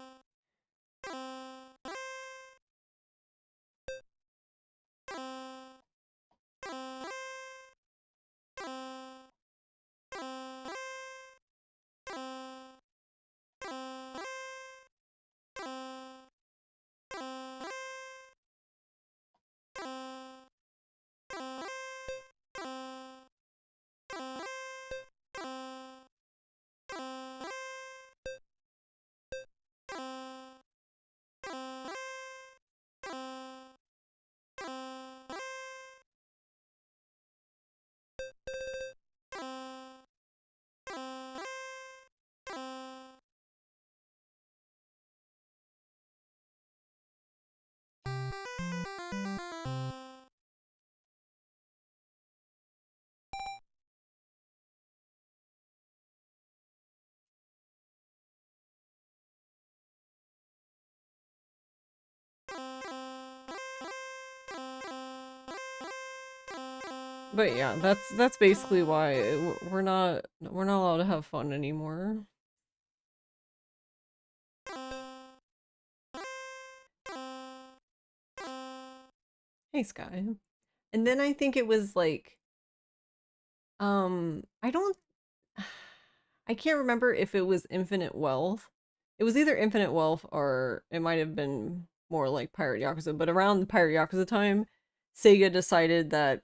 But yeah, that's basically why we're not allowed to have fun anymore. Hey, Sky. And then I think it was like, I don't, I can't remember if it was Infinite Wealth. It was either Infinite Wealth or it might have been more like Pirate Yakuza, but around the Pirate Yakuza time, Sega decided that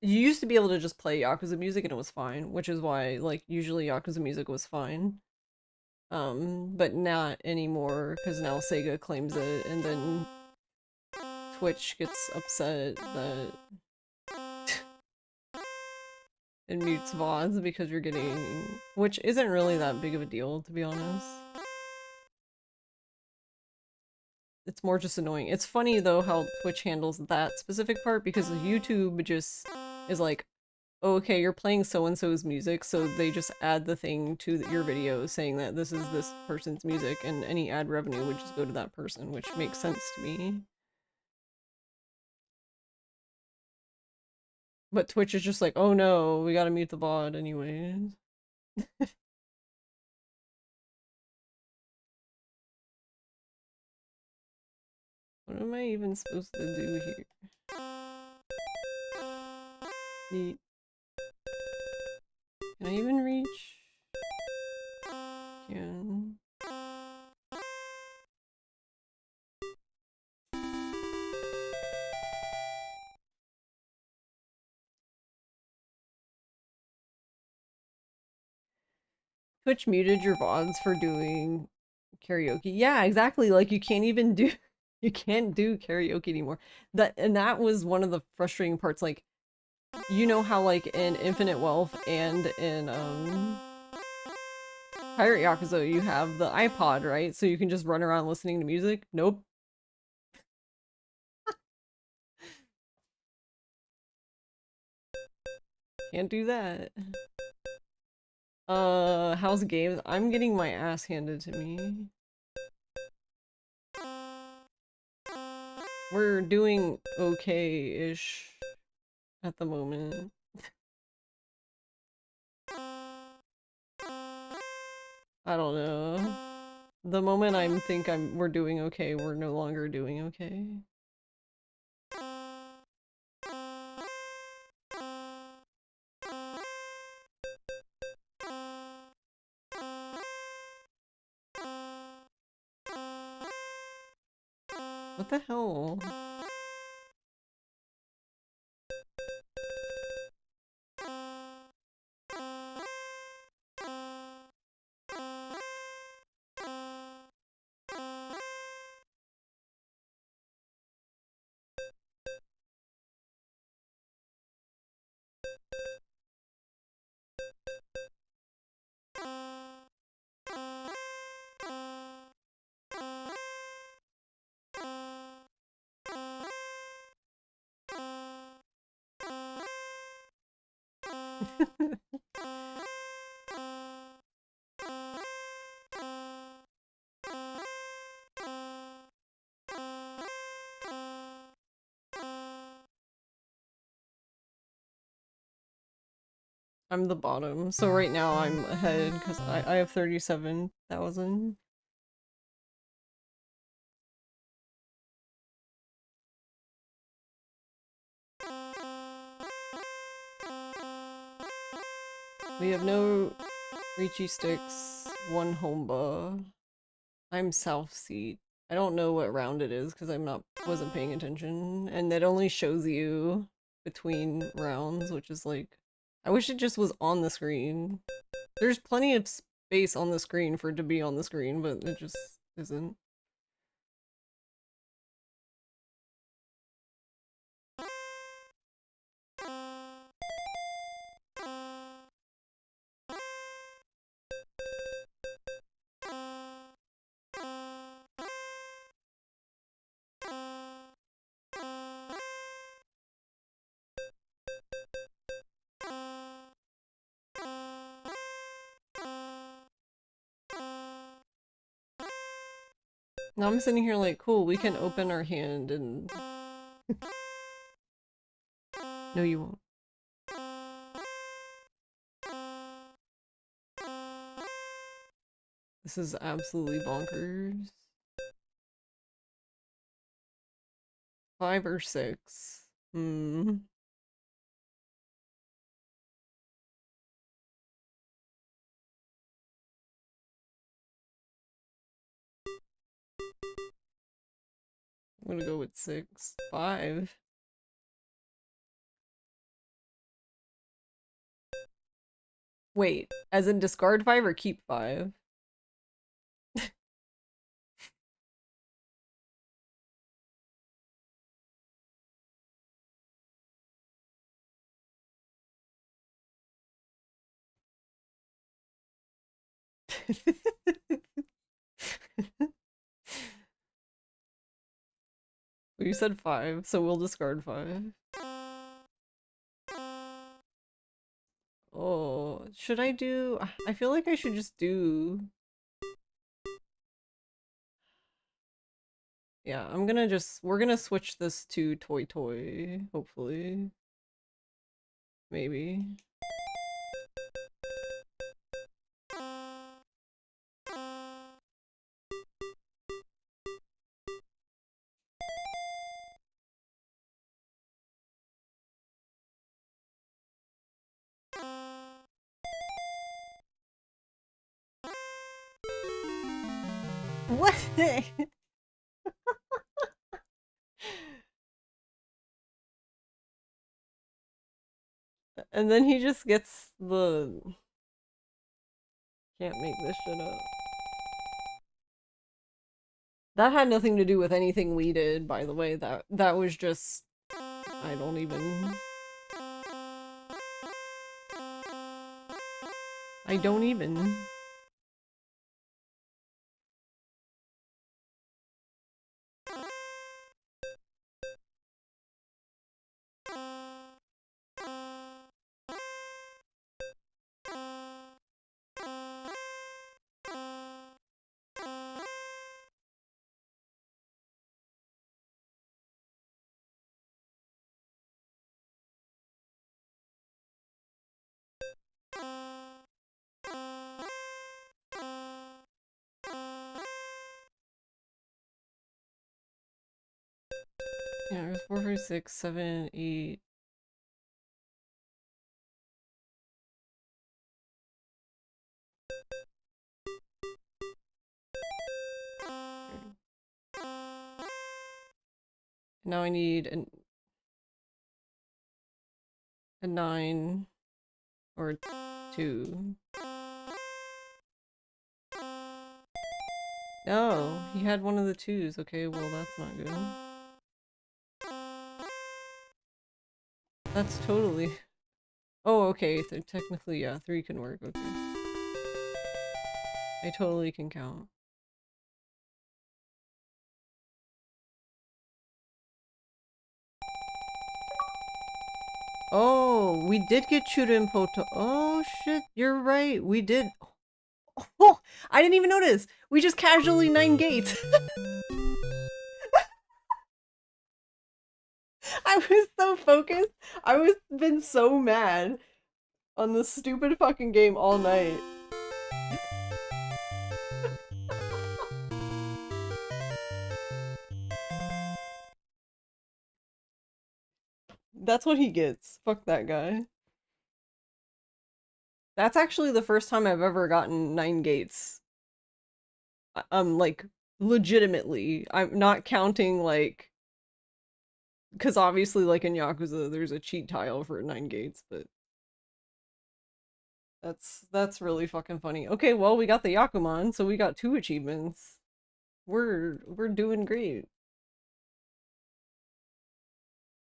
you used to be able to just play Yakuza music and it was fine, which is why like usually Yakuza music was fine. But not anymore because now Sega claims it and then Twitch gets upset that it mutes VODs because you're getting, which isn't really that big of a deal to be honest. It's more just annoying. It's funny though how Twitch handles that specific part because YouTube just is like, oh, okay, you're playing so-and-so's music, so they just add the thing to your video saying that this is this person's music and any ad revenue would just go to that person, which makes sense to me. But Twitch is just like, oh no, we gotta mute the VOD anyways. What am I even supposed to do here? Neat. Can I even reach? Can. Twitch muted your VODs for doing karaoke. Yeah, exactly. Like you can't even do you can't do karaoke anymore. That was one of the frustrating parts. Like, you know how like in Infinite Wealth and in Pirate Yakuza you have the iPod, right? So you can just run around listening to music. Nope. Can't do that. How's games? I'm getting my ass handed to me. We're doing okay-ish at the moment. I don't know. The moment we're doing okay, we're no longer doing okay. What the hell? I'm the bottom, so right now I'm ahead because I have 37,000. We have no Reachy sticks, one Homba. I'm South Seat. I don't know what round it is because wasn't paying attention, and it only shows you between rounds, which is like, I wish it just was on the screen. There's plenty of space on the screen for it to be on the screen, but it just isn't. Now I'm sitting here like, cool, we can open our hand and... No, you won't. This is absolutely bonkers. 5 or 6. Hmm. I'm gonna go with 6. 5. Wait, as in discard 5 or keep 5? You said 5, so we'll discard 5. Oh, should I do... I feel like I should just do... Yeah, I'm gonna just... We're gonna switch this to Toy Toy, hopefully. Maybe. What? And then he just gets the... Can't make this shit up. That had nothing to do with anything we did, by the way. That was just... I don't even... I don't even... Yeah, it was 4, 5, 6, 7, 8... Now I need a 9 or 2. No, he had one of the 2s. Okay, well that's not good. That's totally... Oh, okay, so technically, yeah, 3 can work, okay. I totally can count. Oh, we did get Churinpoto. Oh shit, you're right. We did. Oh, I didn't even notice. We just casually 9 gates. I was so focused. I was been so mad on this stupid fucking game all night. That's what he gets. Fuck that guy. That's actually the first time I've ever gotten 9 gates. Like, legitimately. I'm not counting, like... Because obviously, like, in Yakuza, there's a cheat tile for 9 gates, but... That's really fucking funny. Okay, well, we got the Yakuman, so we got 2 achievements. We're doing great.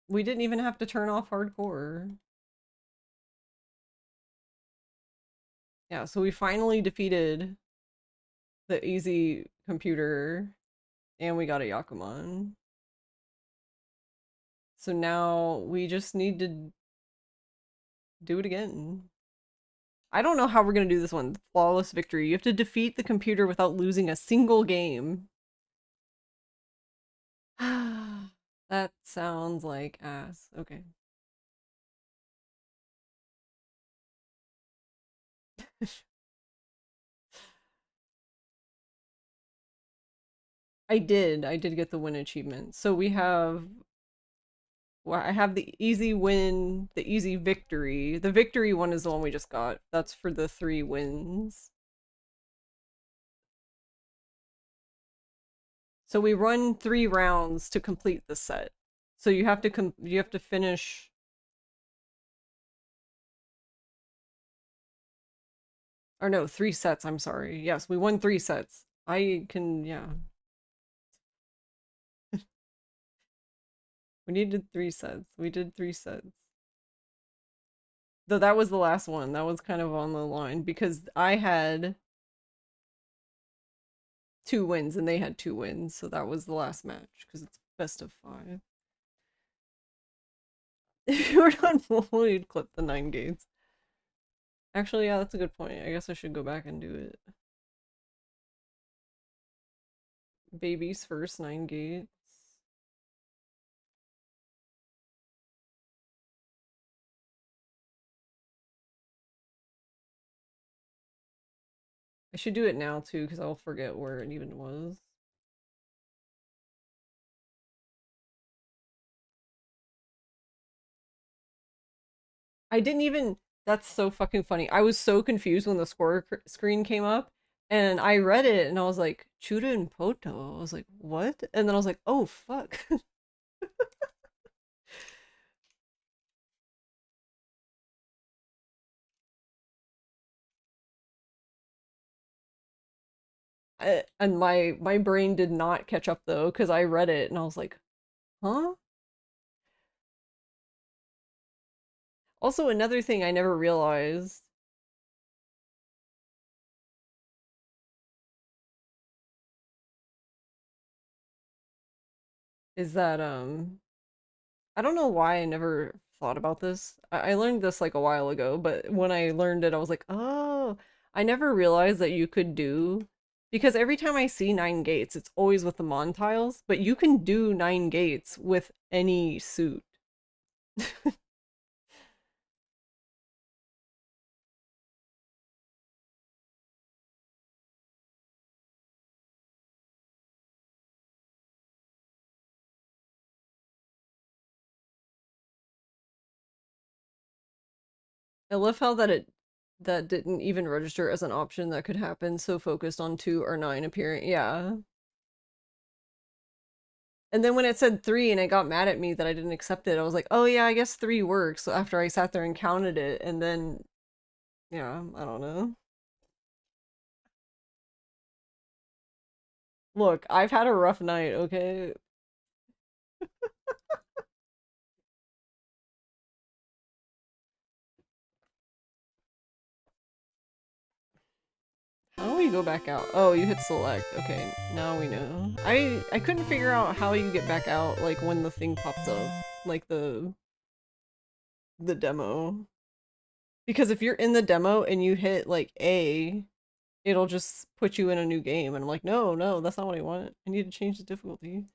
We didn't even have to turn off hardcore. Yeah, so we finally defeated the easy computer, and we got a Yakuman. So now we just need to do it again. I don't know how we're gonna do this one. Flawless victory. You have to defeat the computer without losing a single game. That sounds like ass. Okay. I did get the win achievement. So we have, well, I have the easy win, the easy victory. The victory one is the one we just got. That's for the 3 wins. So we run 3 rounds to complete the set. So you have to finish. Or no, 3 sets, I'm sorry. Yes, we won 3 sets. I can, yeah. We needed 3 sets. We did 3 sets. Though that was the last one. That was kind of on the line because I had 2 wins and they had 2 wins. So that was the last match because it's best of 5. If you were done, we'd clip the 9 gates. Actually, yeah, that's a good point. I guess I should go back and do it. Babies first, 9 gates. I should do it now too because I'll forget where it even was. I didn't even. That's so fucking funny. I was so confused when the score screen came up, and I read it, and I was like, "Chuda and Poto." I was like, "What?" And then I was like, "Oh fuck." And my brain did not catch up though, because I read it, and I was like, "Huh?" Also, another thing I never realized is that I don't know why I never thought about this. I learned this like a while ago, but when I learned it, I was like, oh, I never realized that you could do, because every time I see 9 gates, it's always with the Mon tiles, but you can do 9 gates with any suit. I love how that didn't even register as an option that could happen, so focused on 2 or 9 appearing. Yeah. And then when it said 3 and it got mad at me that I didn't accept it, I was like, oh yeah, I guess 3 works. So after I sat there and counted it, and then, yeah, I don't know. Look, I've had a rough night, okay? How do we go back out? Oh, you hit select. Okay, now we know. I couldn't figure out how you get back out, like when the thing pops up, like the demo. Because if you're in the demo and you hit like A, it'll just put you in a new game, and I'm like, no, no, that's not what I want. I need to change the difficulty.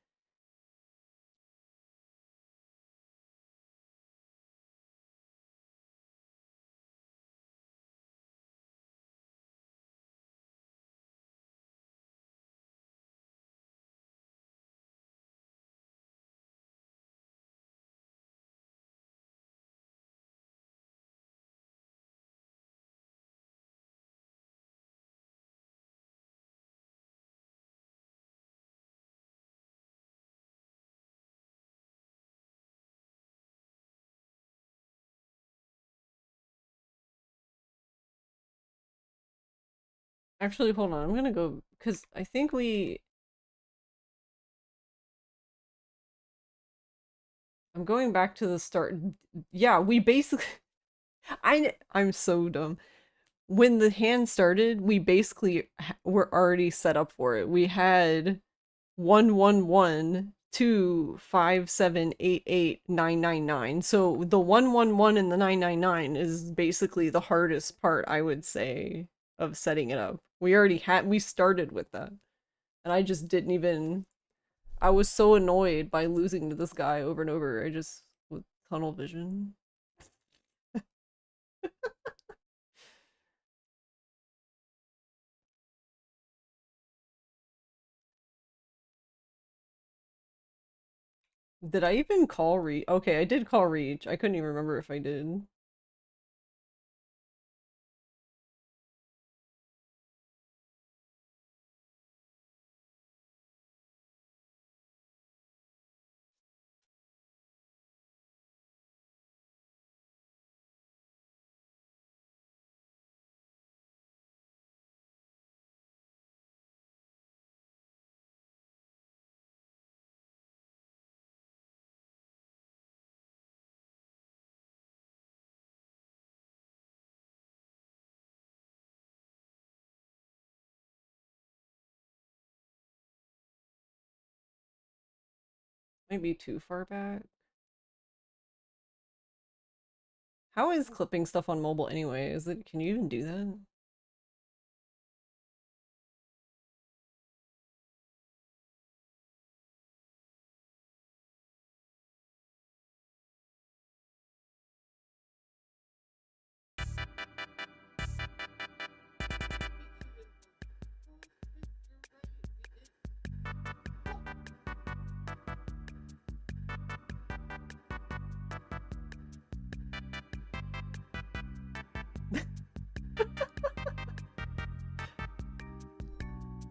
Actually, hold on. I'm gonna go because I think I'm going back to the start. Yeah, we basically. I'm so dumb. When the hand started, we basically were already set up for it. We had 111, 2, 5, 7, 8, 8, 999. So the 111 and the 999 is basically the hardest part, I would say, of setting it up. We started with that. And I just didn't even, I was so annoyed by losing to this guy over and over. I just, with tunnel vision. Did I even call Reach? Okay, I did call Reach. I couldn't even remember if I did. Might be too far back. How is clipping stuff on mobile anyway? Is it, can you even do that?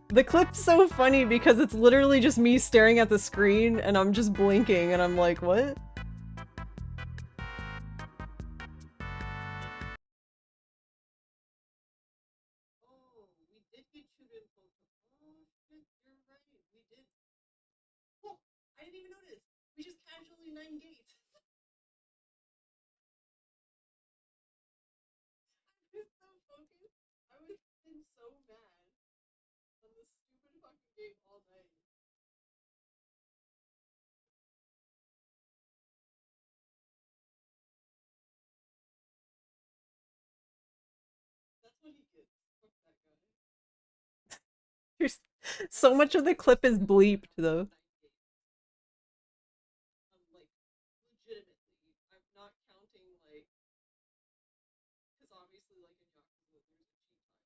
The clip's so funny because it's literally just me staring at the screen and I'm just blinking and I'm like, what? Oh, we did get chewed in both. Oh shit, you're right. We did. Oh, I didn't even notice. We just casually nine gates. I was so focused. I was been so mad on this stupid fucking game all night. That's what he gets. Fuck that guy. There's so much of the clip is bleeped though. Like legitimately, I'm not counting like because obviously like in Yakuza there's a cheat time.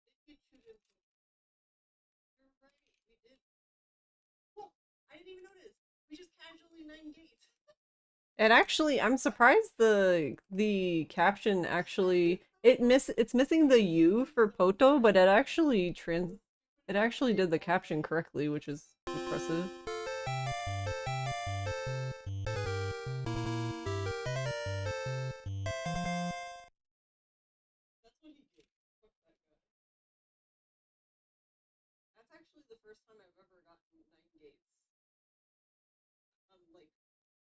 Did get chewed in. You're right. We did. Oh, I didn't even notice. We just casually nine gates. And actually, I'm surprised the caption actually it's missing the U for Poto, but it actually did the caption correctly, which is impressive. That's what he did. Fuck that guy. That's actually the first time I've ever gotten nine gates. Like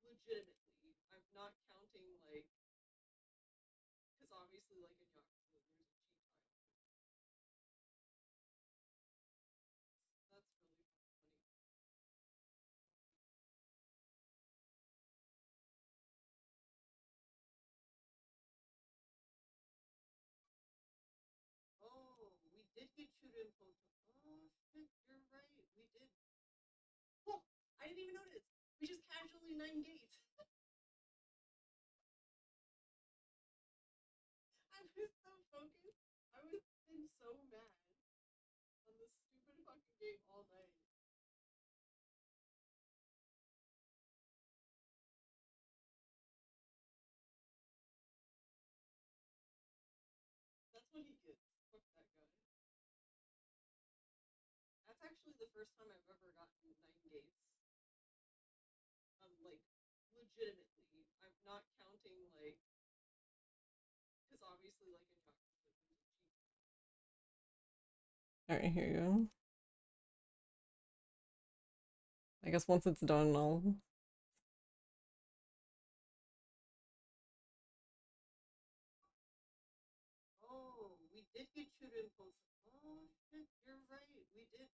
legitimately, I'm not counting like because obviously like in Yakuza there's a cheat time. That's really funny. Oh, we did get chewed in both. Oh shit, you're right. We did. Oh, I didn't even notice. We just casually nine gates. I was so focused. I was been so mad on this stupid fucking game all night. That's what he gets. Fuck that guy. That's actually the first time I've ever gotten nine gates. Like legitimately, I'm not counting like because obviously like in Yakuza there's a cheat. All right, here you go. I guess once it's done, I'll. Oh, we did get chewed in both. Oh shit, you're right. We did.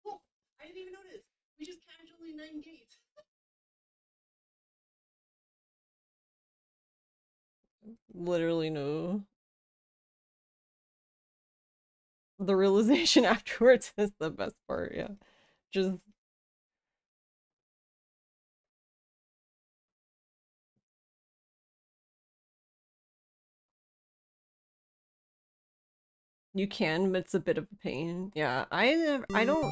Oh, I didn't even notice. We just casually nine gates. Literally no. the realization afterwards is the best part, yeah. Just you can, but it's a bit of a pain. Yeah, I don't.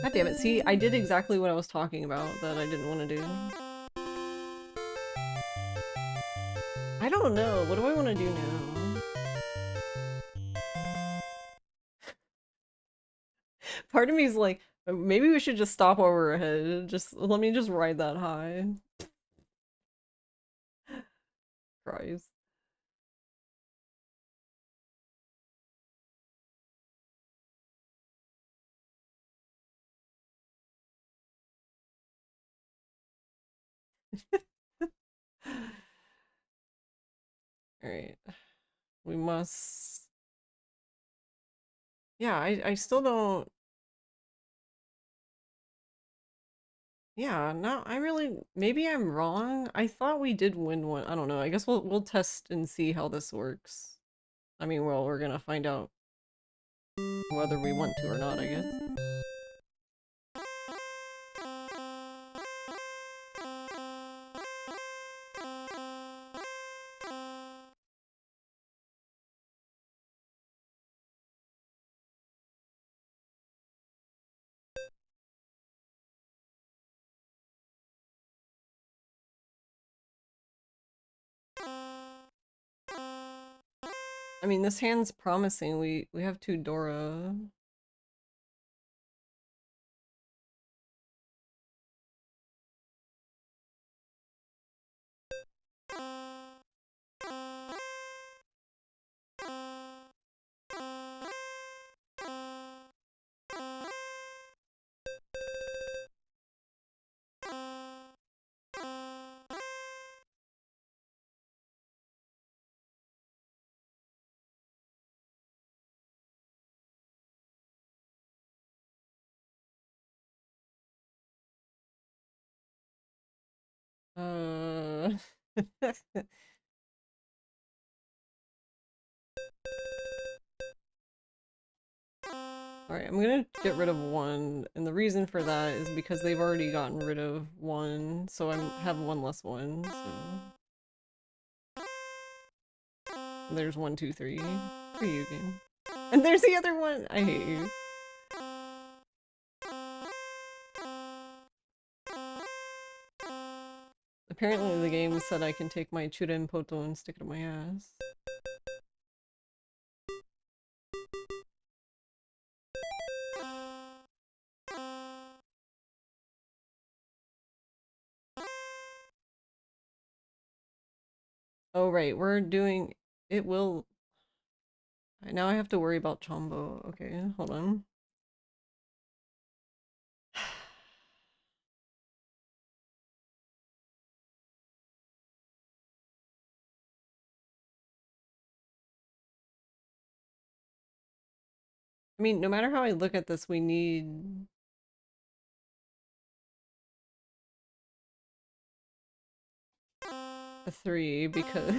God damn it! See, I did exactly what I was talking about that I didn't want to do. I don't know. What do I want to do now? Part of me is like, maybe we should just stop while we're ahead. Just let me just ride that high. Cries. All right, we must. Yeah, I still don't. Yeah, no, I really maybe I'm wrong. I thought we did win one. I don't know. I guess we'll test and see how this works. I mean, well, we're gonna find out whether we want to or not, I guess. I mean, this hand's promising. We have two Dora. Uh Alright, I'm gonna get rid of one, and the reason for that is because they've already gotten rid of one, so I have one less one, so... There's 1, 2, 3. For you, game. And there's the other one! I hate you. Apparently the game said I can take my churen poto and stick it in my ass. Oh right, we're doing... It will... Now I have to worry about Chombo. Okay, hold on. I mean, no matter how I look at this, we need... a 3, because...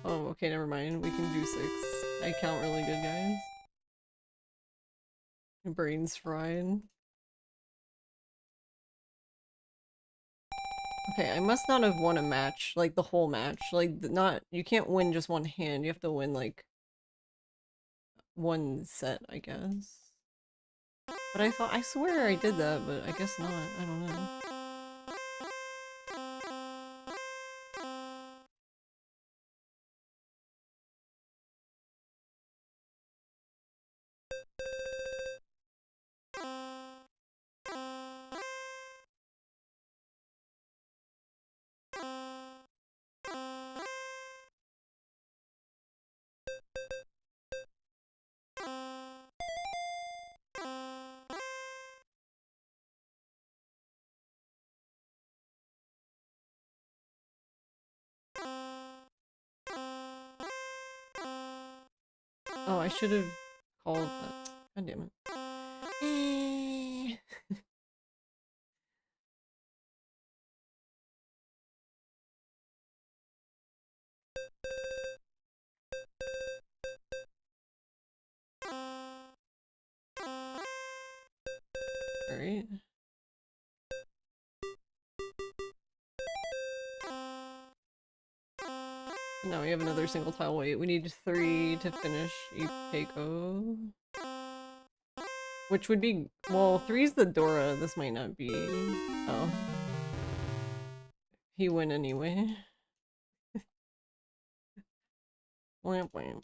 Oh, okay, never mind. We can do 6. I count really good, guys. My brain's fried. Okay, I must not have won a match, like the whole match. Like, not, you can't win just one hand, you have to win, like, one set, I guess. But I swear I did that, but I guess not. I don't know. Oh, I should have called that. God damn it. Alright. Now we have another single tile wait. We need 3 to finish Ipeko. Which would be... Well, 3's the Dora. This might not be... Oh. He went anyway. Wamp wamp.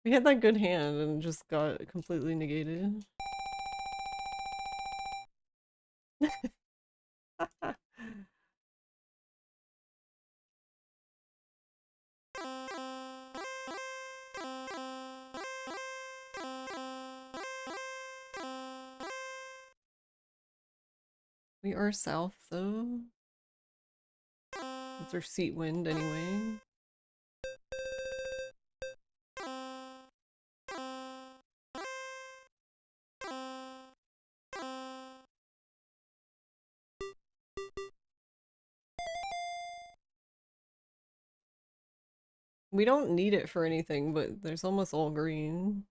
We had that good hand and just got completely negated. We are south though. It's our seat wind anyway. We don't need it for anything, but there's almost all green.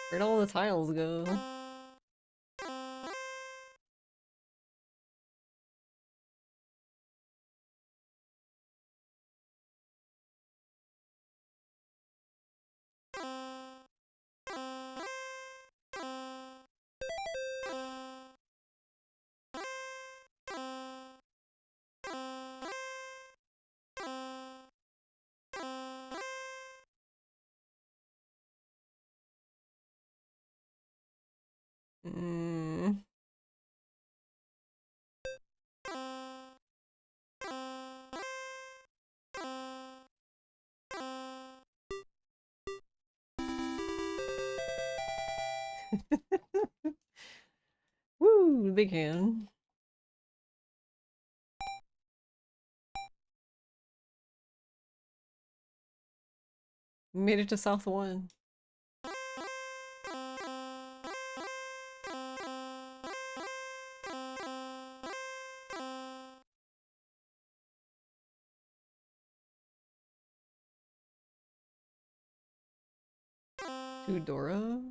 Where'd all the tiles go? Mm. Woo, big hand. We made it to South 1. To Dora.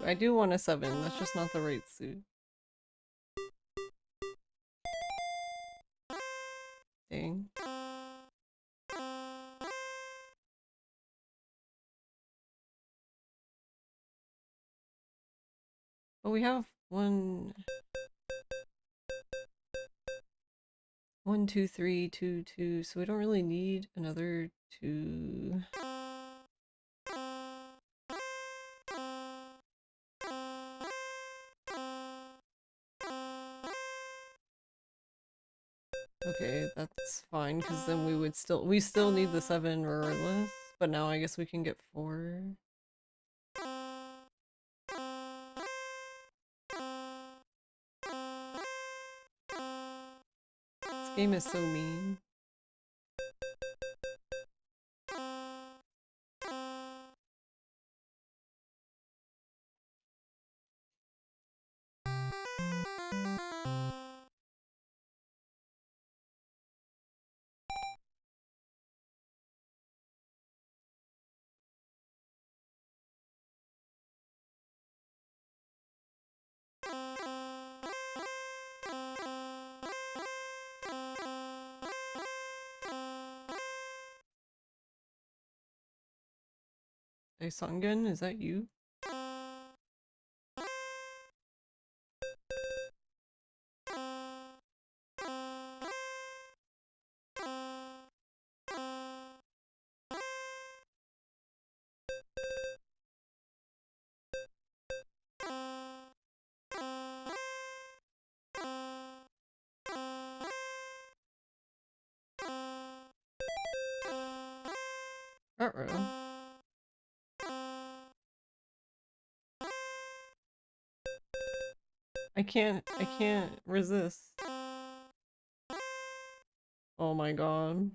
I do want a 7, that's just not the right suit. Dang. But we have 1, 2, 3, 2, 2, so we don't really need another 2. Okay, that's fine, because then we still need the 7 regardless, but now I guess we can get 4. This game is so mean. Hey, Sangen, is that you? Uh-oh. I can't resist. Oh my god.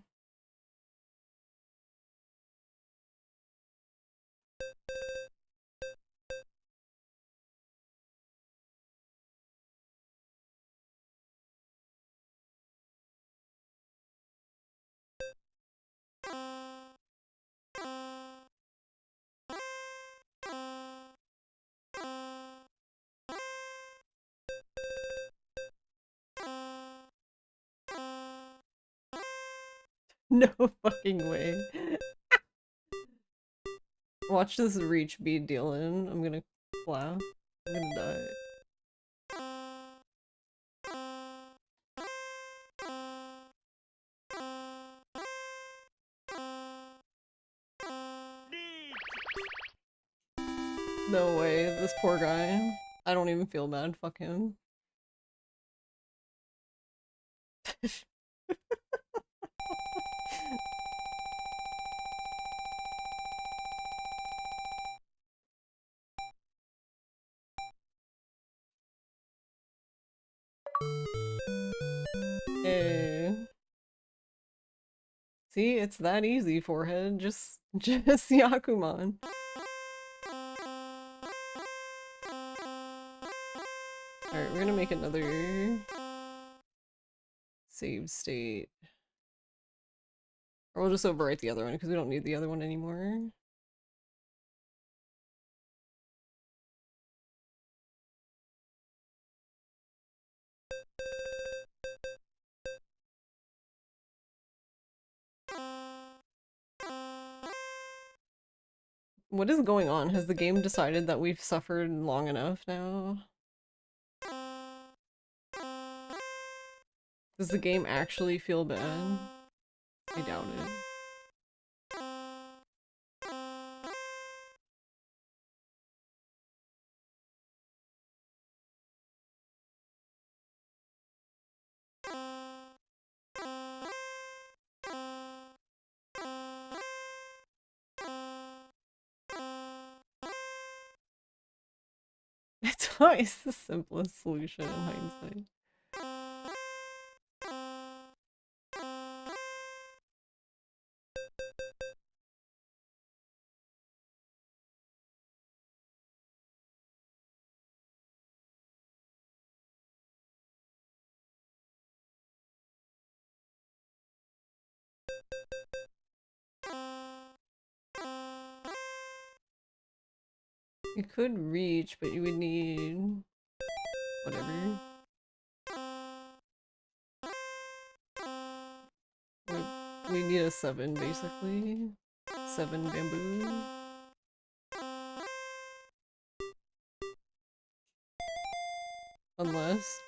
No fucking way. Watch this reach bead deal in. I'm gonna laugh. I'm gonna die. No way, this poor guy. I don't even feel bad, fuck him. Hey. See, it's that easy, forehead. Just Yakuman. Alright, we're gonna make another save state. Or we'll just overwrite the other one because we don't need the other one anymore. What is going on? Has the game decided that we've suffered long enough now? Does the game actually feel bad? I doubt it. It's always the simplest solution in hindsight. You could reach, but you would need whatever. We need a 7 basically. 7 bamboo. Unless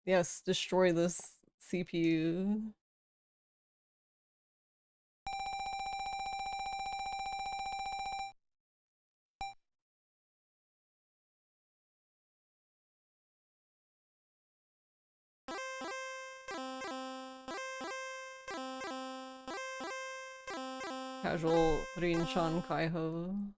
yes, destroy this CPU. Casual Rinchan Kaiho.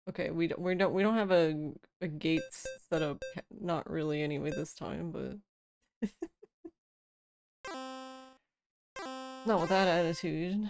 Okay, we don't have a gate set up, not really anyway this time, but not with that attitude.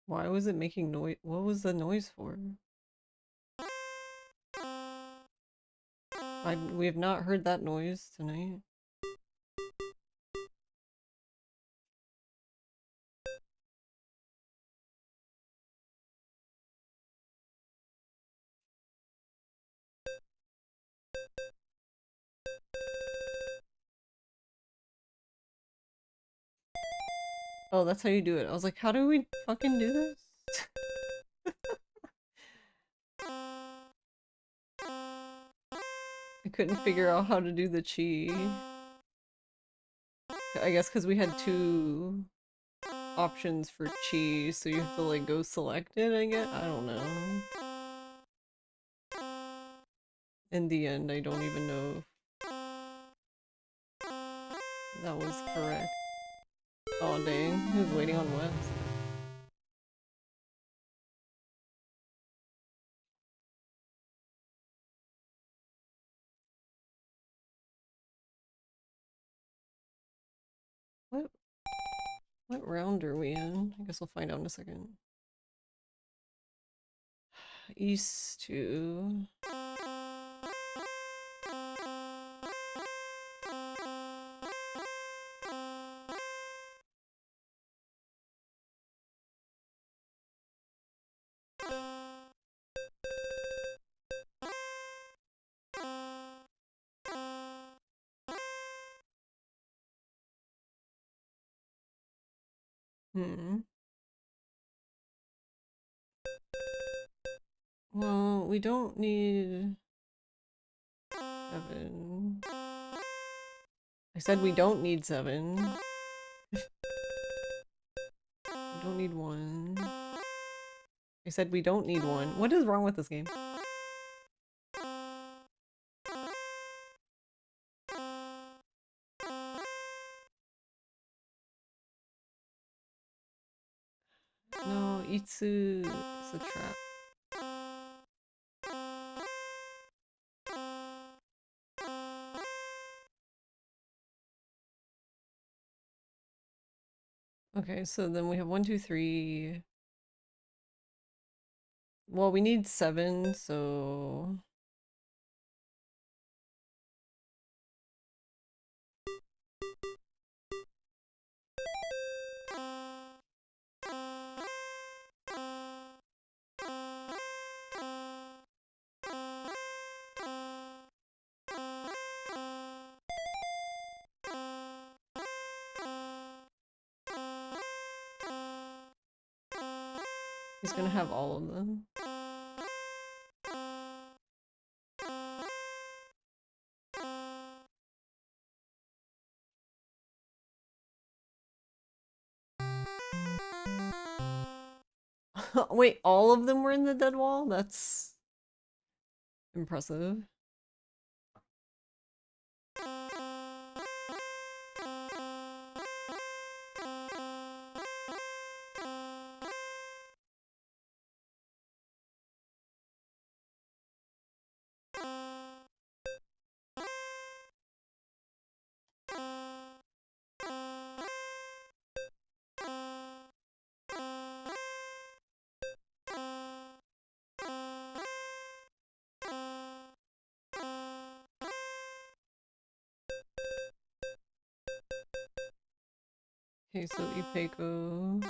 Why was it making noise? What was the noise for? We have not heard that noise tonight. Oh, that's how you do it. I was like, how do we fucking do this? I couldn't figure out how to do the chi. I guess because we had two options for chi, so you have to like go select it, I guess? I don't know. In the end, I don't even know if that was correct. Oh dang, who's waiting on West? What what round are we in? I guess we'll find out in a second. East to... Hmm. Well, we don't need 7. I said we don't need 7. We don't need 1. I said we don't need 1. What is wrong with this game? No, Itsu is a trap. Okay, so then we have 1, 2, 3. Well, we need 7, so... He's gonna have all of them. Wait, all of them were in the dead wall? That's impressive. Okay, so Ipeko.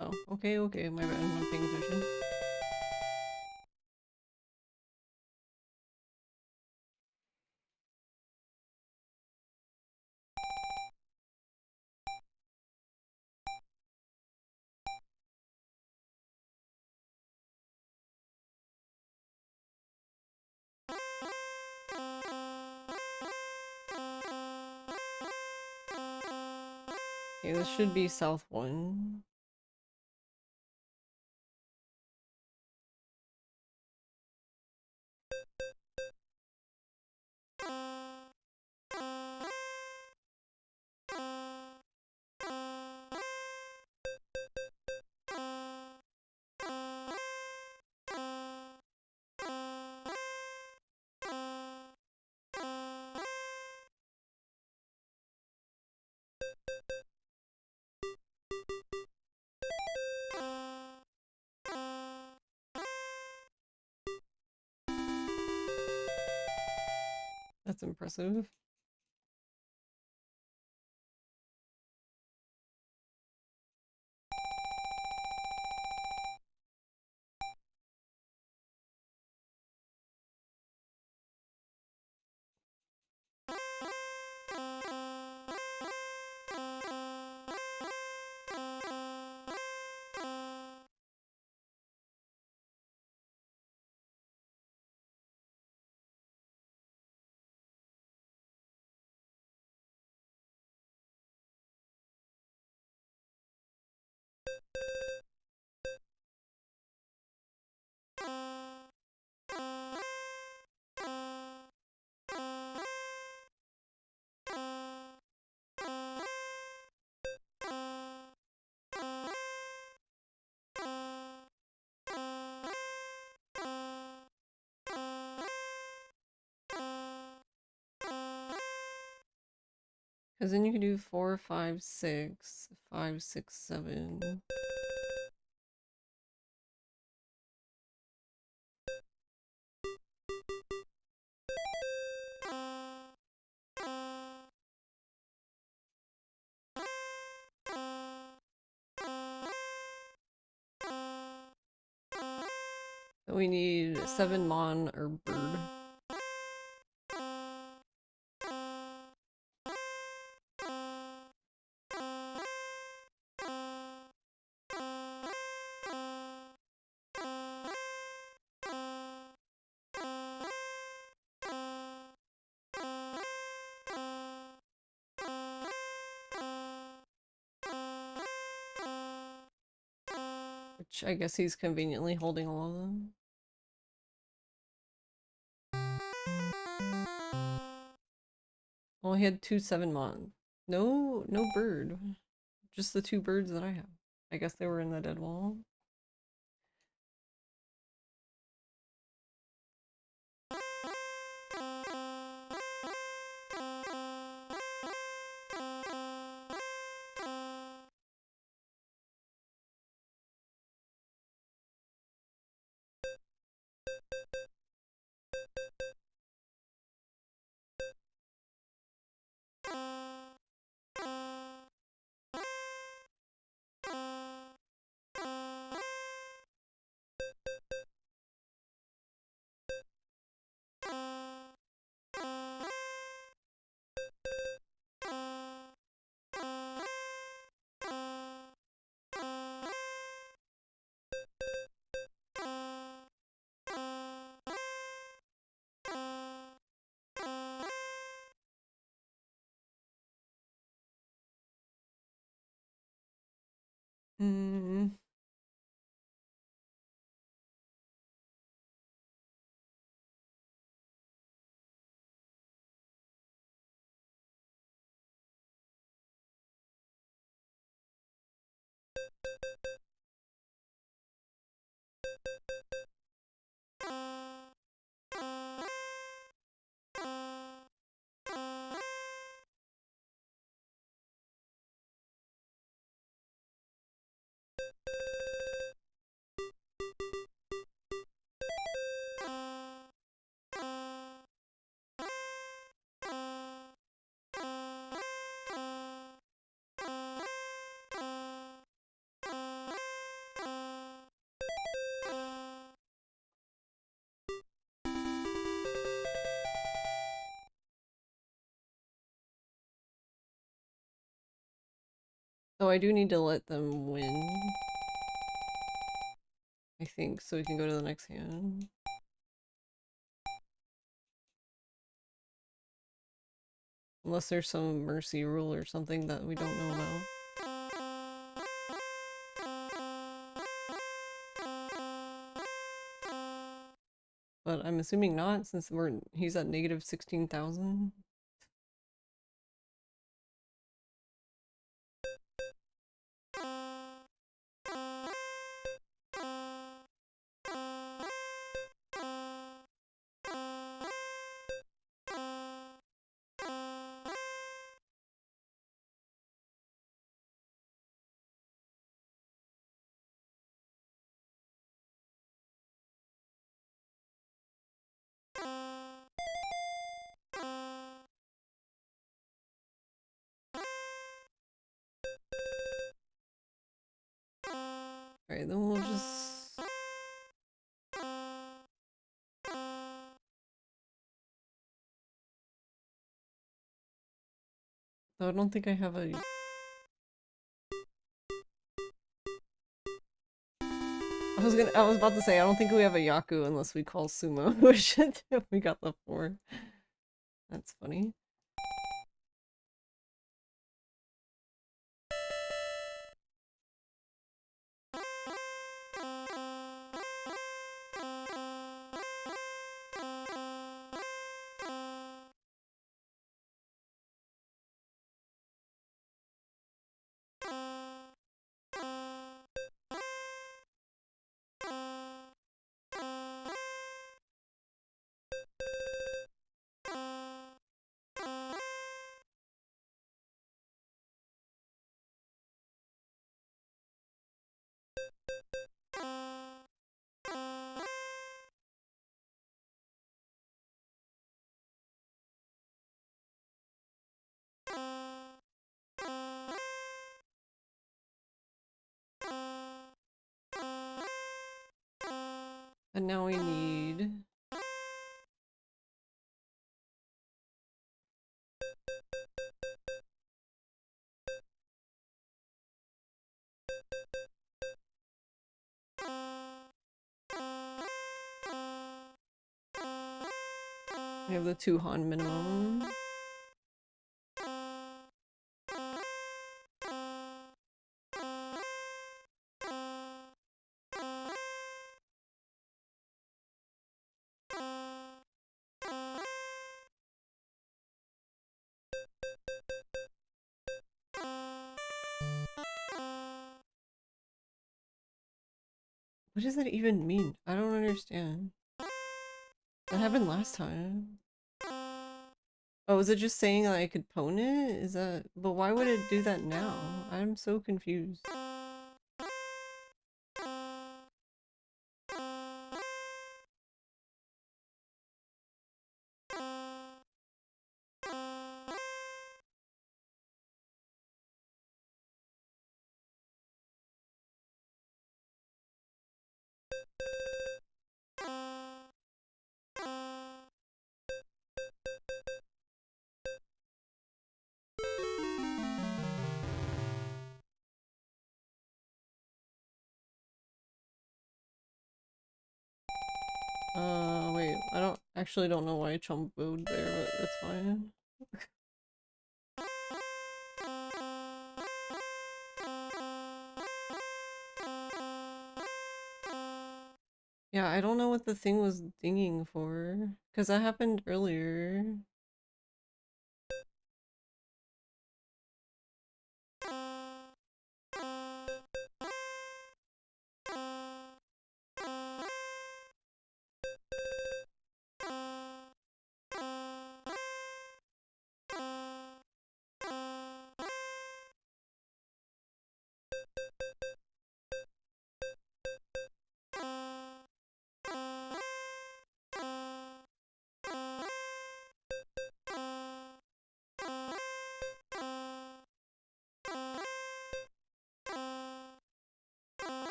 Oh, okay, okay, my bad, I'm not paying attention. Okay, this should be south 1. That's impressive. Because then you can do 4, 5, 6, 5, 6, 7. So we need 7 mon or bird. Which I guess he's conveniently holding all of them. Well, he had 2 7 mon. No, no bird. Just the 2 birds that I have. I guess they were in the dead wall. Hmm. So I do need to let them win, I think, so we can go to the next hand. Unless there's some mercy rule or something that we don't know about. but I'm assuming not since he's at negative 16,000. Alright, then we'll just... Though I don't think I have a... I was about to say, I don't think we have a Yaku unless we call Sumo, which we got the 4. That's funny. And now we need... We have the 2 Han minimum. What does that even mean? I don't understand. That happened last time. Oh, is it just saying that I could pwn it? Is that... But why would it do that now? I'm so confused. Wait, actually don't know why I chomboed there, but that's fine. Yeah, I don't know what the thing was dinging for, because that happened earlier.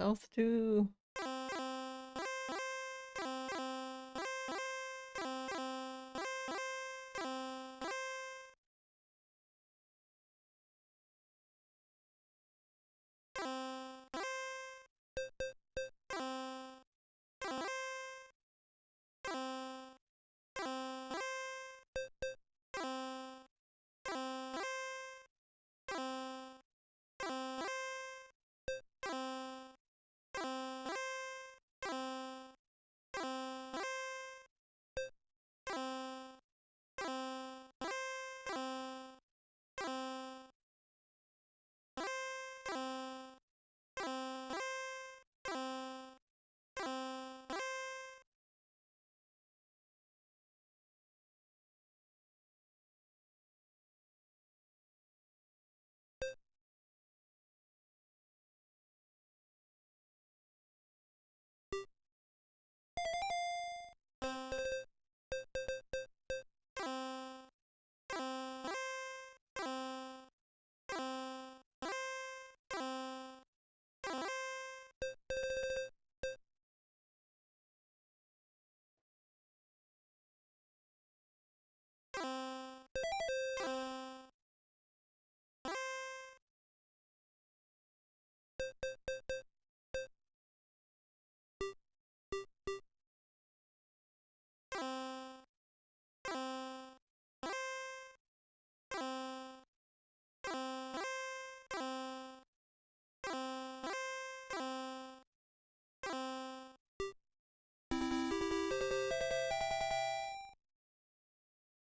South 2.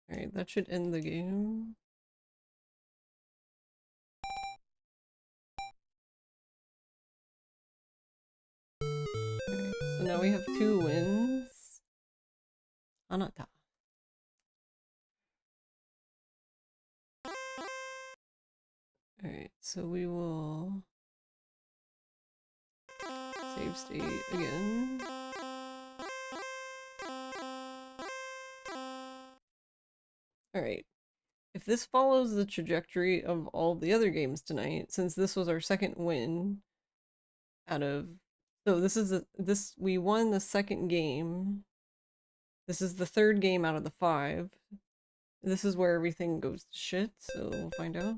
Alright, that should end the game. Alright, so now we have 2 wins. Anata. Alright, so we will save state again. Alright. If this follows the trajectory of all the other games tonight, since this was our second win out of... So we won the second game. This is the third game out of the 5. This is where everything goes to shit, so we'll find out.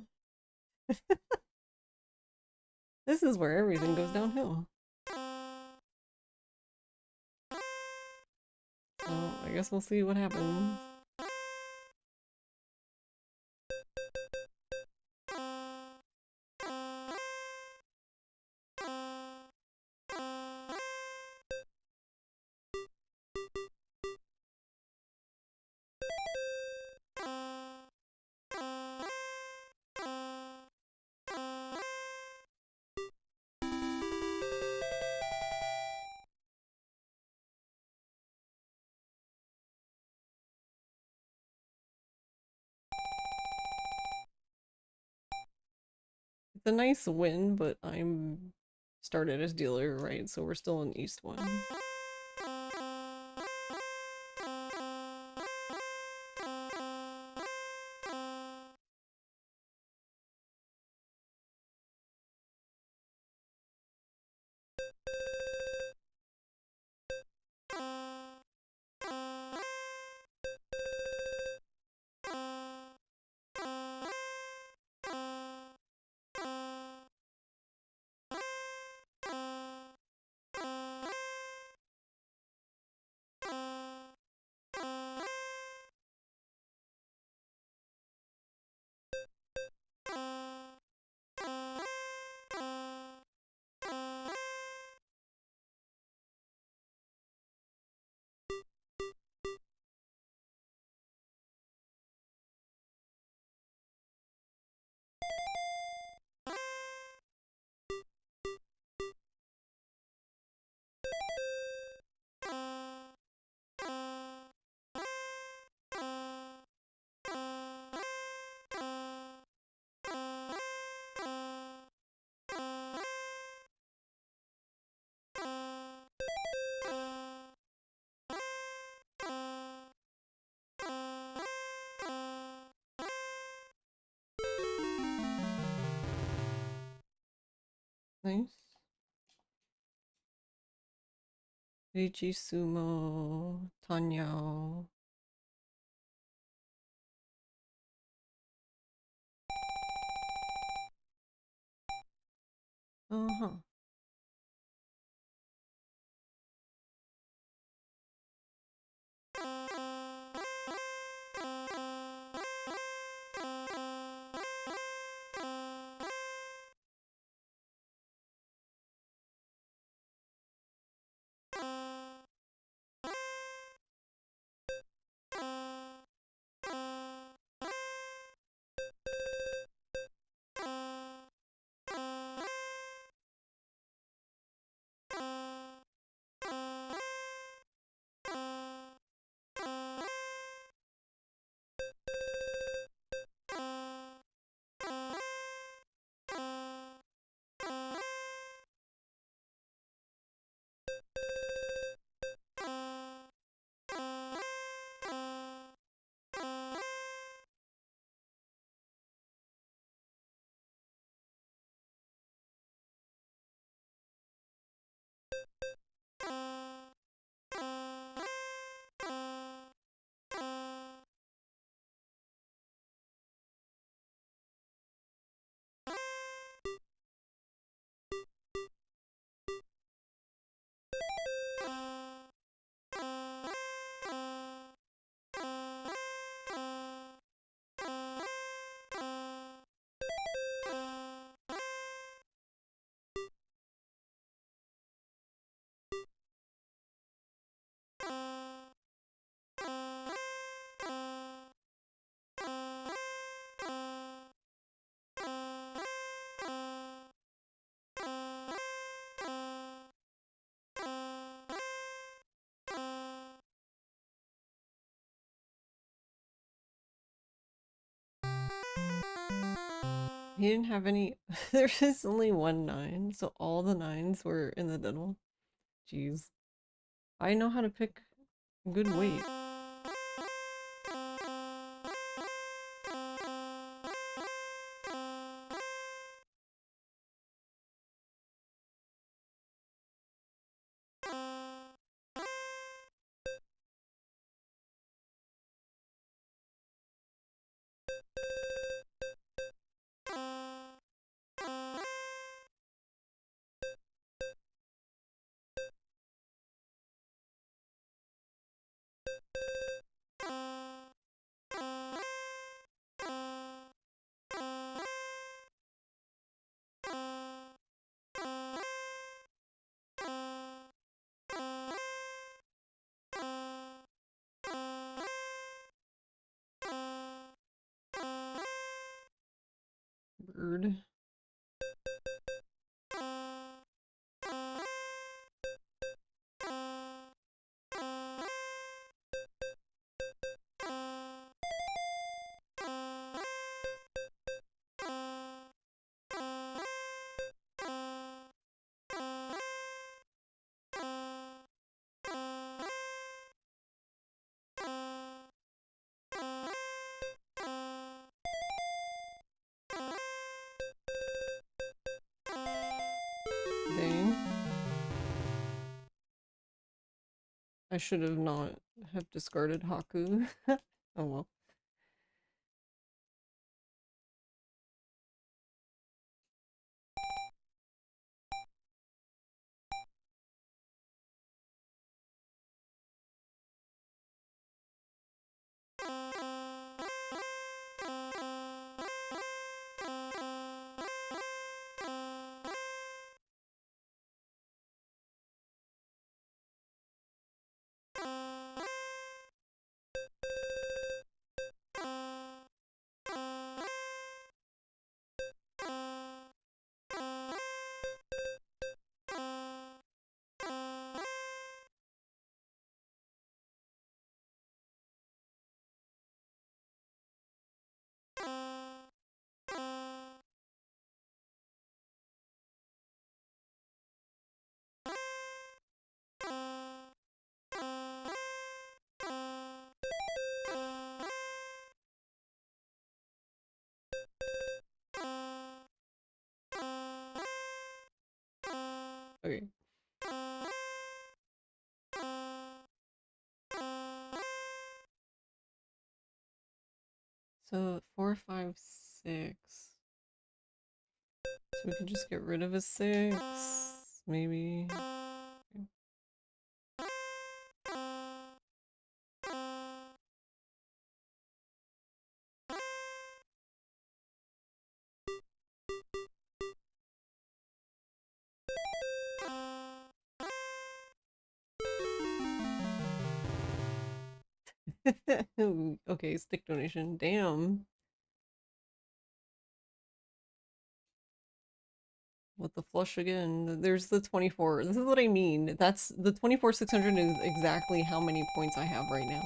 This is where everything goes downhill. So I guess we'll see what happens. It's a nice win, but I'm started as dealer, right? So we're still in East 1. Nice. Eiji Sumo, Tanyao. Uh-huh. He didn't have any. There was only one 9, so all the 9s were in the diddle. Jeez. I know how to pick good weight. Bird. Dang. I should have not have discarded Haku. Oh well. Okay. So 4, 5, 6. So we can just get rid of a 6, maybe. Okay, stick donation. Damn. With the flush again. There's the 24. This is what I mean. That's the 24,600 is exactly how many points I have right now.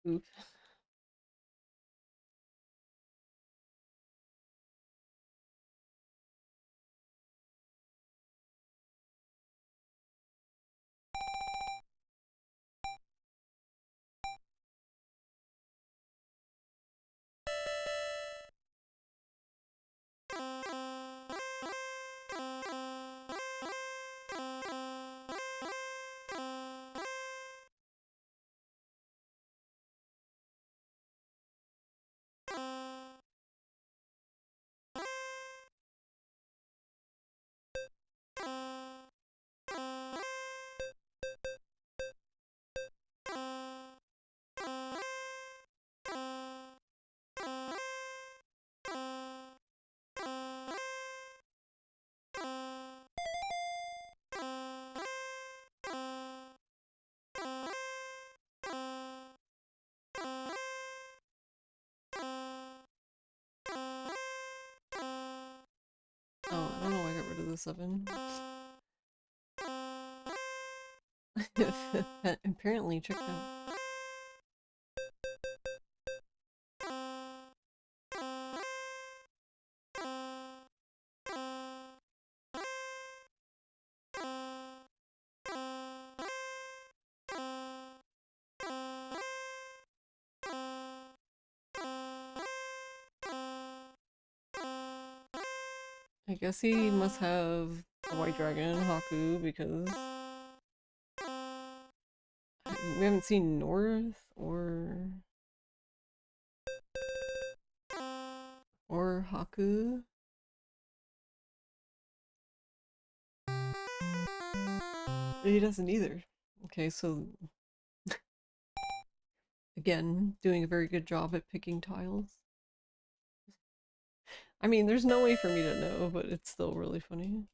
Oof. Oh, I don't know why I got rid of the 7. Apparently checked out. I guess he must have a white dragon, Haku, because we haven't seen North or Haku. He doesn't either. Okay, so again, doing a very good job at picking tiles. I mean, there's no way for me to know, but it's still really funny.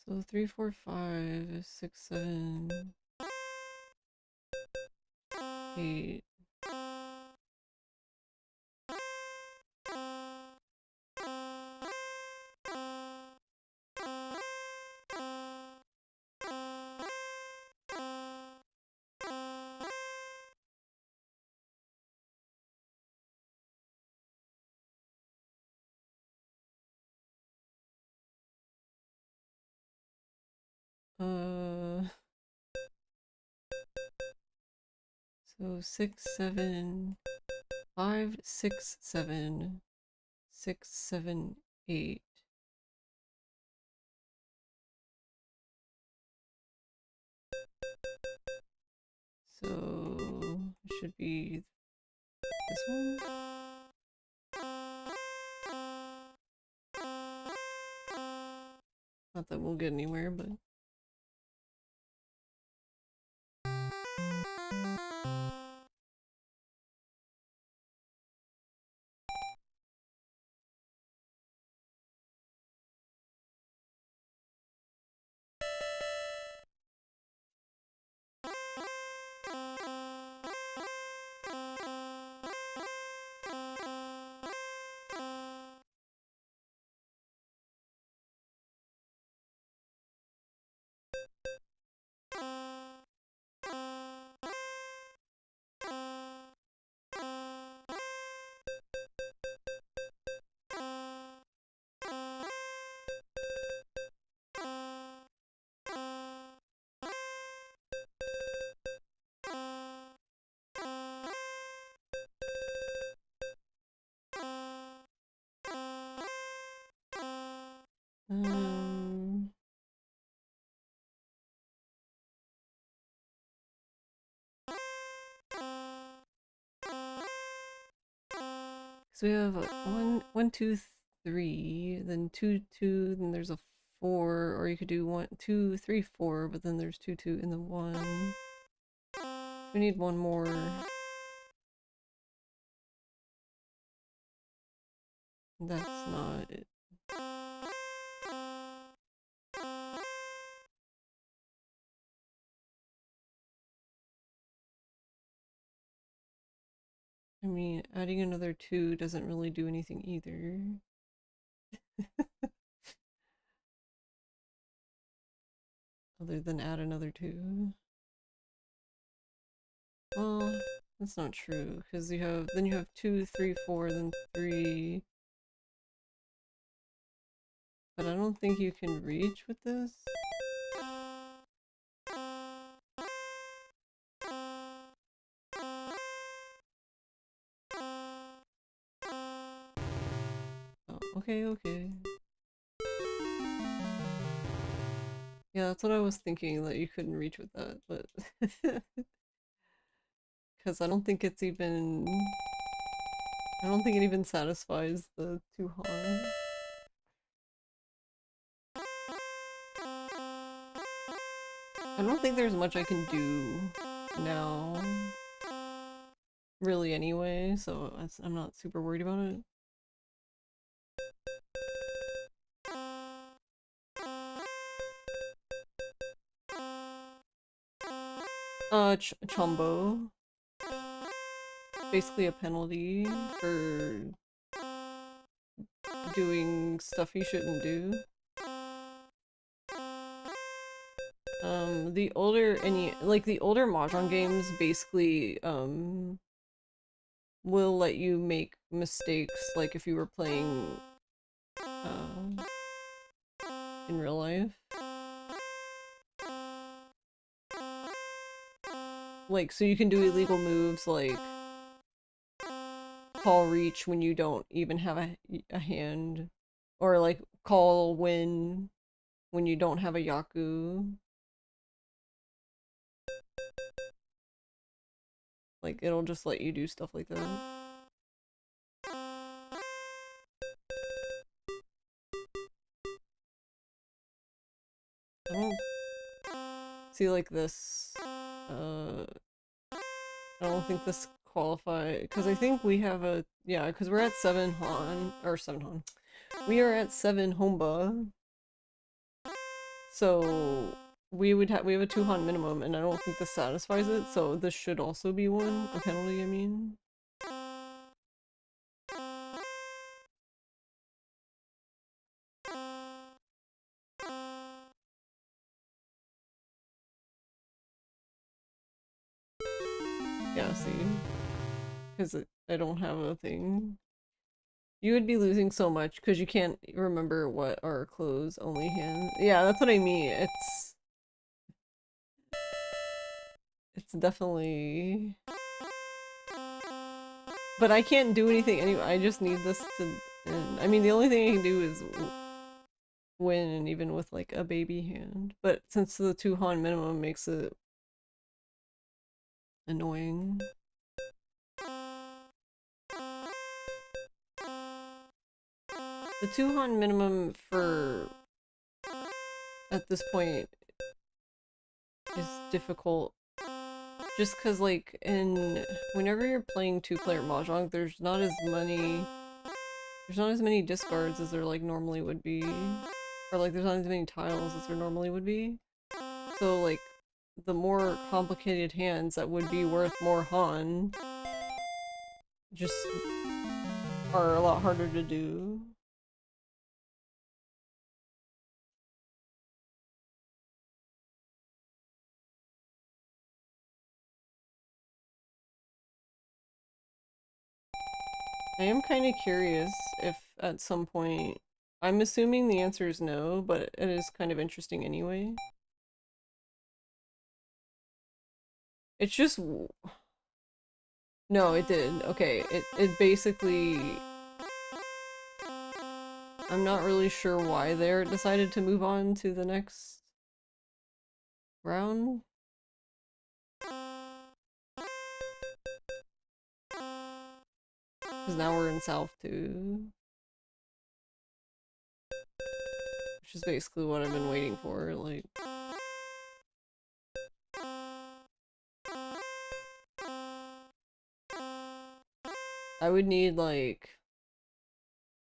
So 3, 4, 5, 6, 7, 8. So 6, 7, 5, 6, 7, 6, 7, 8. So it should be this one. Not that we'll get anywhere, but um so we have one, 1, 2, 3, then 2, 2, then there's a 4, or you could do 1, 2, 3, 4, but then there's 2, 2, and then 1. We need one more. That's not it. I mean, adding another 2 doesn't really do anything either. Other than add another 2. Well, that's not true, because you have 2, 3, 4, then 3. But I don't think you can reach with this. Oh, okay, okay. Yeah, that's what I was thinking, that you couldn't reach with that, but because I don't think it's even, I don't think it even satisfies the 2 Han. I don't think there's much I can do now, really, anyway, so I'm not super worried about it. Chumbo. Basically a penalty for doing stuff you shouldn't do. The older the older Mahjong games basically will let you make mistakes, like if you were playing in real life. Like, so you can do illegal moves like call reach when you don't even have a hand, or like call win when you don't have a Yaku. Like, it'll just let you do stuff like that. I don't see, like, this, I don't think this qualify, because I think we have a, yeah, because we're at 7 Han, or 7 Han. We are at 7 Homba. So we have a 2 Han minimum, and I don't think this satisfies it. So this should also be one, a penalty. I mean. Yeah, see, because I don't have a thing. You would be losing so much because you can't remember what are close only hands. Yeah, that's what I mean. It's definitely. But I can't do anything anyway. I just need this to end. I mean, the only thing I can do is win, and even with like a baby hand. But since the 2 Han minimum makes it annoying. The 2 Han minimum for at this point is difficult just because like whenever you're playing 2-player Mahjong, there's not as many discards as there like normally would be, or like there's not as many tiles as there normally would be. So like the more complicated hands that would be worth more Han just are a lot harder to do. I am kind of curious if at some point, I'm assuming the answer is no, but it is kind of interesting anyway. It's just no, it did. Okay, it basically, I'm not really sure why they decided to move on to the next round. Because now we're in South too. Which is basically what I've been waiting for, like. I would need like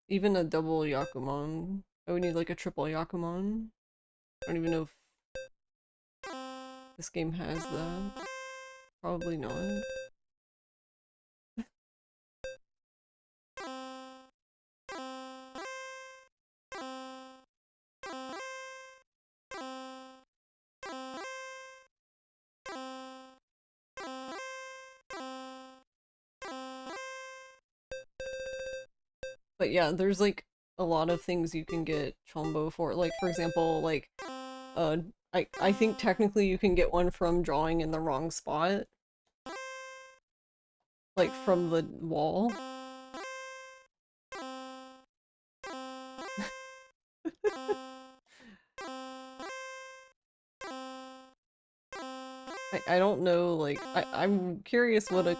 even a double Yakuman. I would need like a triple Yakuman. I don't even know if this game has that. Probably not. But yeah, there's like a lot of things you can get Chombo for. Like for example, like uh I think technically you can get one from drawing in the wrong spot. Like from the wall. I don't know, like I'm curious what the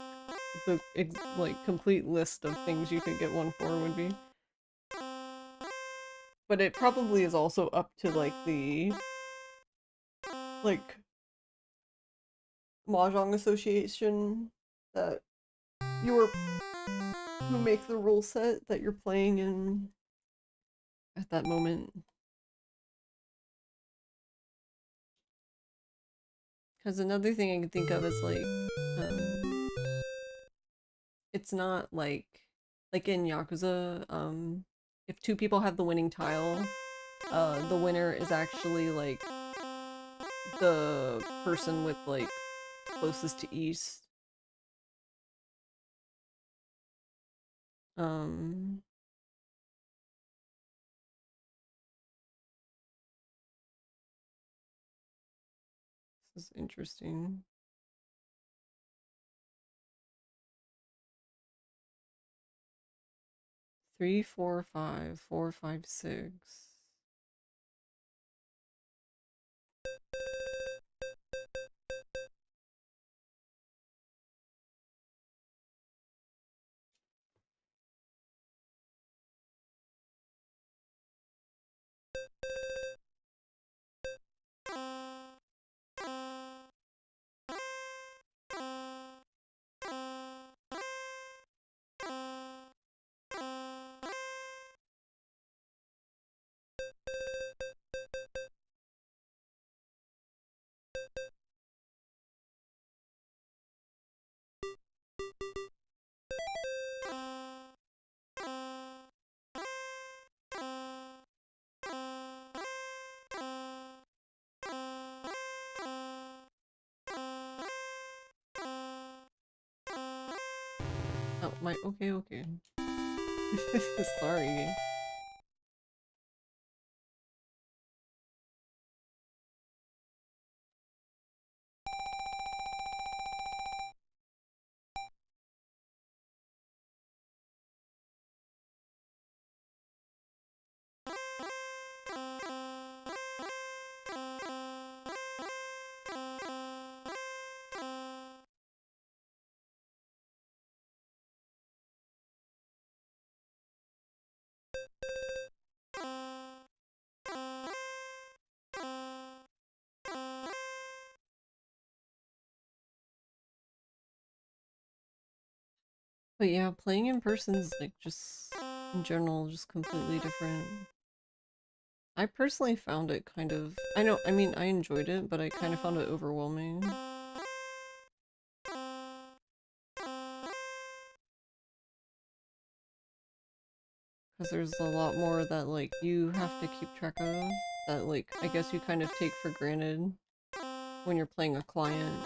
like complete list of things you could get one for would be. But it probably is also up to like the like Mahjong Association that you're who make the rule set that you're playing in at that moment. Because another thing I can think of is like it's not like in Yakuza, if two people have the winning tile, the winner is actually like the person with like closest to east. Um, this is interesting. 3, 4, 5, 4, 5, 6. Oh, my, okay, okay. Sorry. But yeah, playing in person is like just in general just completely different. I personally found it kind of, I mean, I enjoyed it, but I kind of found it overwhelming. Because there's a lot more that like you have to keep track of that like I guess you kind of take for granted when you're playing a client.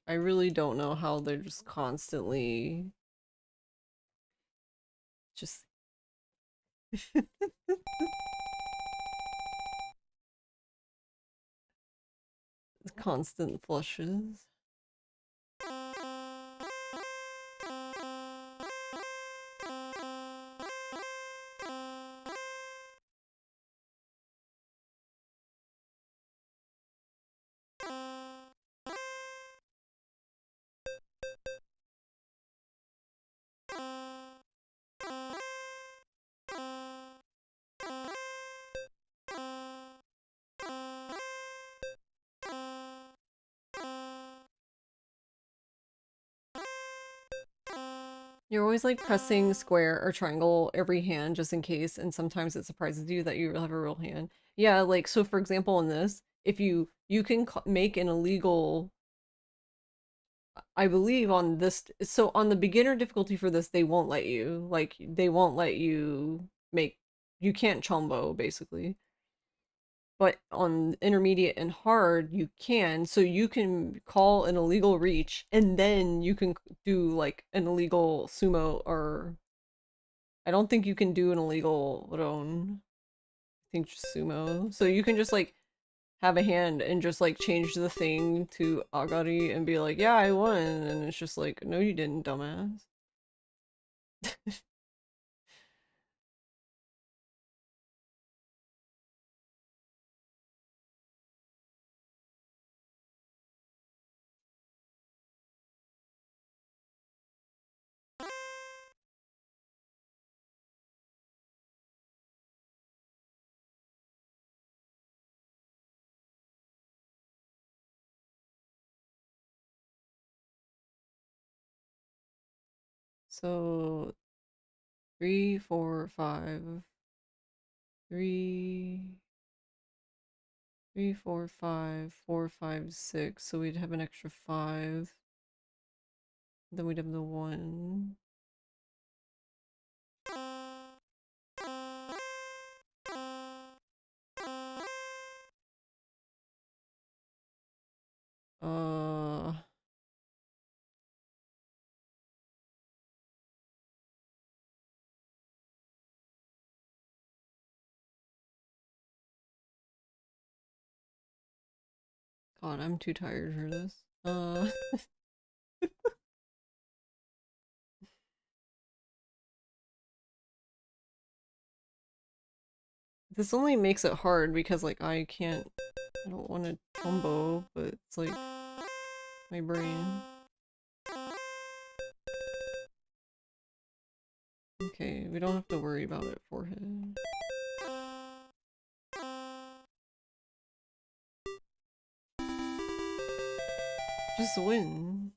I really don't know how they're just constantly just constant flushes. You're always like pressing square or triangle every hand just in case, and sometimes it surprises you that you have a real hand. Yeah, like so for example in this, if you can make an illegal, I believe on this, so on the beginner difficulty for this, they won't let you, like they won't let you make, you can't chombo basically. But on intermediate and hard, you can. So you can call an illegal reach, and then you can do like an illegal sumo, or I don't think you can do an illegal ron. I think just sumo. So you can just like have a hand and just like change the thing to agari and be like, yeah, I won. And it's just like, no, you didn't, dumbass. So 3, 4, 5, 3, 3, 4, 5, 4, 5, 6. So we'd have an extra 5. Then we'd have the 1. Uh, God, I'm too tired for this. This only makes it hard because like I don't want to combo, but it's like my brain. Okay, we don't have to worry about it, forehead. Just win.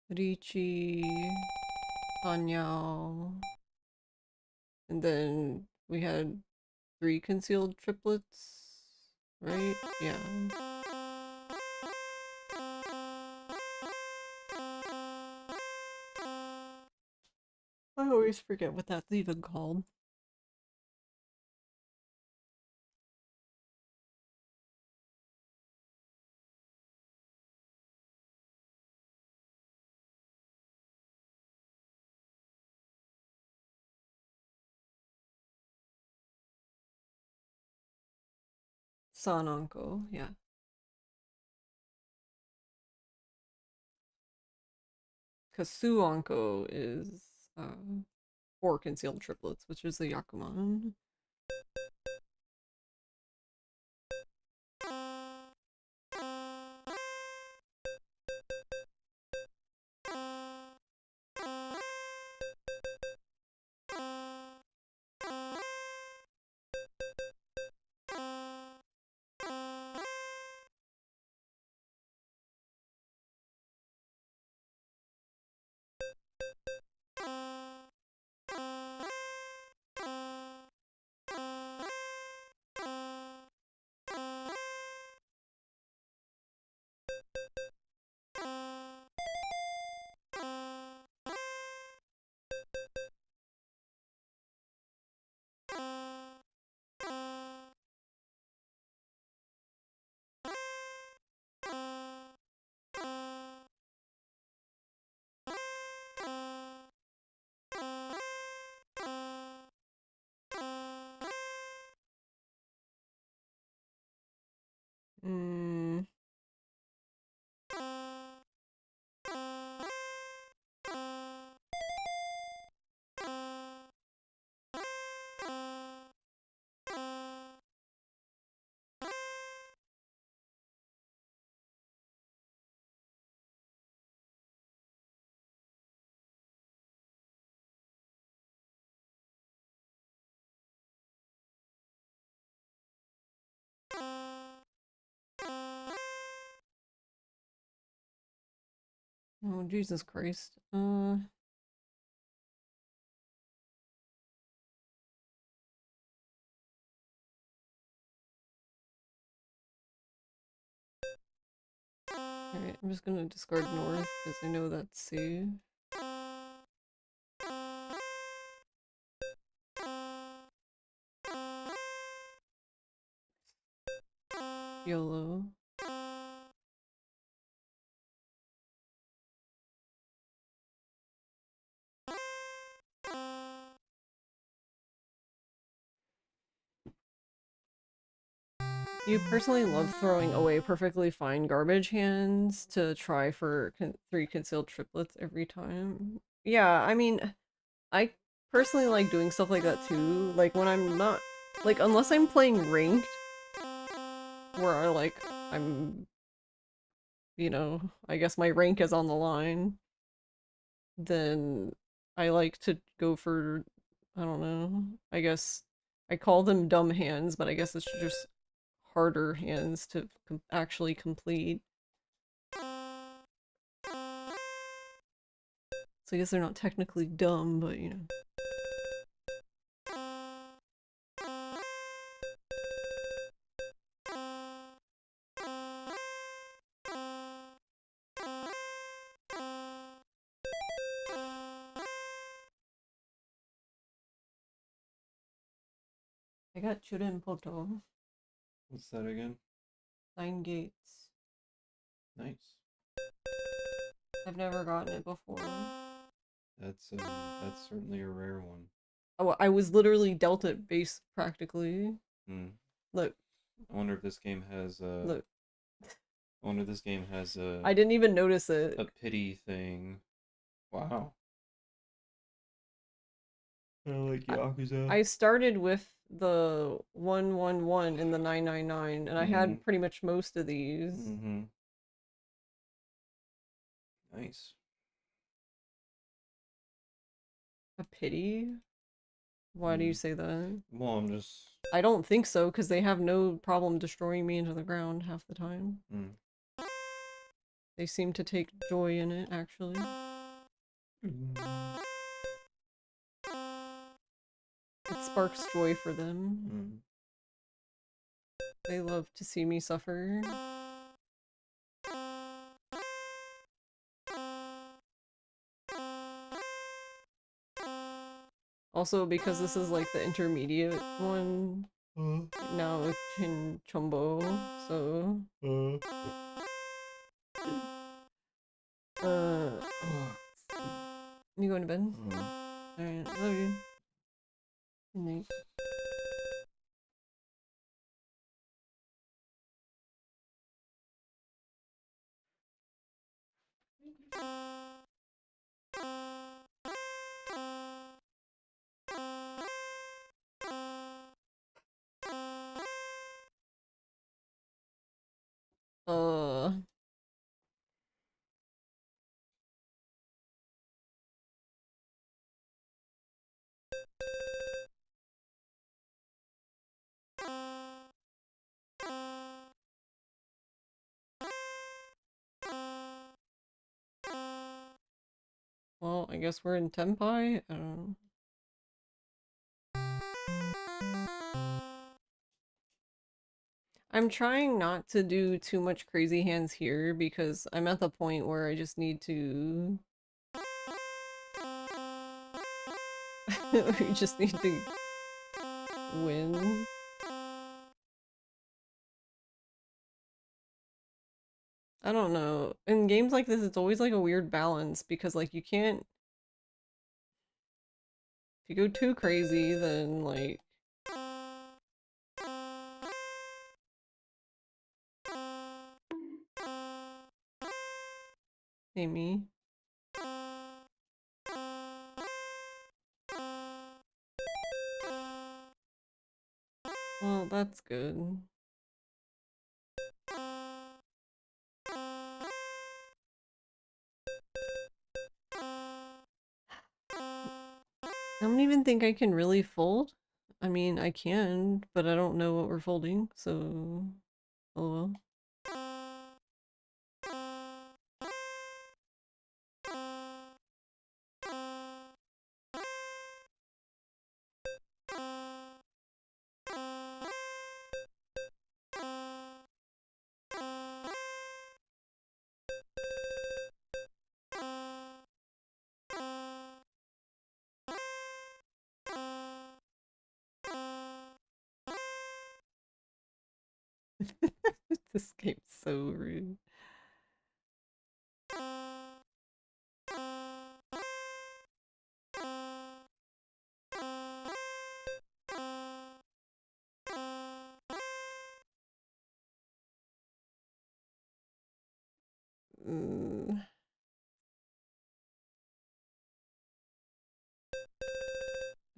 Ricci, Hanyao. And then we had 3 concealed triplets, right? Yeah. I always forget what that's even called. Sananko, yeah. Kasuanko is 4 concealed triplets, which is the Yakuman. Mm. Oh, Jesus Christ. Alright, I'm just gonna discard North because I know that's safe. YOLO. You personally love throwing away perfectly fine garbage hands to try for 3 concealed triplets every time. Yeah, I mean, I personally like doing stuff like that too. Like when I'm not, like unless I'm playing ranked, where I'm, I guess my rank is on the line, then I like to go for, I don't know, I guess I call them dumb hands, but I guess it's just harder hands to actually complete. So I guess they're not technically dumb, but you know. I got Churin Poto. What's that again? 9 gates. Nice. I've never gotten it before. That's certainly a rare one. Oh, I was literally dealt it base practically. Look. I wonder if this game has Look. I wonder if this game has a I didn't even notice it. A pity thing. Wow. I like Yakuza. I started with the 111 and the 999, and I had pretty much most of these. Nice. A pity? Why do you say that? Well, I'm just. I don't think so, because they have no problem destroying me into the ground half the time. Mm. They seem to take joy in it, actually. It sparks joy for them. They love to see me suffer. Also, because this is like the intermediate one, now it's in Chumbo, so... You going to bed? Alright, love you. Good night. Uh... Well, I guess we're in Tenpai? I don't know. I'm trying not to do too much crazy hands here because I'm at the point where I just need to... we just need to win. I don't know. In games like this, it's always like a weird balance because like you can't... If you go too crazy, then like... Hey, me. Well, that's good. I don't even think I can really fold. I mean, I can, but I don't know what we're folding, so... Oh well. 'This game's so rude.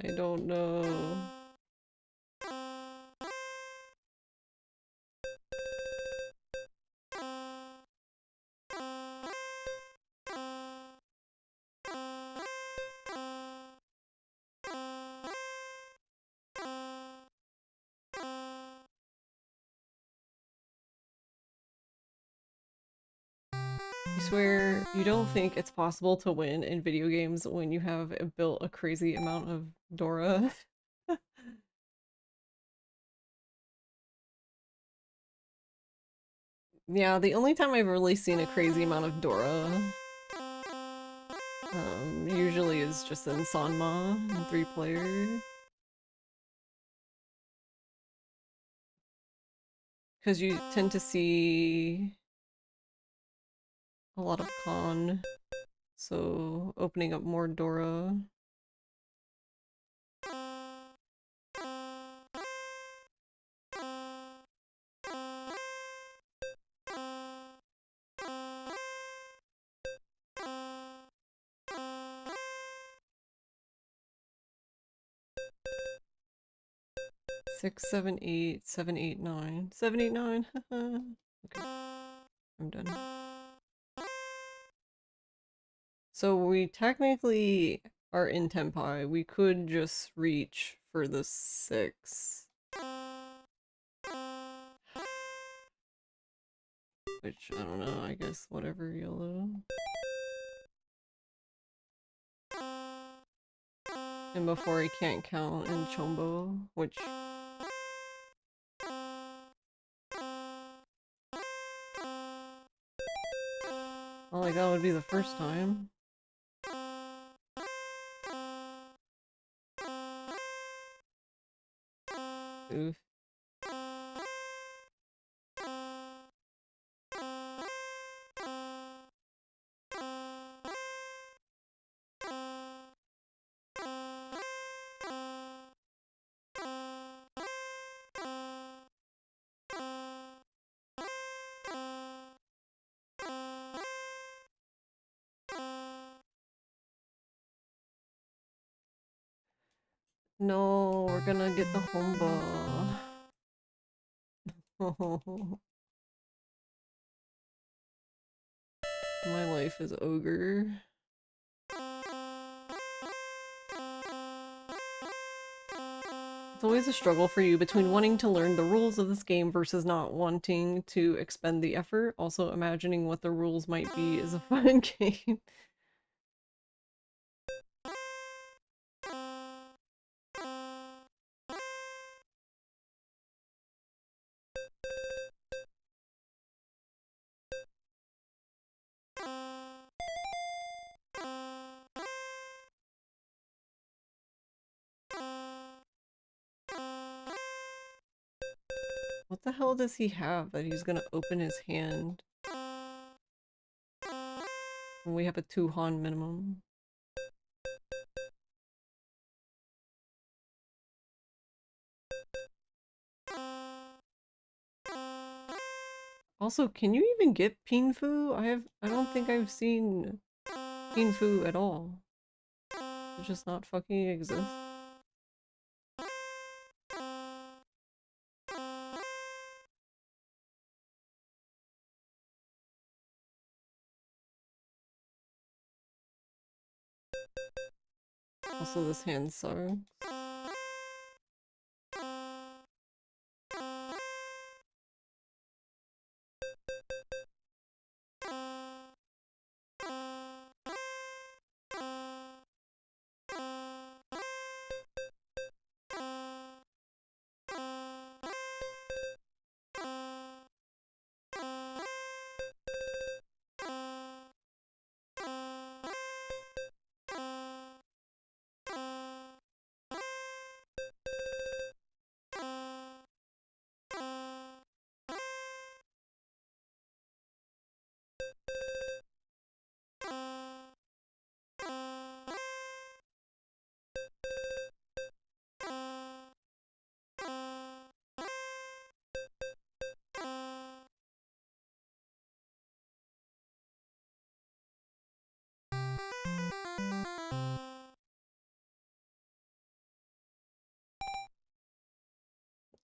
I don't know. I swear, you don't think it's possible to win in video games when you have built a crazy amount of Dora. Yeah, the only time I've really seen a crazy amount of Dora usually is just in Sanma in 3-player. Because you tend to see a lot of con, so opening up more Dora. Six, 7, 8, 7, 8, 9. 7, 8, 9. Okay. I'm done. So we technically are in Tenpai. We could just reach for the 6. Which, I don't know, I guess whatever, YOLO. And before he can't count in Chombo, which... Well, like, that would be the first time. Oof. No, we're gonna get the Homba. My life is ogre. It's always a struggle for you between wanting to learn the rules of this game versus not wanting to expend the effort. Also, imagining what the rules might be is a fun game. What the hell does he have that he's gonna open his hand when we have a 2 Han minimum? Also, can you even get Pinfu? I don't think I've seen Pinfu at all. It just not fucking exist. Also, this hand sucks.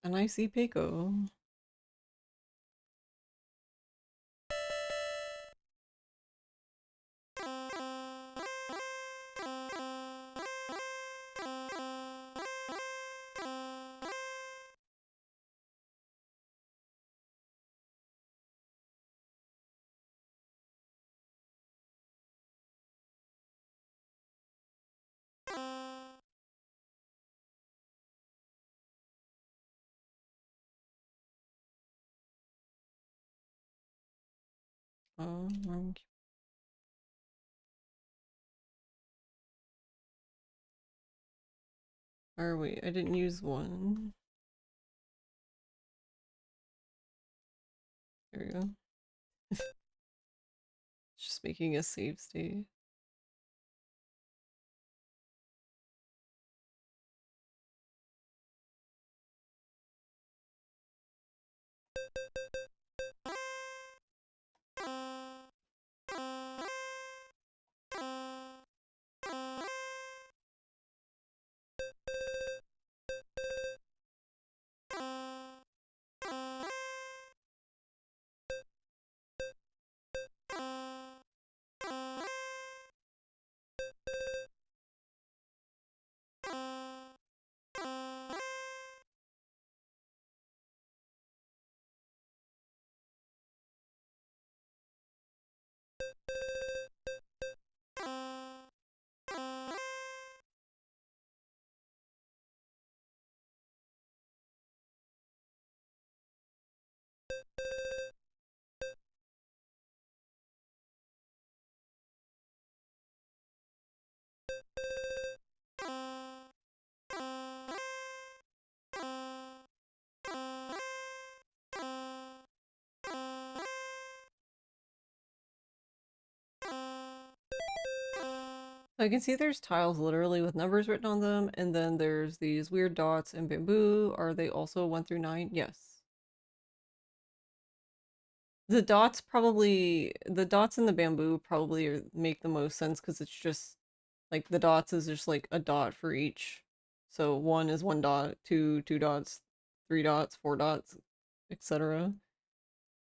And I see Peiko. Oh, or wait, I didn't use one. There we go. Just making a save state. So I can see there's tiles literally with numbers written on them, and then there's these weird dots in bamboo. Are they also 1 through 9? Yes. The dots in the bamboo probably make the most sense because it's just like the dots is just like a dot for each. So 1 is 1 dot, 2, 2 dots, 3 dots, 4 dots, etc.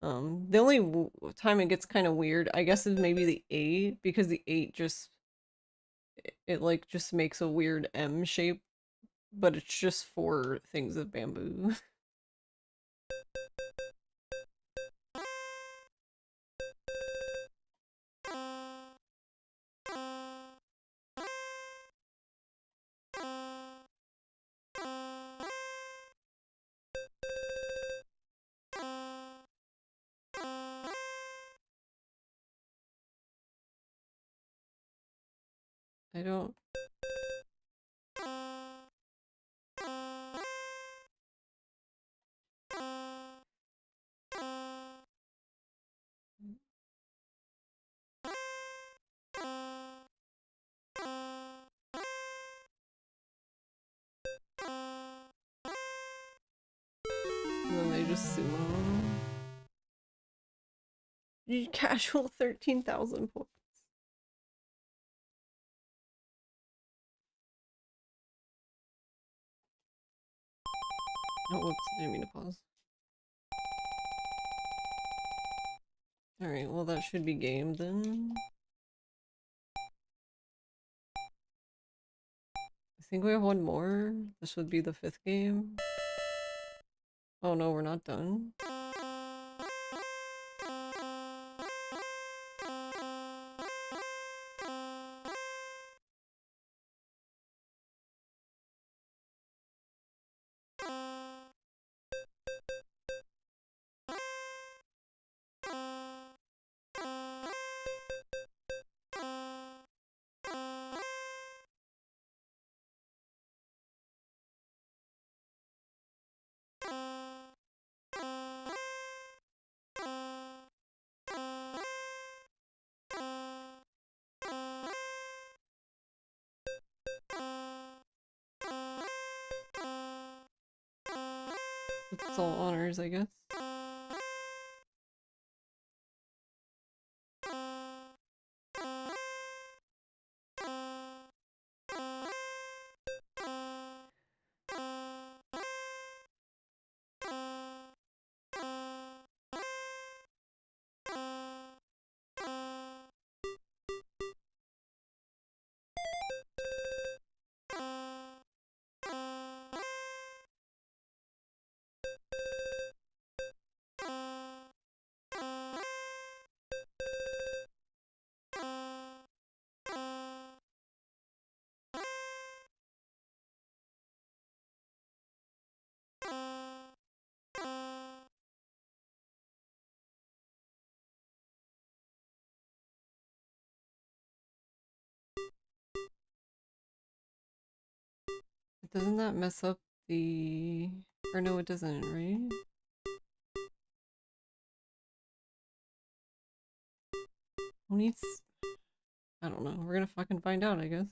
The only time it gets kind of weird, I guess, is maybe the 8 because the 8 just it like just makes a weird M shape, but it's just 4 things of bamboo. I don't. And then they just sumo. Casual 13,000 points. Oh, whoops, I didn't mean to pause. Alright, well that should be game then. I think we have one more. This would be the 5th game. Oh no, we're not done. It's all honors, I guess. Doesn't that mess up the... Or no, it doesn't, right? Who needs... I don't know. We're gonna fucking find out, I guess.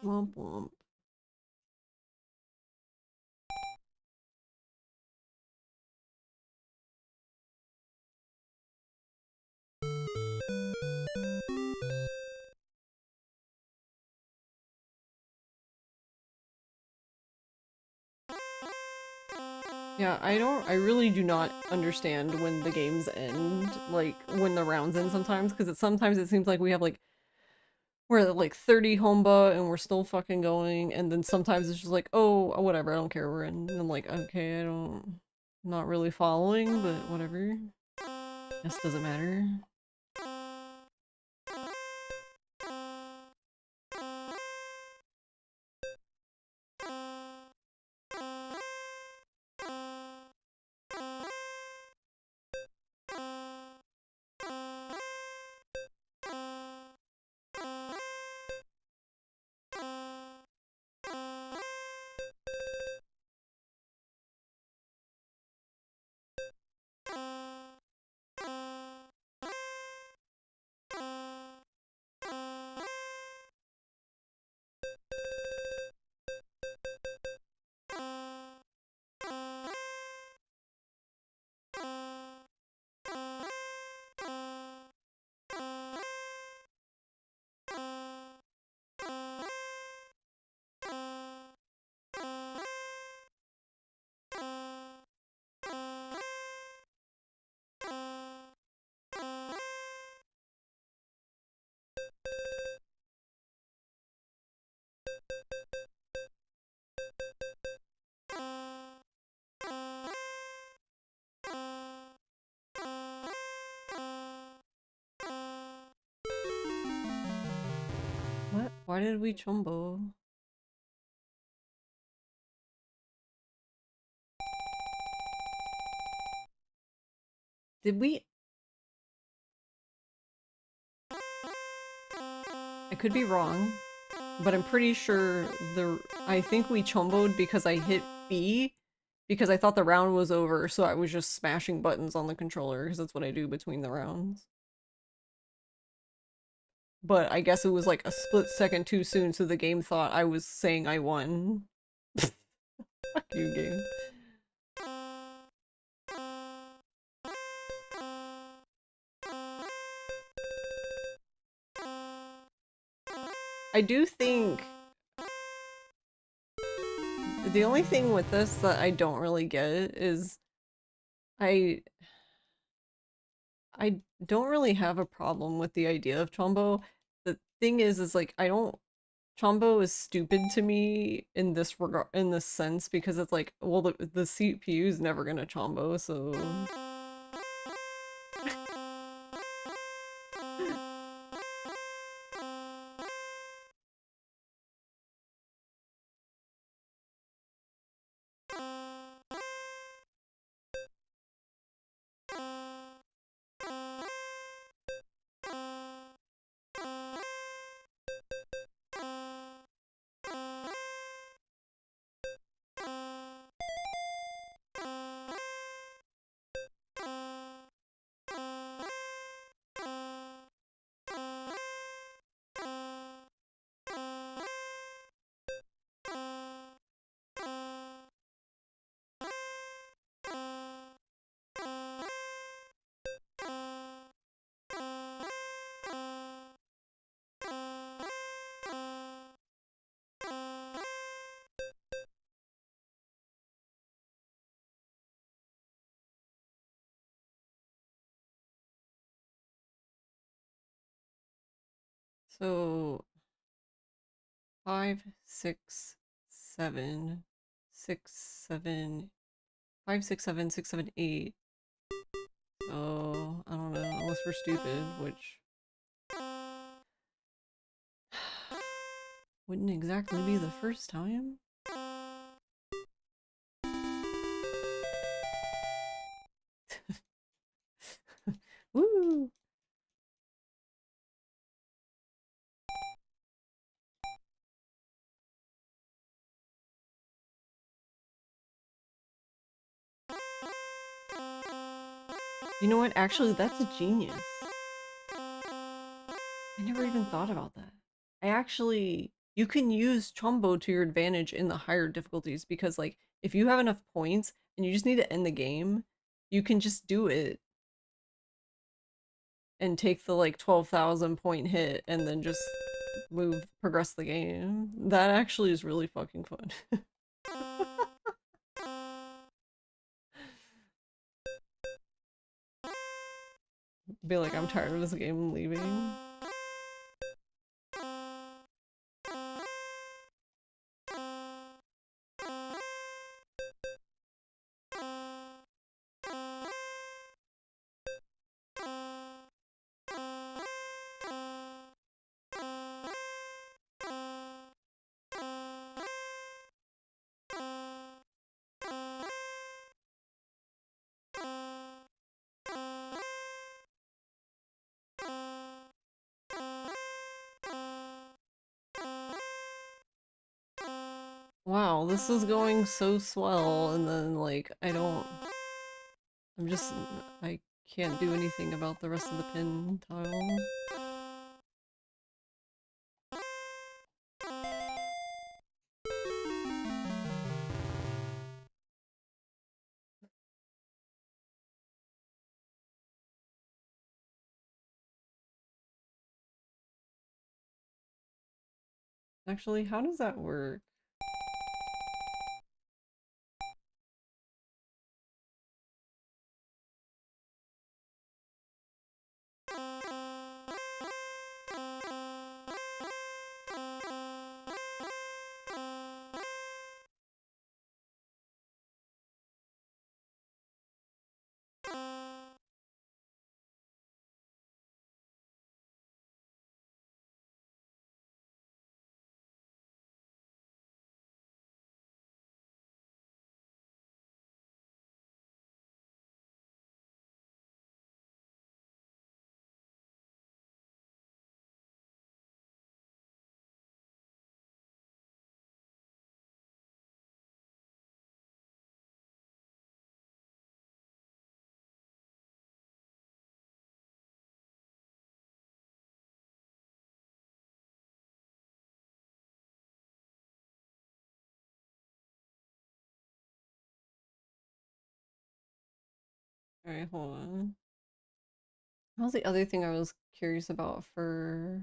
Womp womp. Yeah, I really do not understand when the games end, like, when the rounds end sometimes, because sometimes it seems like we have, like, we're at, like, 30 Homba and we're still fucking going, and then sometimes it's just like, oh, whatever, I don't care, we're in. And I'm like, okay, not really following, but whatever. This doesn't matter. Why did we chumbo? Did we? I could be wrong, but I'm pretty sure I think we chumboed because I hit B because I thought the round was over, so I was just smashing buttons on the controller because that's what I do between the rounds. But I guess it was like a split second too soon, so the game thought I was saying I won. Fuck you, game. I do think the only thing with this that I don't really get is I I don't really have a problem with the idea of Chombo. The thing is like I don't Chombo is stupid to me in this regard, in this sense, because it's like, well, the CPU is never gonna Chombo, so so 5, 6, 7, 6, 7, 5, 6, 7, 6, 7, 8. Oh, I don't know, unless we're stupid, which wouldn't exactly be the first time. Woo! You know what? Actually, that's a genius. I never even thought about that. You can use Chombo to your advantage in the higher difficulties because, like, if you have enough points and you just need to end the game, you can just do it and take the, like, 12,000 point hit and then just progress the game. That actually is really fucking fun. Be like, I'm tired of this game, I'm leaving. Wow, this is going so swell, and then, like, I can't do anything about the rest of the pin tile. Actually, how does that work? Alright, hold on. What was the other thing I was curious about for...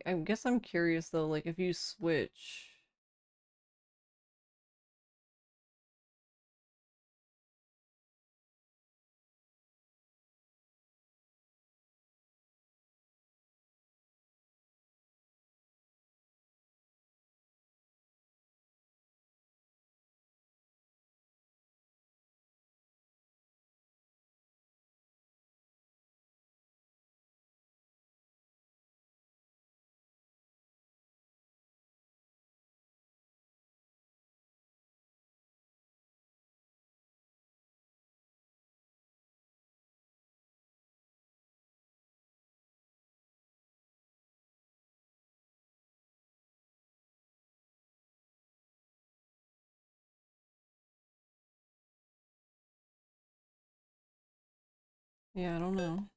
I guess I'm curious though, like if you switch... Yeah, I don't know.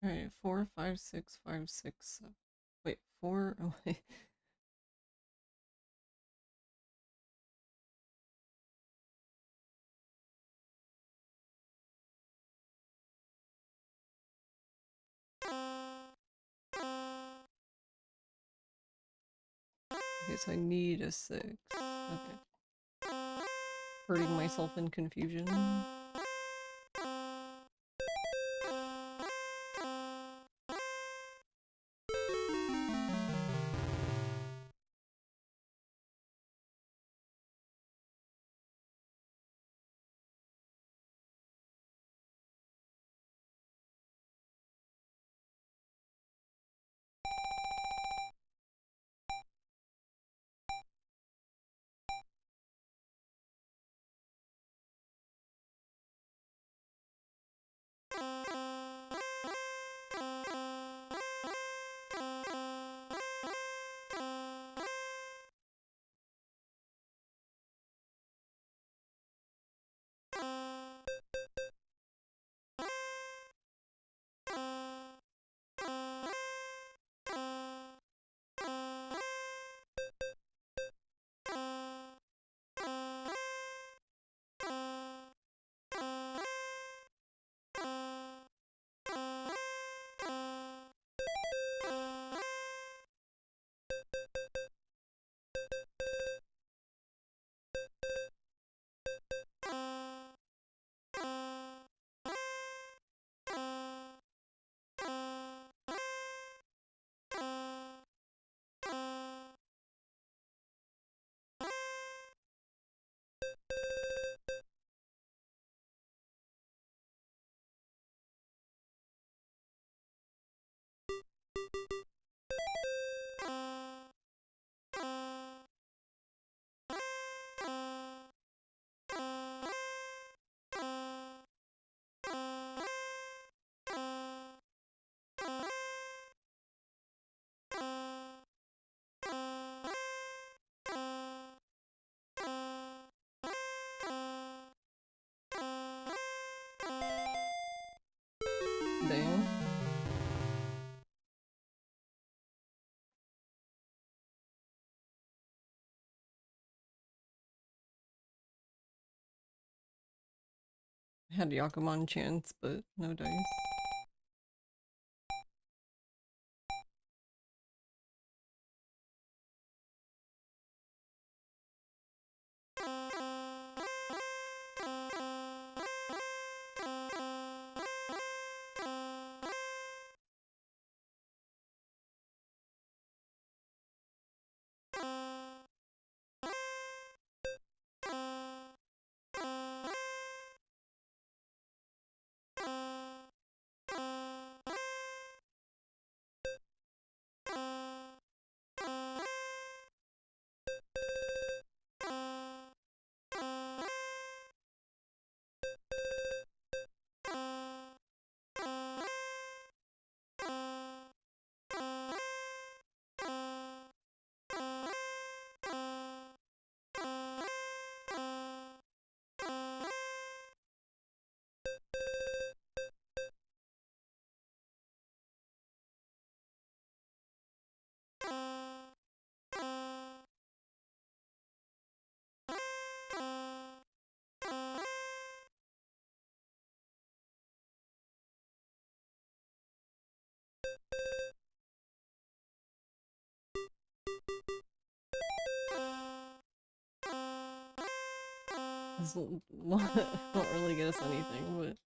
Alright, 4, 5, 6, 5, 6, 7. Wait, 4. Oh, wait. Okay, so I need a 6. Okay. Hurting myself in confusion. Dang. Had Yakuman chance, but no dice. This won't really get us anything, but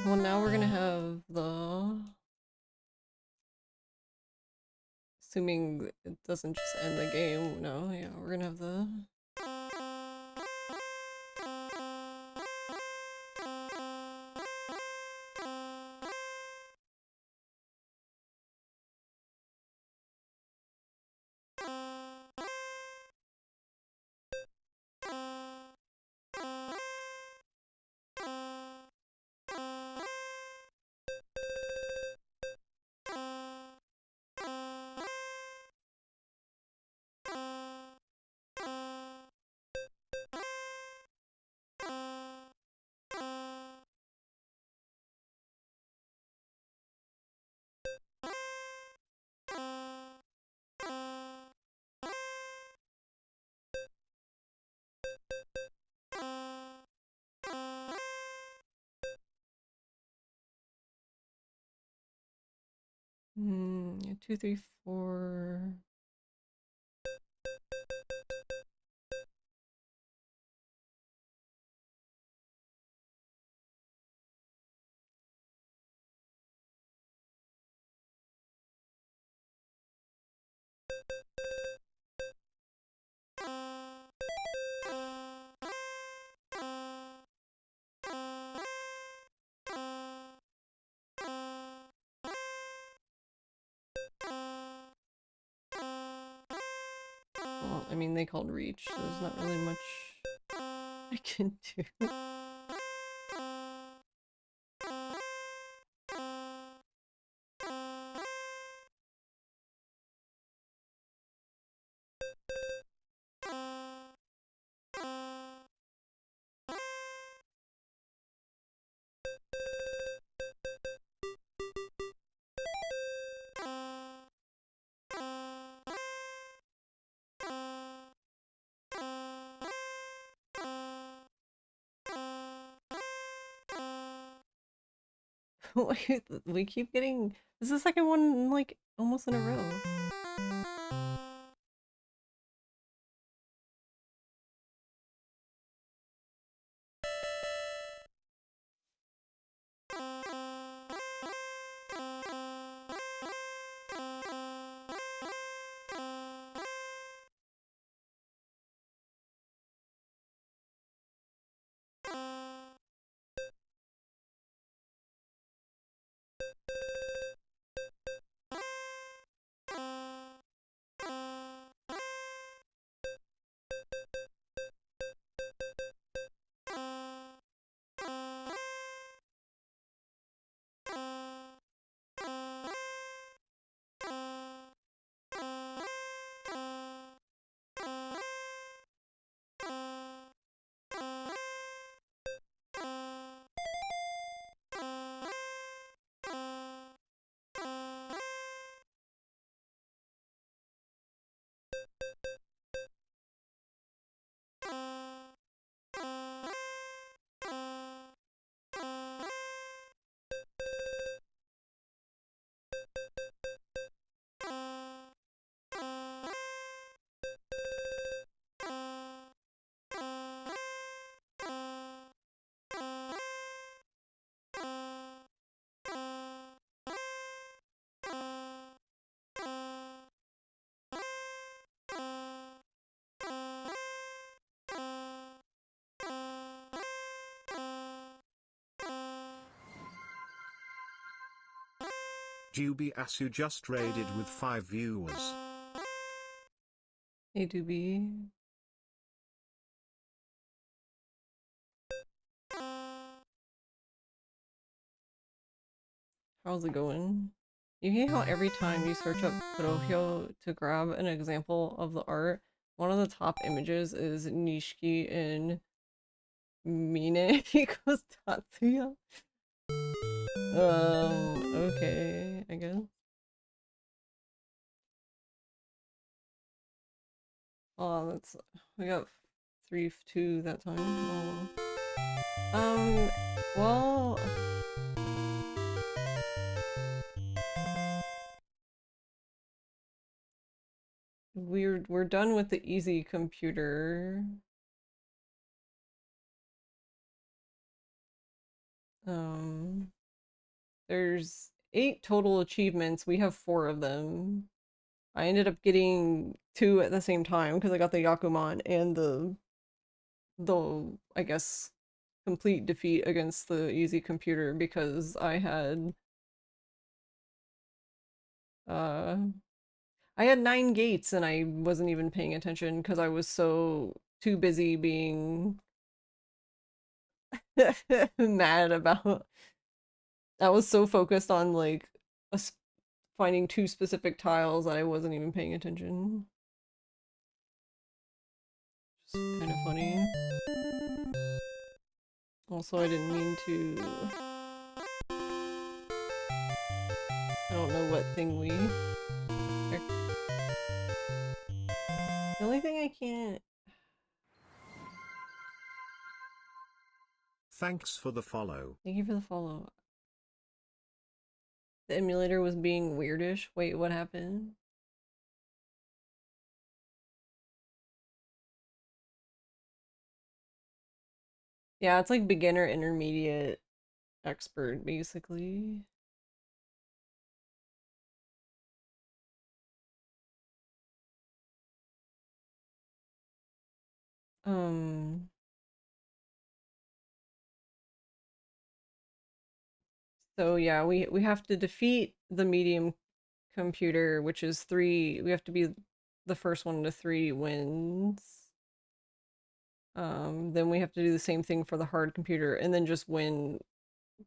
well, now we're gonna have the, assuming it doesn't just end the game. No, yeah, we're gonna have the Yeah, 2, 3, 4. Well, I mean, they called reach. So there's not really much I can do. Wait, we keep getting. This is the second one, like, almost in a row. Juby Asu just raided with 5 viewers. A to B. How's it going? You hate how every time you search up Kurohyo to grab an example of the art, one of the top images is Nishiki in Mine equals Tatsuya. Okay, I guess. Oh, that's we got 3-2 that time. Well, we're done with the easy computer. Um, there's 8 total achievements. We have 4 of them. I ended up getting 2 at the same time because I got the Yakuman and the I guess complete defeat against the easy computer because uh I had 9 gates and I wasn't even paying attention because I was so too busy being mad about. I was so focused on like finding 2 specific tiles that I wasn't even paying attention. Just kind of funny. Also, I didn't mean to. I don't know what thing we. The only thing I can't. Thanks for the follow. Thank you for the follow. The emulator was being weirdish. Wait, what happened? Yeah, it's like beginner, intermediate, expert, basically. Um, so yeah, we have to defeat the medium computer, which is 3. We have to be the first one to 3 wins. Then we have to do the same thing for the hard computer and then just win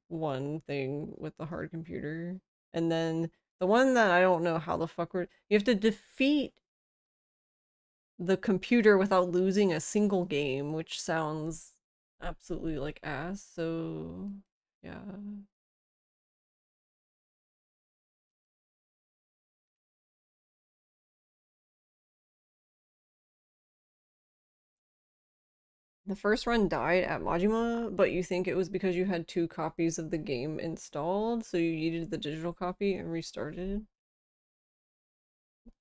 one thing with the hard computer. And then the one that I don't know how the fuck you have to defeat the computer without losing a single game, which sounds absolutely like ass. So, yeah. The first run died at Majima, but you think it was because you had 2 copies of the game installed, so you needed the digital copy and restarted.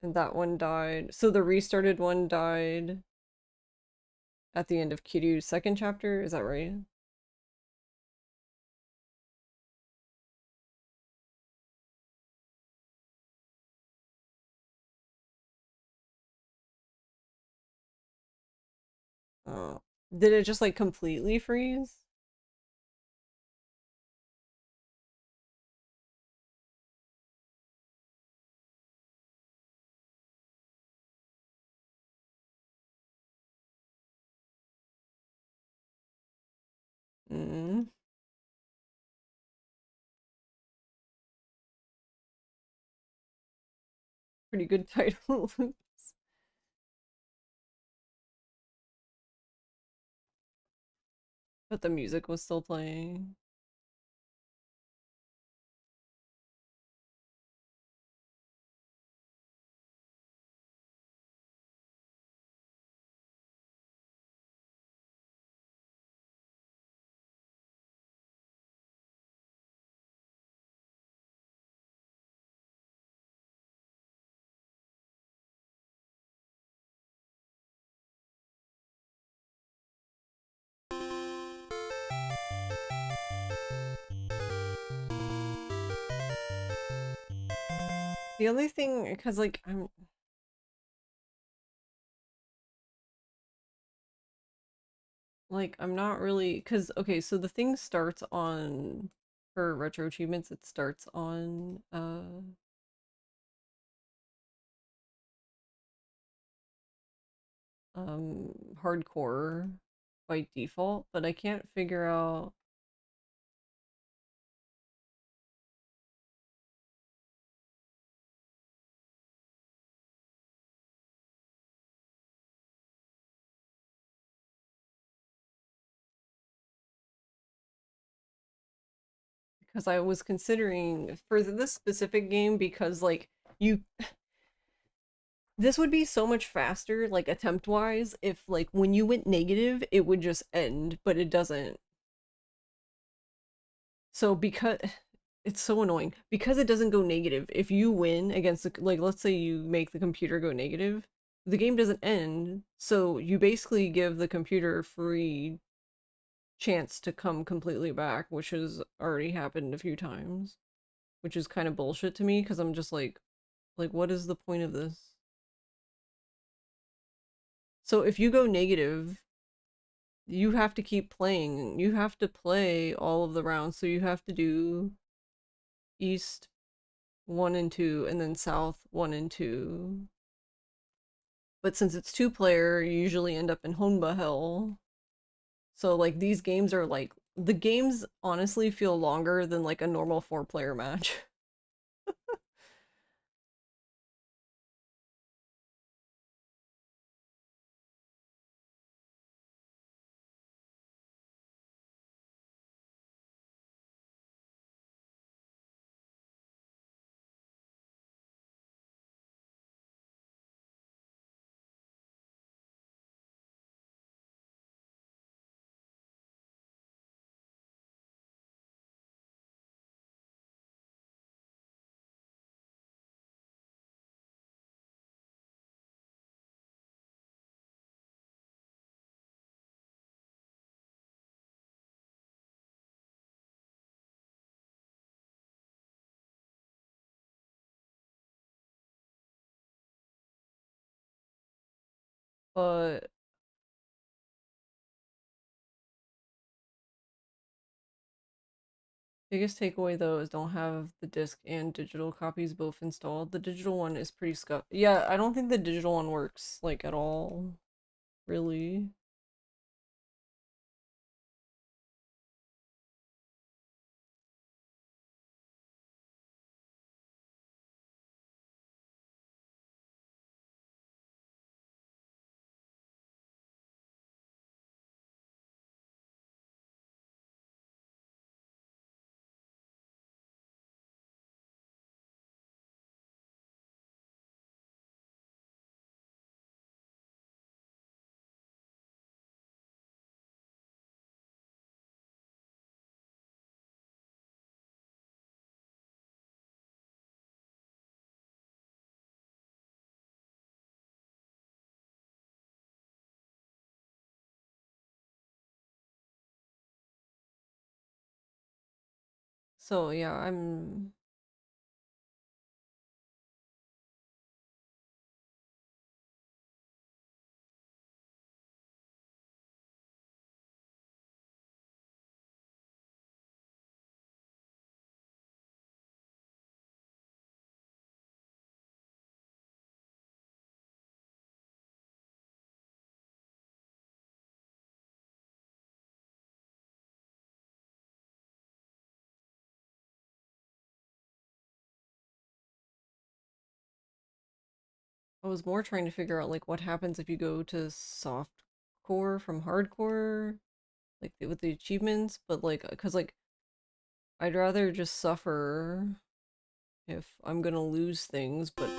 And that one died. So the restarted one died at the end of Kiryu's second chapter, is that right? Oh. Did it just like completely freeze? Mm. Pretty good title. But the music was still playing. The only thing, because like I'm not really, because okay, so the thing starts on, for retro achievements, it starts on hardcore by default, but I can't figure out. Because I was considering for this specific game, because like you this would be so much faster, like attempt wise, if like when you went negative it would just end, but it doesn't. So because it's so annoying, because it doesn't go negative, if you win against the, like let's say you make the computer go negative, the game doesn't end, so you basically give the computer free chance to come completely back, which has already happened a few times, which is kind of bullshit to me because I'm just like what is the point of this? So if you go negative, you have to keep playing. You have to play all of the rounds. So you have to do east 1 and 2 and then south 1 and 2. But since it's 2-player, you usually end up in Honba Hell. So like these games are like, the games honestly feel longer than like a normal 4-player match. But biggest takeaway though is don't have the disc and digital copies both installed. The digital one is pretty scuffed. Yeah, I don't think the digital one works like at all, really. So yeah, I was more trying to figure out like what happens if you go to soft core from hardcore, like with the achievements, but like cuz like I'd rather just suffer if I'm gonna lose things, but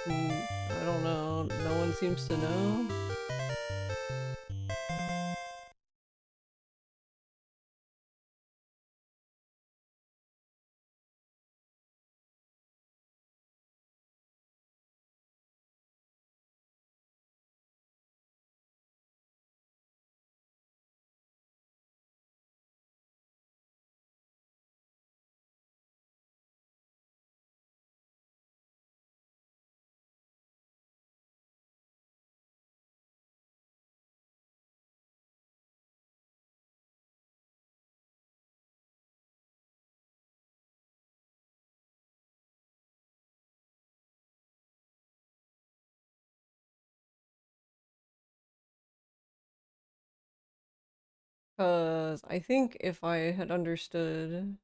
I don't know. No one seems to know. Cause I think if I had understood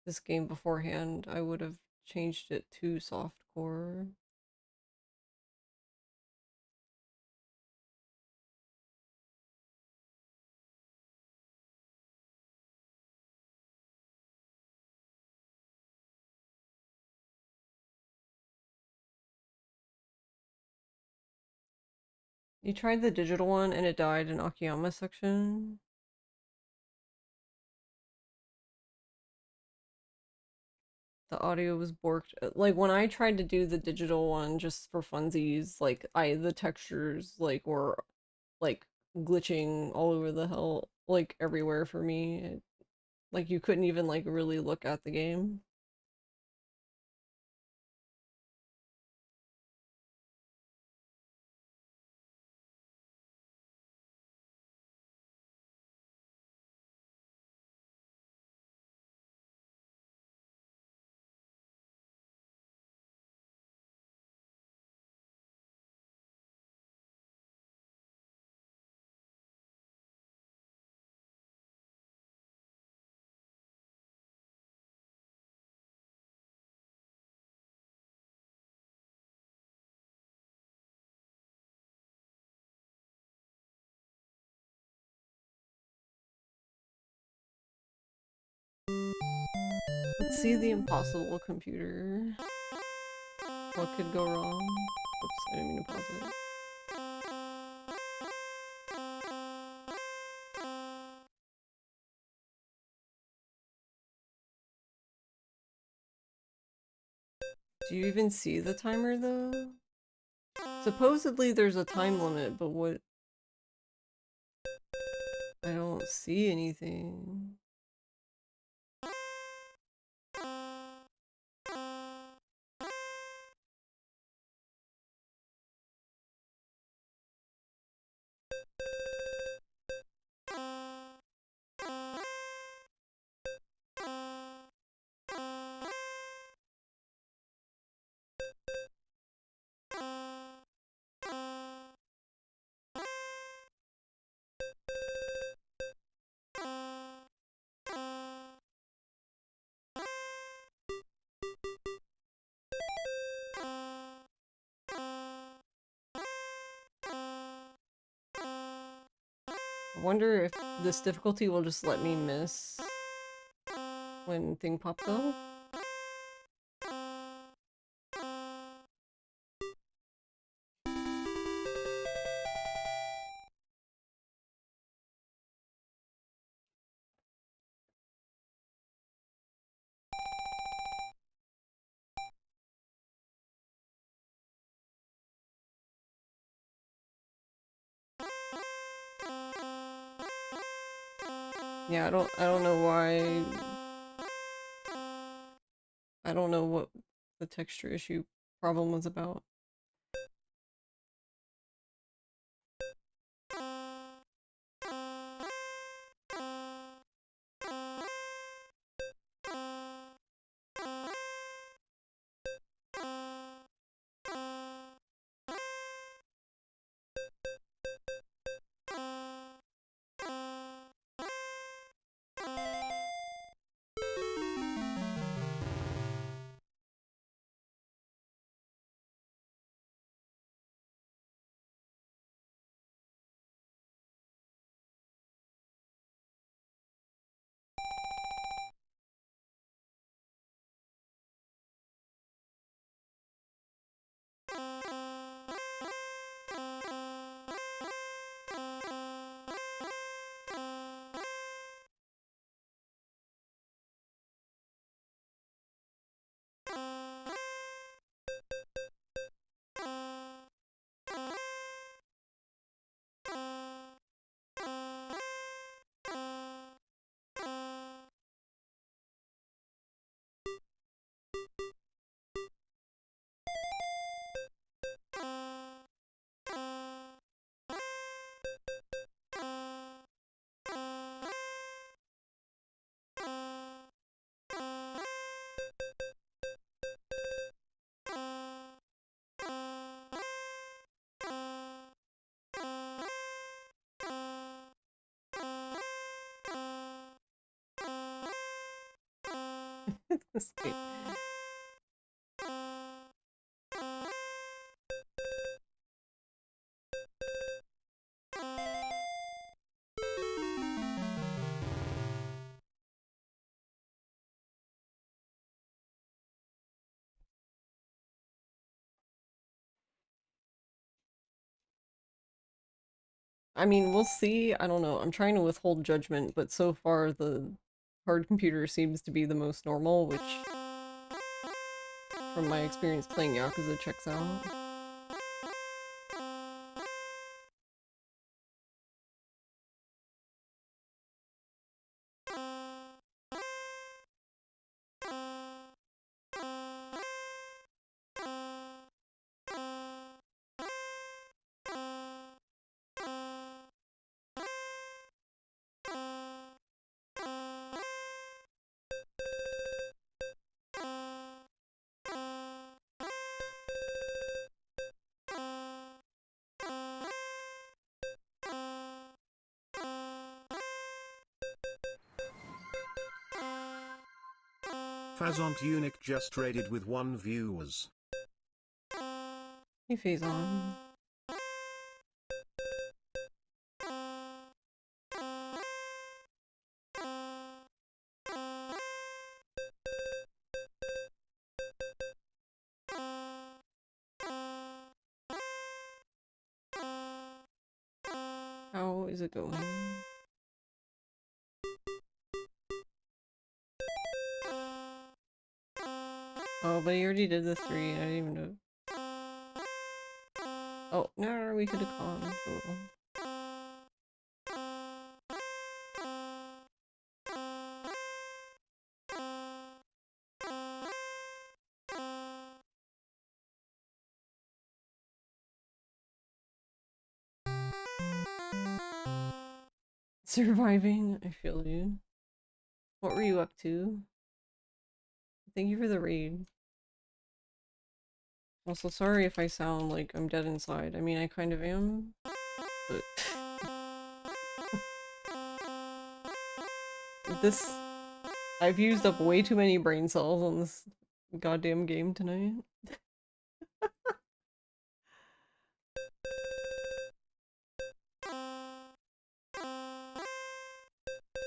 this game beforehand, I would have changed it to softcore. You tried the digital one and it died in Akiyama section. The audio was borked. Like when I tried to do the digital one just for funsies, like the textures like were like glitching all over the hell, like everywhere for me. Like you couldn't even like really look at the game. Let's see the impossible computer. What could go wrong? Oops, I didn't mean to pause it. Do you even see the timer though? Supposedly there's a time limit, but what? I don't see anything. I wonder if this difficulty will just let me miss when thing pops up. Yeah, I don't know why. I don't know what the texture issue problem was about. Escape. I mean, we'll see. I don't know. I'm trying to withhold judgment, but so far the hard computer seems to be the most normal, which, from my experience playing Yakuza, checks out. Fazont Unique just raided with 1 viewers. Hey, Phazon. How is it going? Oh, but he already did the 3. I didn't even know. Oh, no, we could have gone total. Surviving, I feel you. What were you up to? Thank you for the raid. Also, sorry if I sound like I'm dead inside. I mean, I kind of am, but... this... I've used up way too many brain cells on this goddamn game tonight.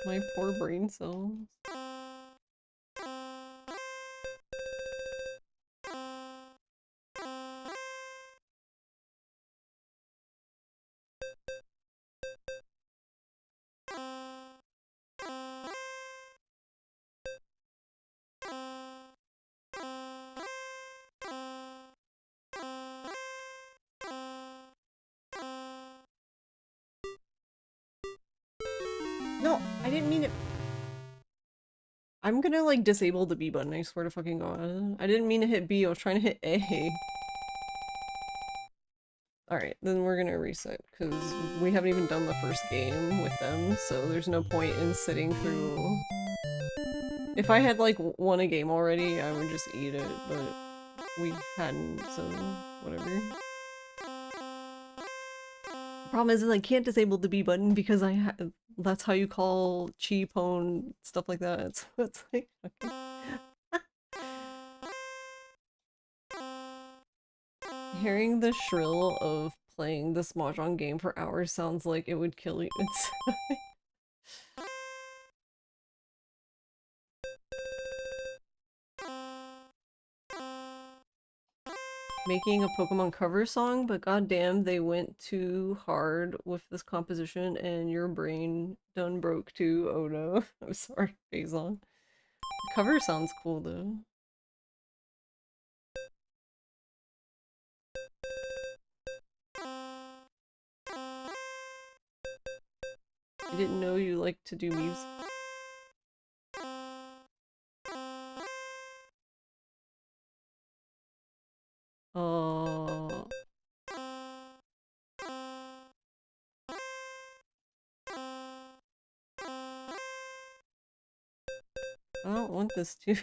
My poor brain cells. No, I didn't mean it. I'm gonna like disable the B button, I swear to fucking god. I didn't mean to hit B, I was trying to hit A. Alright, then we're gonna reset, because we haven't even done the first game with them, so there's no point in sitting through... If I had like won a game already, I would just eat it, but we hadn't, so whatever. The problem is I can't disable the B button because that's how you call chi, pwn, stuff like that. So it's like, okay. Hearing the shrill of playing this Mahjong game for hours sounds like it would kill you inside. Making a Pokemon cover song, but goddamn, they went too hard with this composition and your brain done broke too. Oh no. I'm sorry, Faison. The cover sounds cool though. I didn't know you liked to do music. Oh. I don't want this to.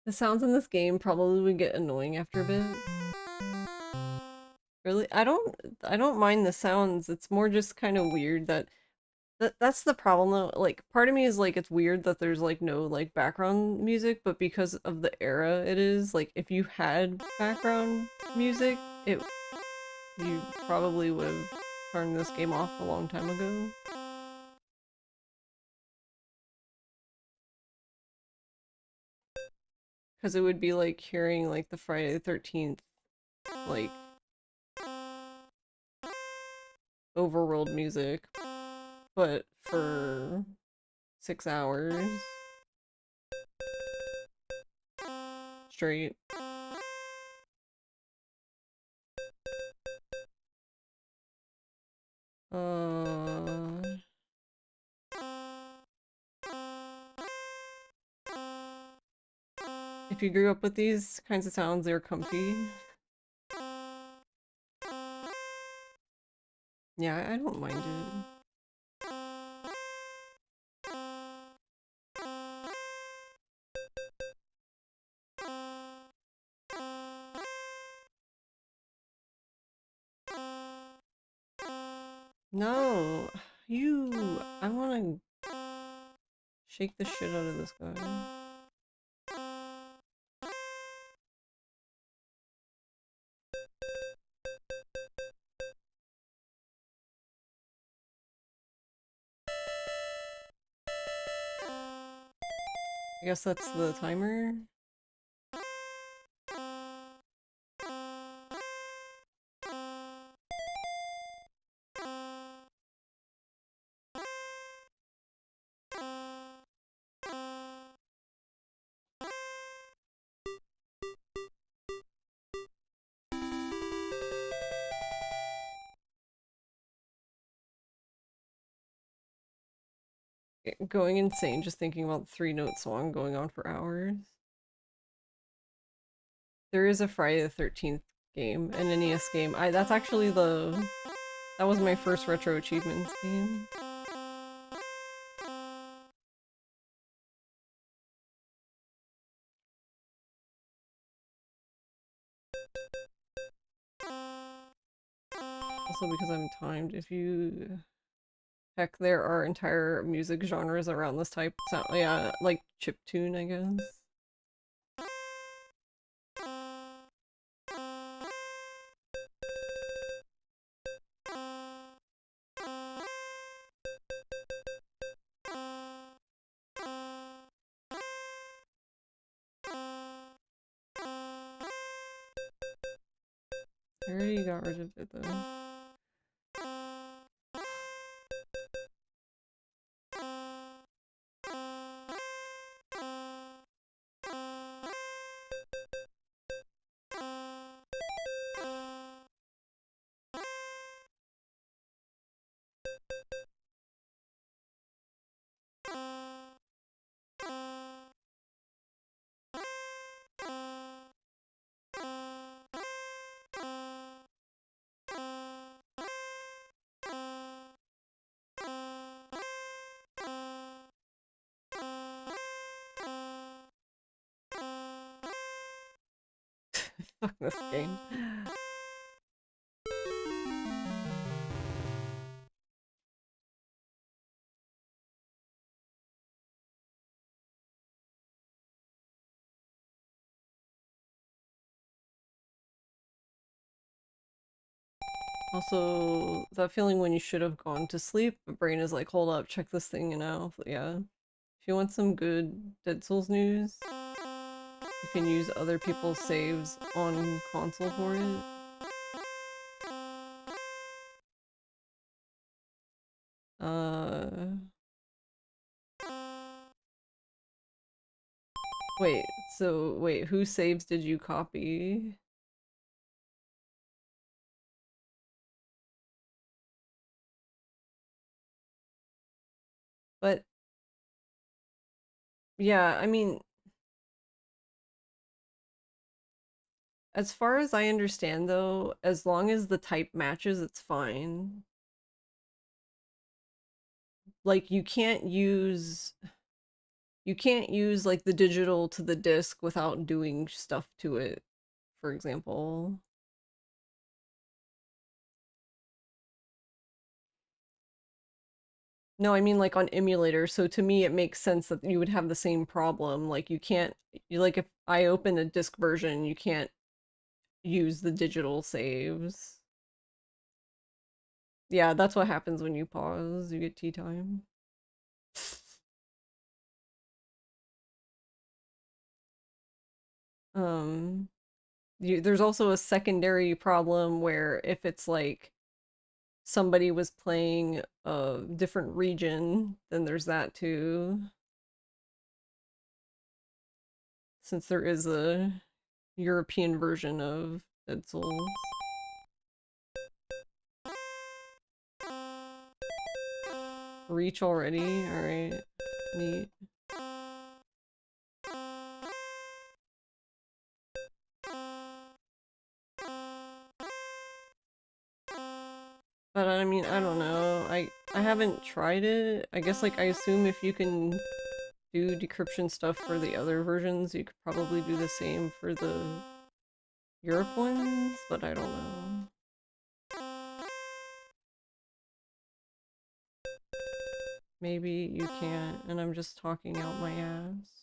The sounds in this game probably would get annoying after a bit. Really? I don't mind the sounds. It's more just kind of weird that's the problem though. Like part of me is like it's weird that there's like no like background music, but because of the era it is, like if you had background music, you probably would have turned this game off a long time ago. Because it would be like hearing like the Friday the 13th like overworld music, but for 6 hours straight. Uh, if you grew up with these kinds of sounds, they're comfy. Yeah, I don't mind it. No, I want to shake the shit out of this guy. I guess that's the timer. going insane just thinking about the 3-note song going on for hours. There is a Friday the 13th game, an NES game. That's actually that was my first Retro Achievements game. Also because I'm timed, if you... Heck, there are entire music genres around this type. So, yeah, like chiptune, I guess. I already got rid of it though. Fuck this game. Also, that feeling when you should have gone to sleep, the brain is like, hold up, check this thing now. Yeah. If you want some good Dead Souls news, you can use other people's saves on console for it. Wait, so wait, whose saves did you copy? But yeah, I mean, as far as I understand though, as long as the type matches, it's fine. Like you can't use like the digital to the disc without doing stuff to it, for example. No, I mean like on emulator. So to me, it makes sense that you would have the same problem. Like you can't, like if I open a disc version, you can't use the digital saves. Yeah, that's what happens when you pause. You get tea time. Um, there's also a secondary problem where if it's like somebody was playing a different region, then there's that too. Since there is a European version of Dead Souls. Reach already? Alright. Neat. But I mean, I don't know. I haven't tried it. I guess like I assume if you can do decryption stuff for the other versions, you could probably do the same for the Europe ones, but I don't know. Maybe you can't, and I'm just talking out my ass.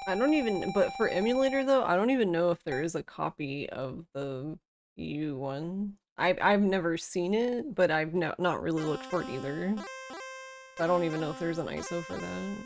I don't even, but for emulator though, I don't even know if there is a copy of the EU one. I've never seen it, but I've not really looked for it either. I don't even know if there's an ISO for that.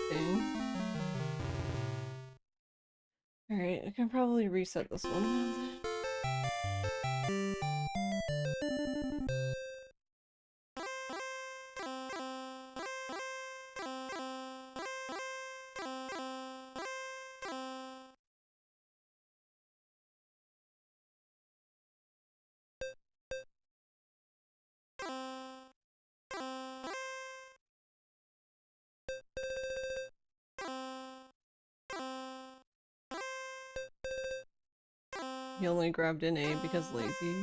Okay. Alright, I can probably reset this one. He only grabbed an A because lazy.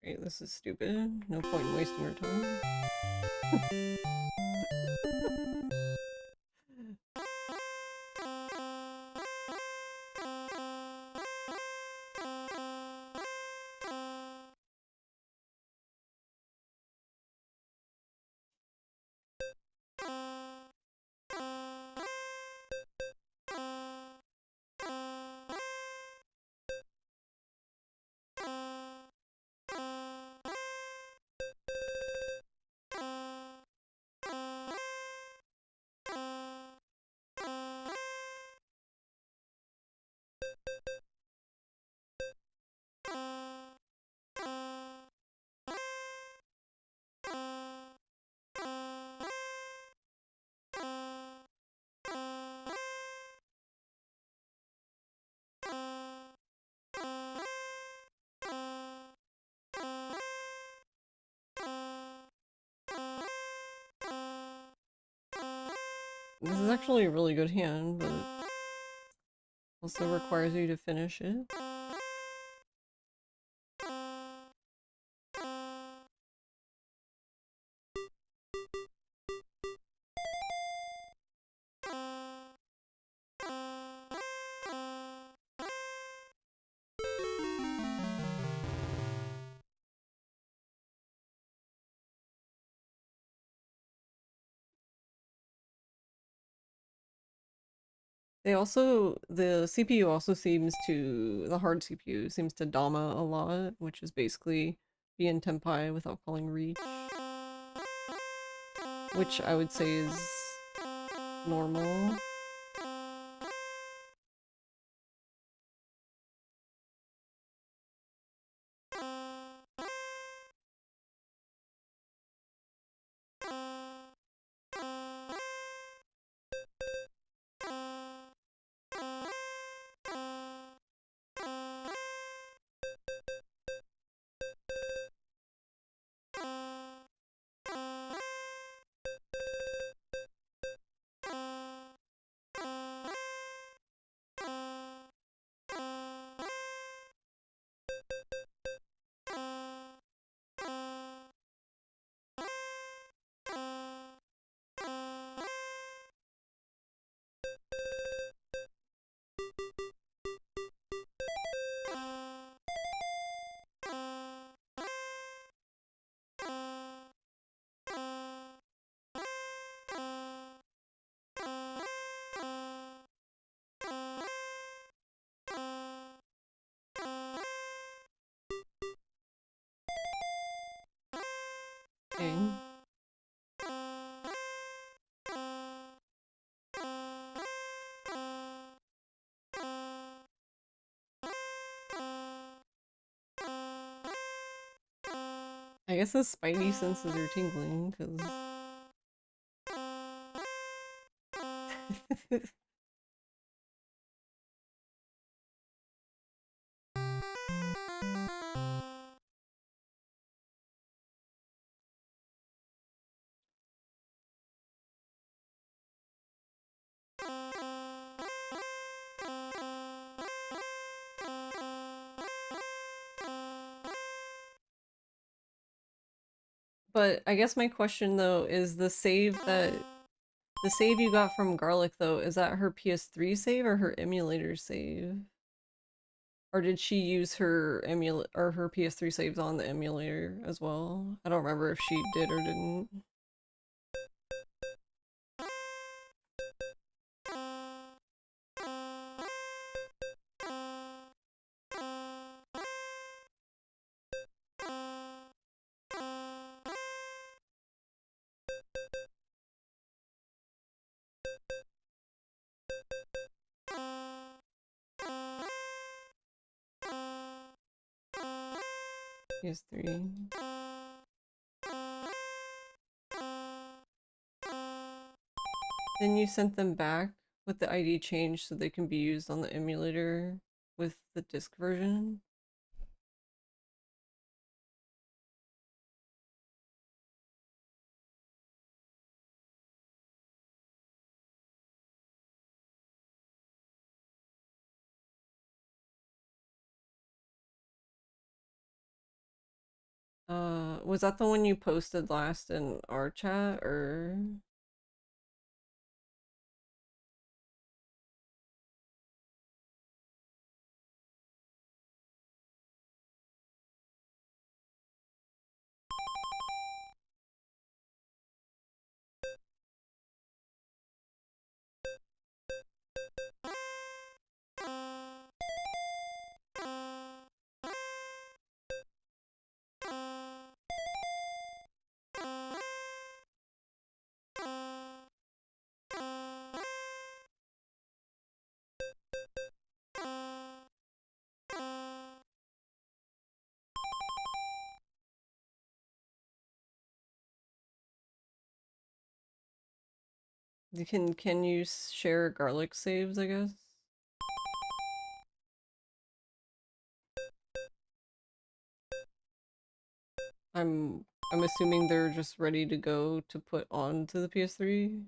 Right, this is stupid. No point in wasting your time. This is actually a really good hand, but also requires you to finish it. The CPU also seems to, the hard CPU seems to dama a lot, which is basically be in tempai without calling reach. Which I would say is normal. I guess the spidey senses are tingling, because... But I guess my question though is the save you got from Garlic though, is that her PS3 save or her emulator save? Or did she use her her PS3 saves on the emulator as well? I don't remember if she did or didn't. PS3. Then you sent them back with the ID changed so they can be used on the emulator with the disc version. Was that the one you posted last in our chat or? Can you share garlic saves, I guess? I'm I'm assuming they're just ready to go to put onto the PS3.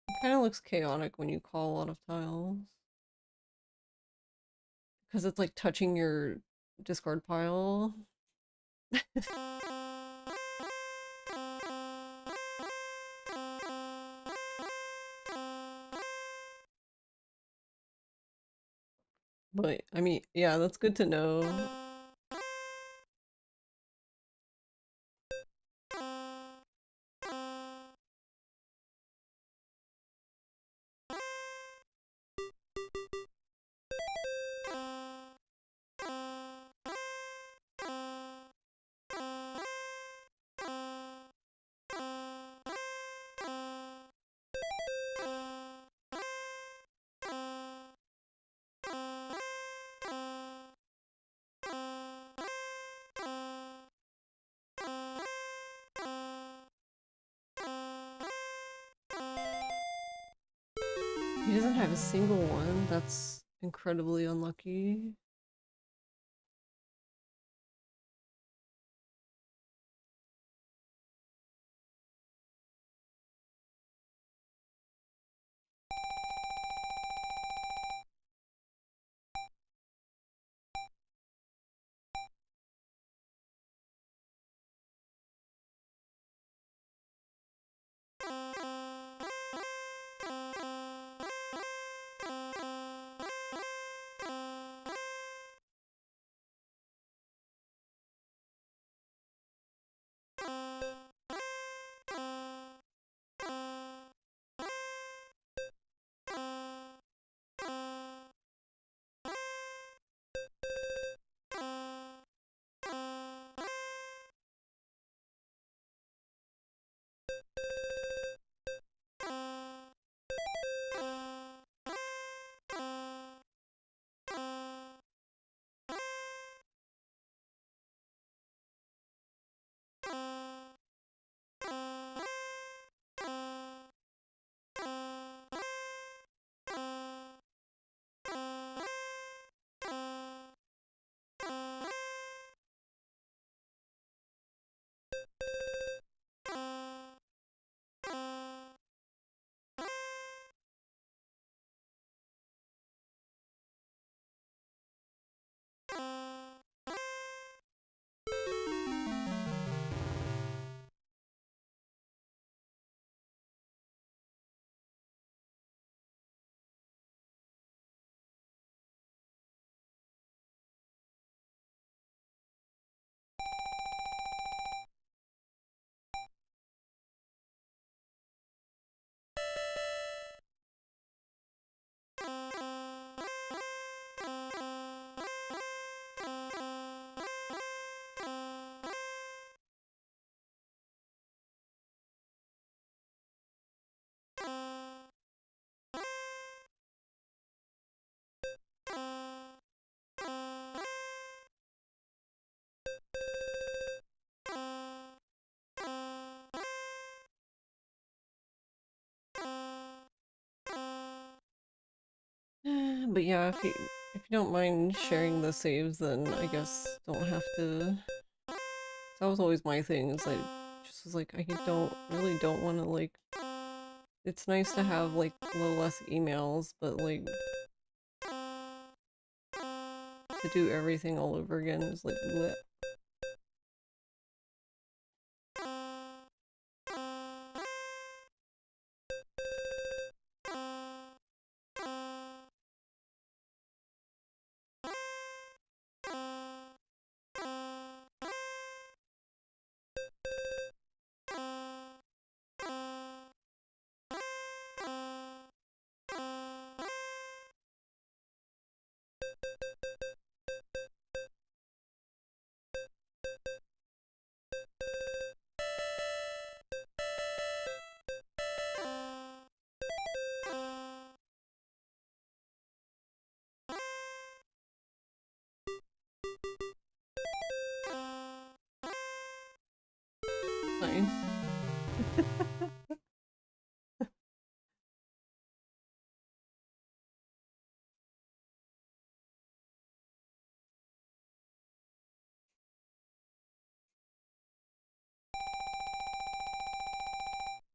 It kind of looks chaotic when you call a lot of tiles. Because it's like touching your discard pile. But I mean, yeah, that's good to know. He doesn't have a single one. That's incredibly unlucky. But yeah, if you don't mind sharing the saves, then I guess don't have to. That was always my thing. Is I just was like, I don't want to like. It's nice to have like a little less emails, but like to do everything all over again is like bleh. Nice.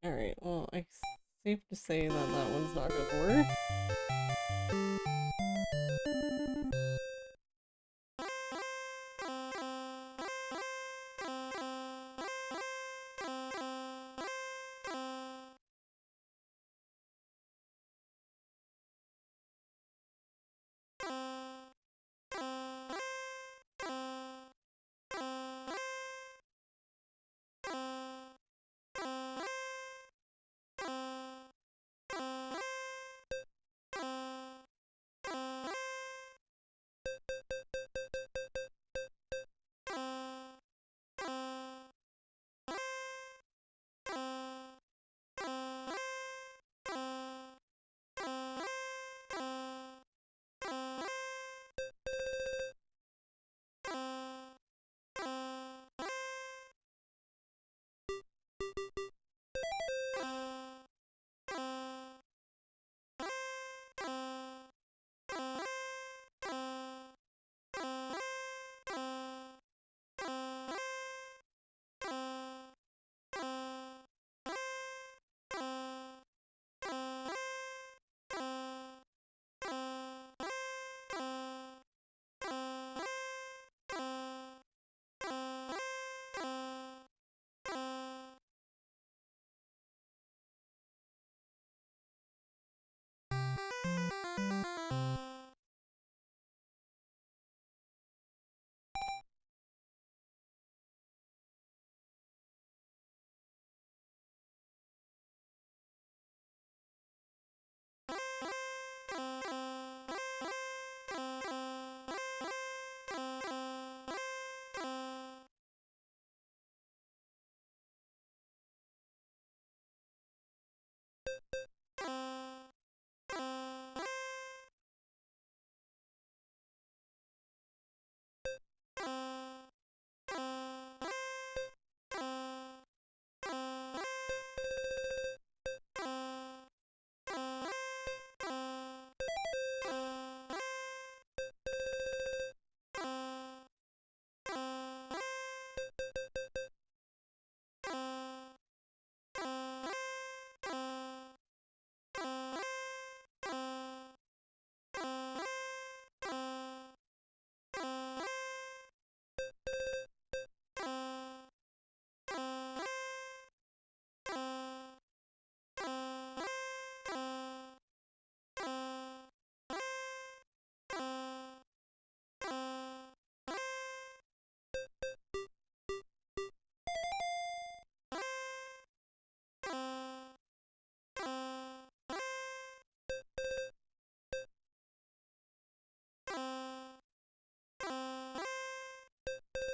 Alright, well, it's safe to say that that one's not gonna work.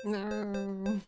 No.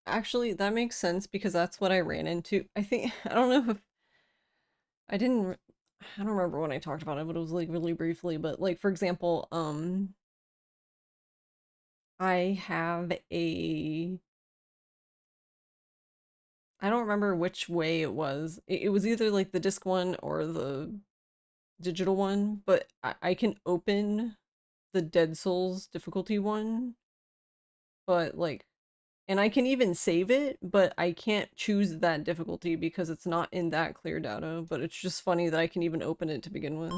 Actually, that makes sense because that's what I ran into. I think I don't know if I didn't. I don't remember when I talked about it, but it was like really briefly. But like for example, I have a. I don't remember which way it was. It was either like the disc one or the digital one, but I can open the Dead Souls difficulty one, but like, and I can even save it, but I can't choose that difficulty because it's not in that clear data, but it's just funny that I can even open it to begin with.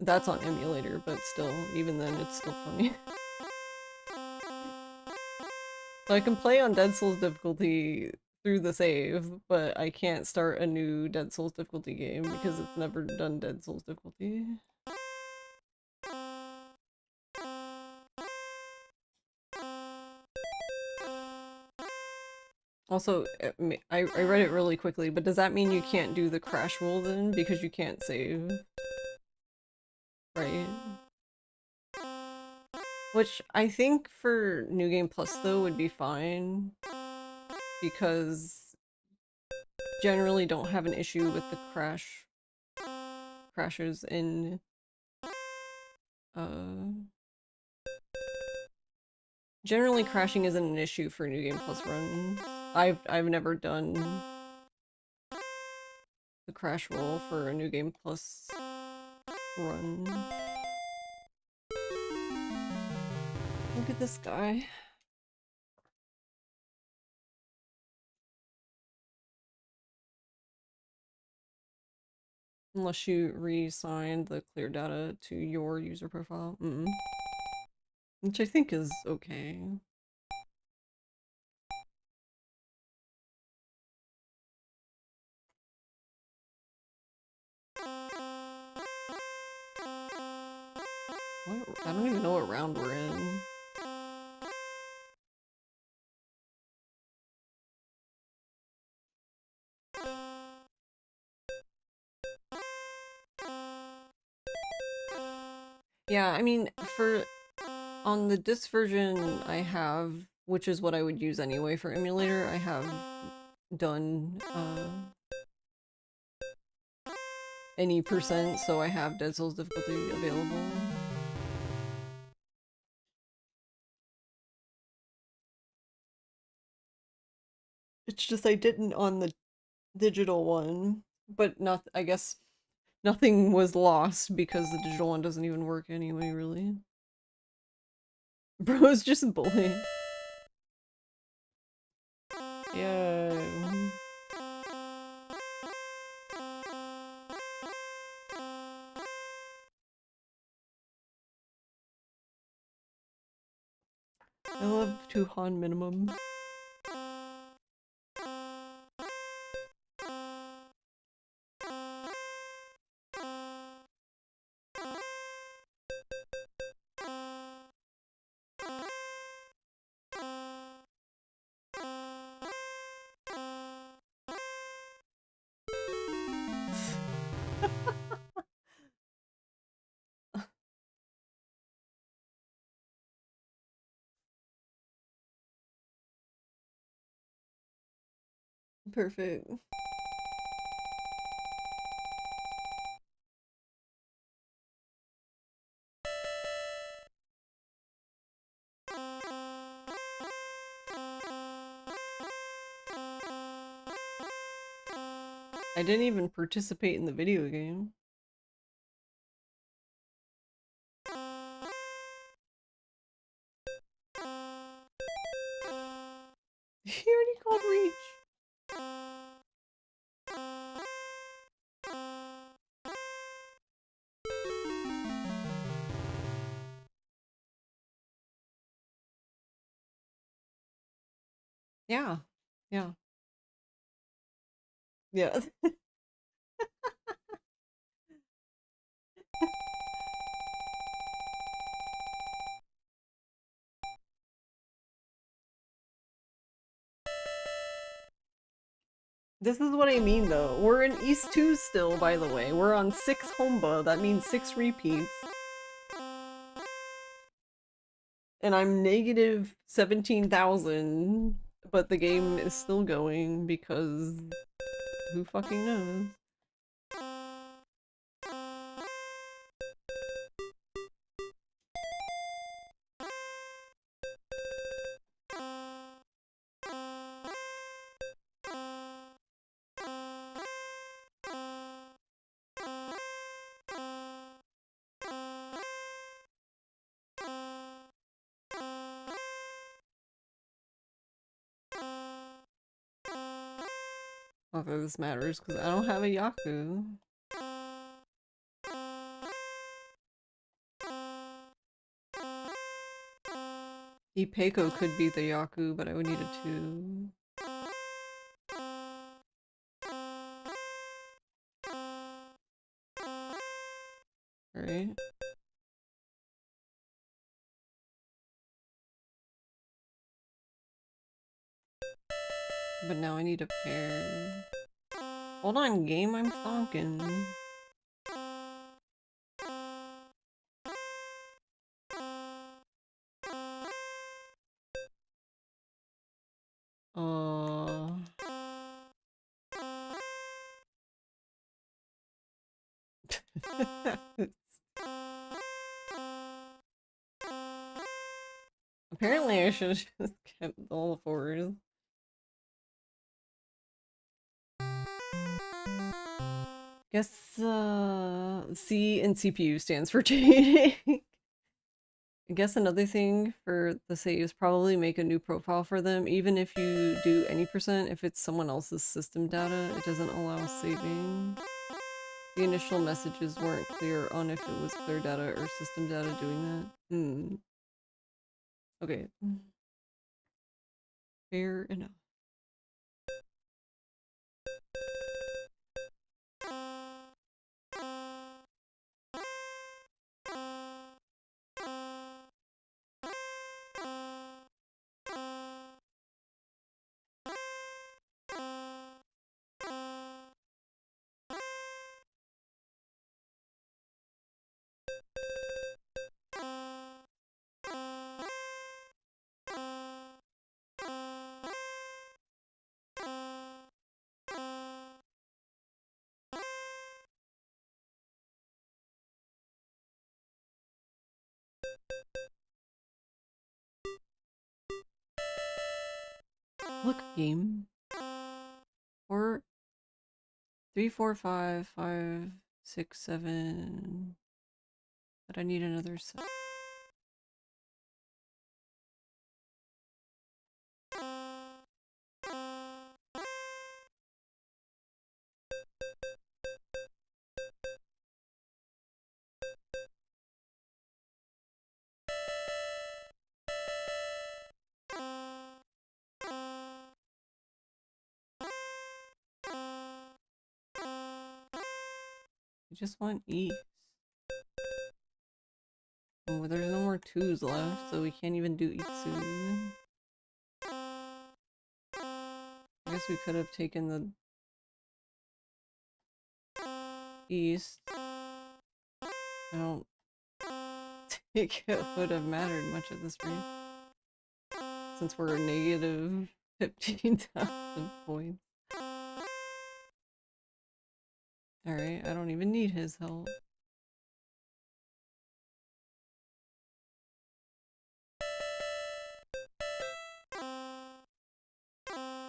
That's on emulator, but still, even then, it's still funny. So I can play on Dead Souls difficulty through the save, but I can't start a new Dead Souls difficulty game because it's never done Dead Souls difficulty. Also, I read it really quickly, but does that mean you can't do the crash roll then because you can't save? Right? Which I think for New Game Plus though would be fine because generally don't have an issue with the crashes in generally crashing isn't an issue for New Game Plus runs. I've never done the crash roll for a New Game Plus run. Look at this guy. Unless you re-signed the clear data to your user profile. Which I think is okay. I don't even know what round we're in. Yeah, I mean, on the disc version I have, which is what I would use anyway for emulator, I have done any percent, so I have Dead Souls difficulty available. It's just I didn't on the digital one, but not, I guess nothing was lost because the digital one doesn't even work anyway, really. Bro's just bullying. Yeah. I love Tuhan minimum. Perfect. I didn't even participate in the video game. He already called Reach. Yeah. Yeah. Yeah. This is what I mean though. We're in East 2 still, by the way. We're on 6 Homba. That means 6 repeats. And I'm negative 17,000, but the game is still going because who fucking knows? Not that this matters because I don't have a Yaku. Ipeko could be the Yaku, but I would need a 2. Right? But now I need a pair. Hold on, game, I'm thonking. Apparently I should have just kept all the 4s. Guess C in CPU stands for cheating. I guess another thing for the saves, probably make a new profile for them. Even if you do any %, if it's someone else's system data, it doesn't allow saving. The initial messages weren't clear on if it was clear data or system data doing that. Okay. Fair enough. Look, game. 4, 3, 4, 5, 5, 6, 7. But I need another 7. I just want E's. Oh, there's no more 2s left, so we can't even do Itsu. I guess we could have taken the East. I don't think it would have mattered much at this rate, since we're negative 15,000 points. Alright, I don't even need his help.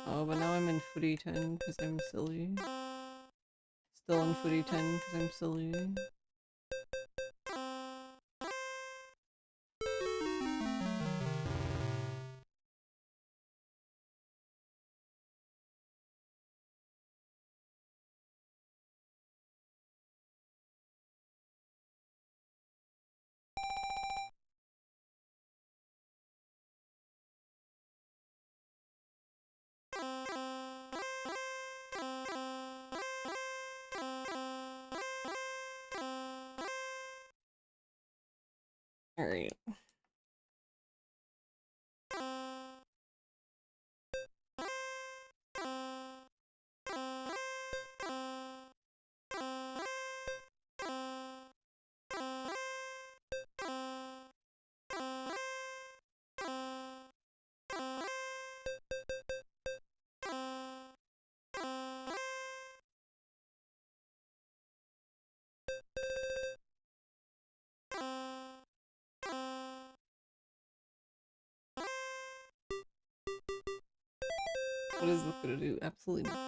Oh, but now I'm in footy 10 because I'm silly. Still in footy 10 because I'm silly. Alright. What is this gonna do? Absolutely not.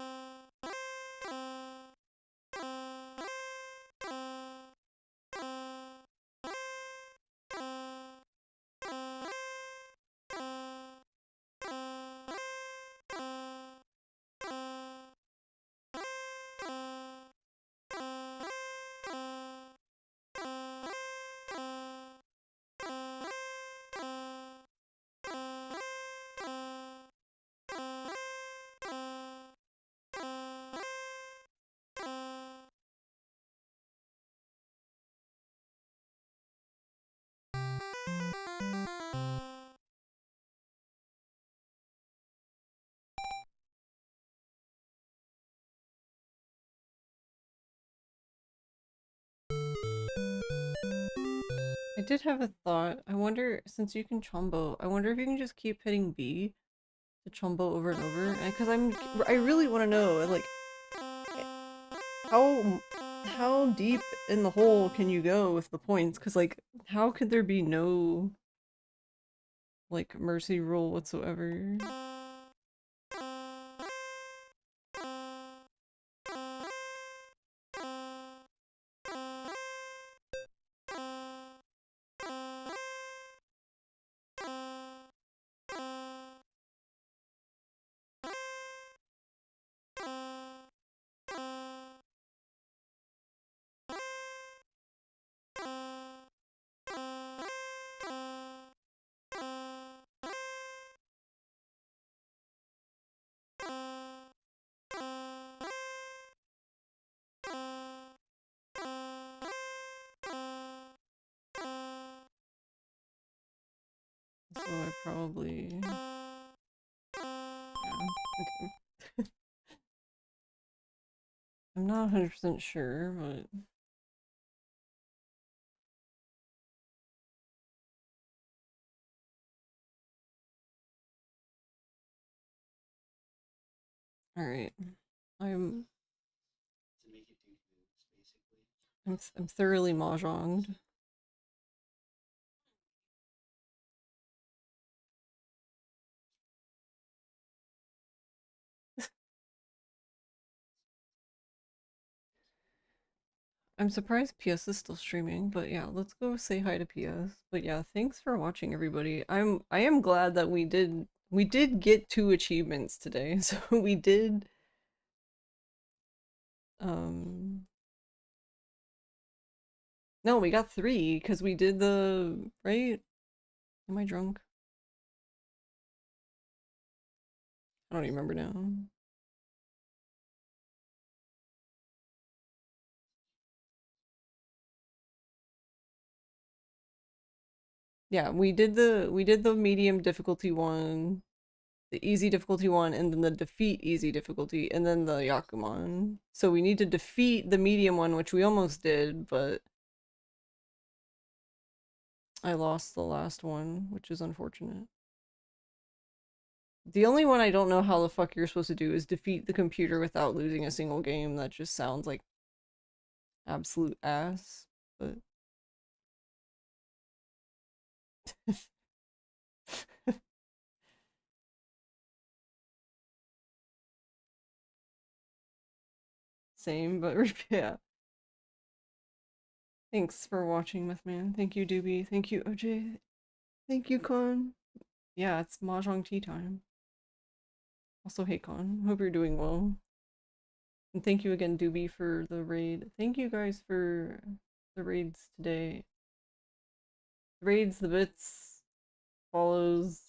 I did have a thought. I wonder, since you can chombo, I wonder if you can just keep hitting B to chombo over and over. Because I really want to know, like, how deep in the hole can you go with the points? Because, like, how could there be no, like, mercy rule whatsoever? So I probably... Yeah, okay. I'm not 100% sure, but... Alright. I'm To make it do moves, basically. I'm thoroughly mahjonged. I'm surprised PS is still streaming, but yeah, let's go say hi to PS. But yeah, thanks for watching everybody. I am glad that we did get 2 achievements today. So we did no, we got 3 because we did the right? Am I drunk? I don't even remember now. Yeah, we did the medium difficulty one, the easy difficulty one, and then the defeat easy difficulty, and then the Yakuman. So we need to defeat the medium one, which we almost did, but I lost the last one, which is unfortunate. The only one I don't know how the fuck you're supposed to do is defeat the computer without losing a single game. That just sounds like absolute ass, but... Same, but yeah. Thanks for watching, Mythman. Thank you, Doobie. Thank you, OJ. Thank you, Con. Yeah, it's Mahjong tea time. Also, hey, Con. Hope you're doing well. And thank you again, Doobie, for the raid. Thank you guys for the raids today. The raids, the bits, follows.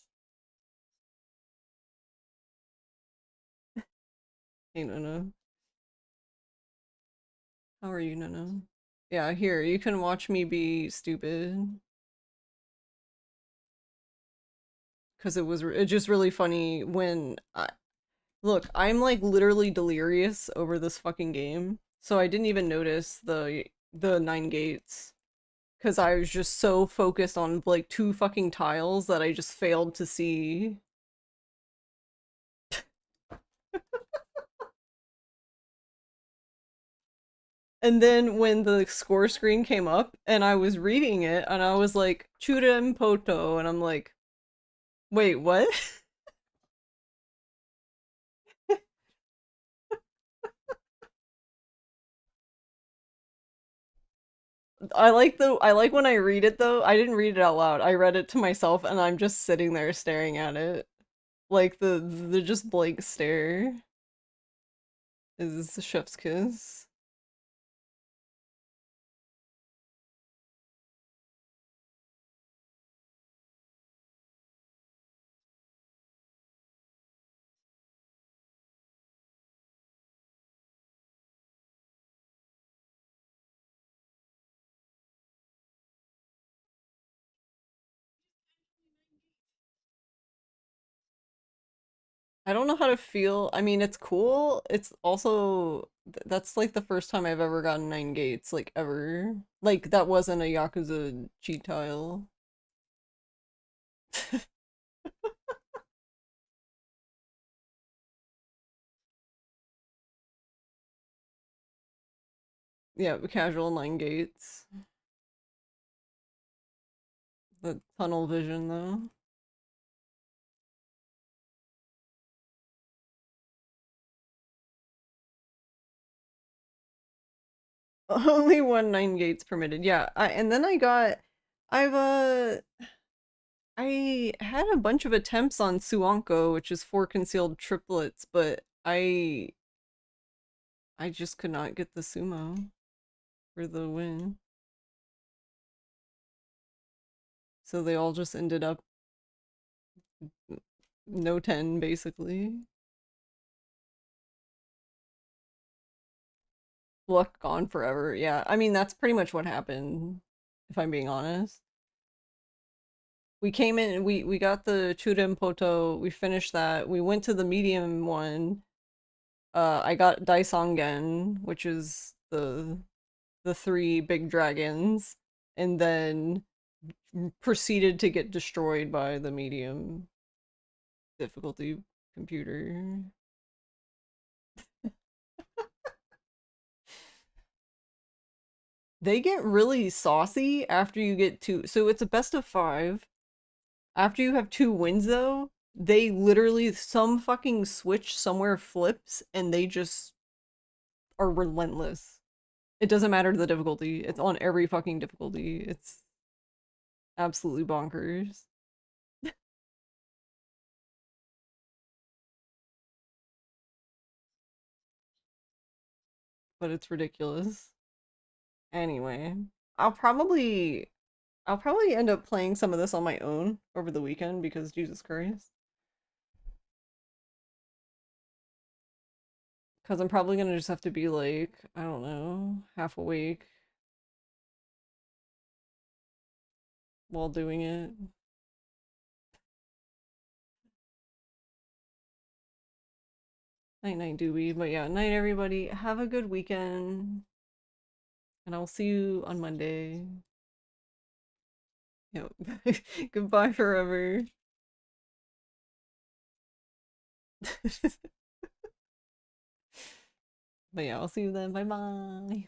Hey, Nono. How are you, Nono? Yeah, here, you can watch me be stupid. Because it's just really funny when look, I'm like literally delirious over this fucking game. So I didn't even notice the 9 gates. Because I was just so focused on like 2 fucking tiles that I just failed to see. And then when the score screen came up and I was reading it and I was like, Chura Poto, and I'm like, wait, what? I like when I read it though. I didn't read it out loud. I read it to myself and I'm just sitting there staring at it. Like the just blank stare is the chef's kiss. I don't know how to feel. I mean, it's cool. It's also that's like the first time I've ever gotten 9 gates, like ever. Like that wasn't a Yakuza cheat tile. Yeah, casual 9 gates. The tunnel vision though. Only one 9 gates permitted. Yeah, and then I've I had a bunch of attempts on Suanko, which is 4 concealed triplets, but I just could not get the sumo for the win. So they all just ended up no 10 basically. Luck gone forever. Yeah, I mean that's pretty much what happened, if I'm being honest. We came in and we got the Churen Poto, we finished that. We went to the medium one. I got Daisongen, which is the 3 big dragons, and then proceeded to get destroyed by the medium difficulty computer. They get really saucy after you get two. So it's a best of 5. After you have 2 wins, though, they literally, some fucking switch somewhere flips and they just are relentless. It doesn't matter the difficulty. It's on every fucking difficulty. It's absolutely bonkers. But it's ridiculous. Anyway, I'll probably I'll probably end up playing some of this on my own over the weekend because Jesus Christ. Because I'm probably gonna just have to be like, I don't know, half awake while doing it. Night night doobie. But yeah, night everybody. Have a good weekend. And I'll see you on Monday. Yep. Goodbye forever. But yeah, I'll see you then. Bye bye.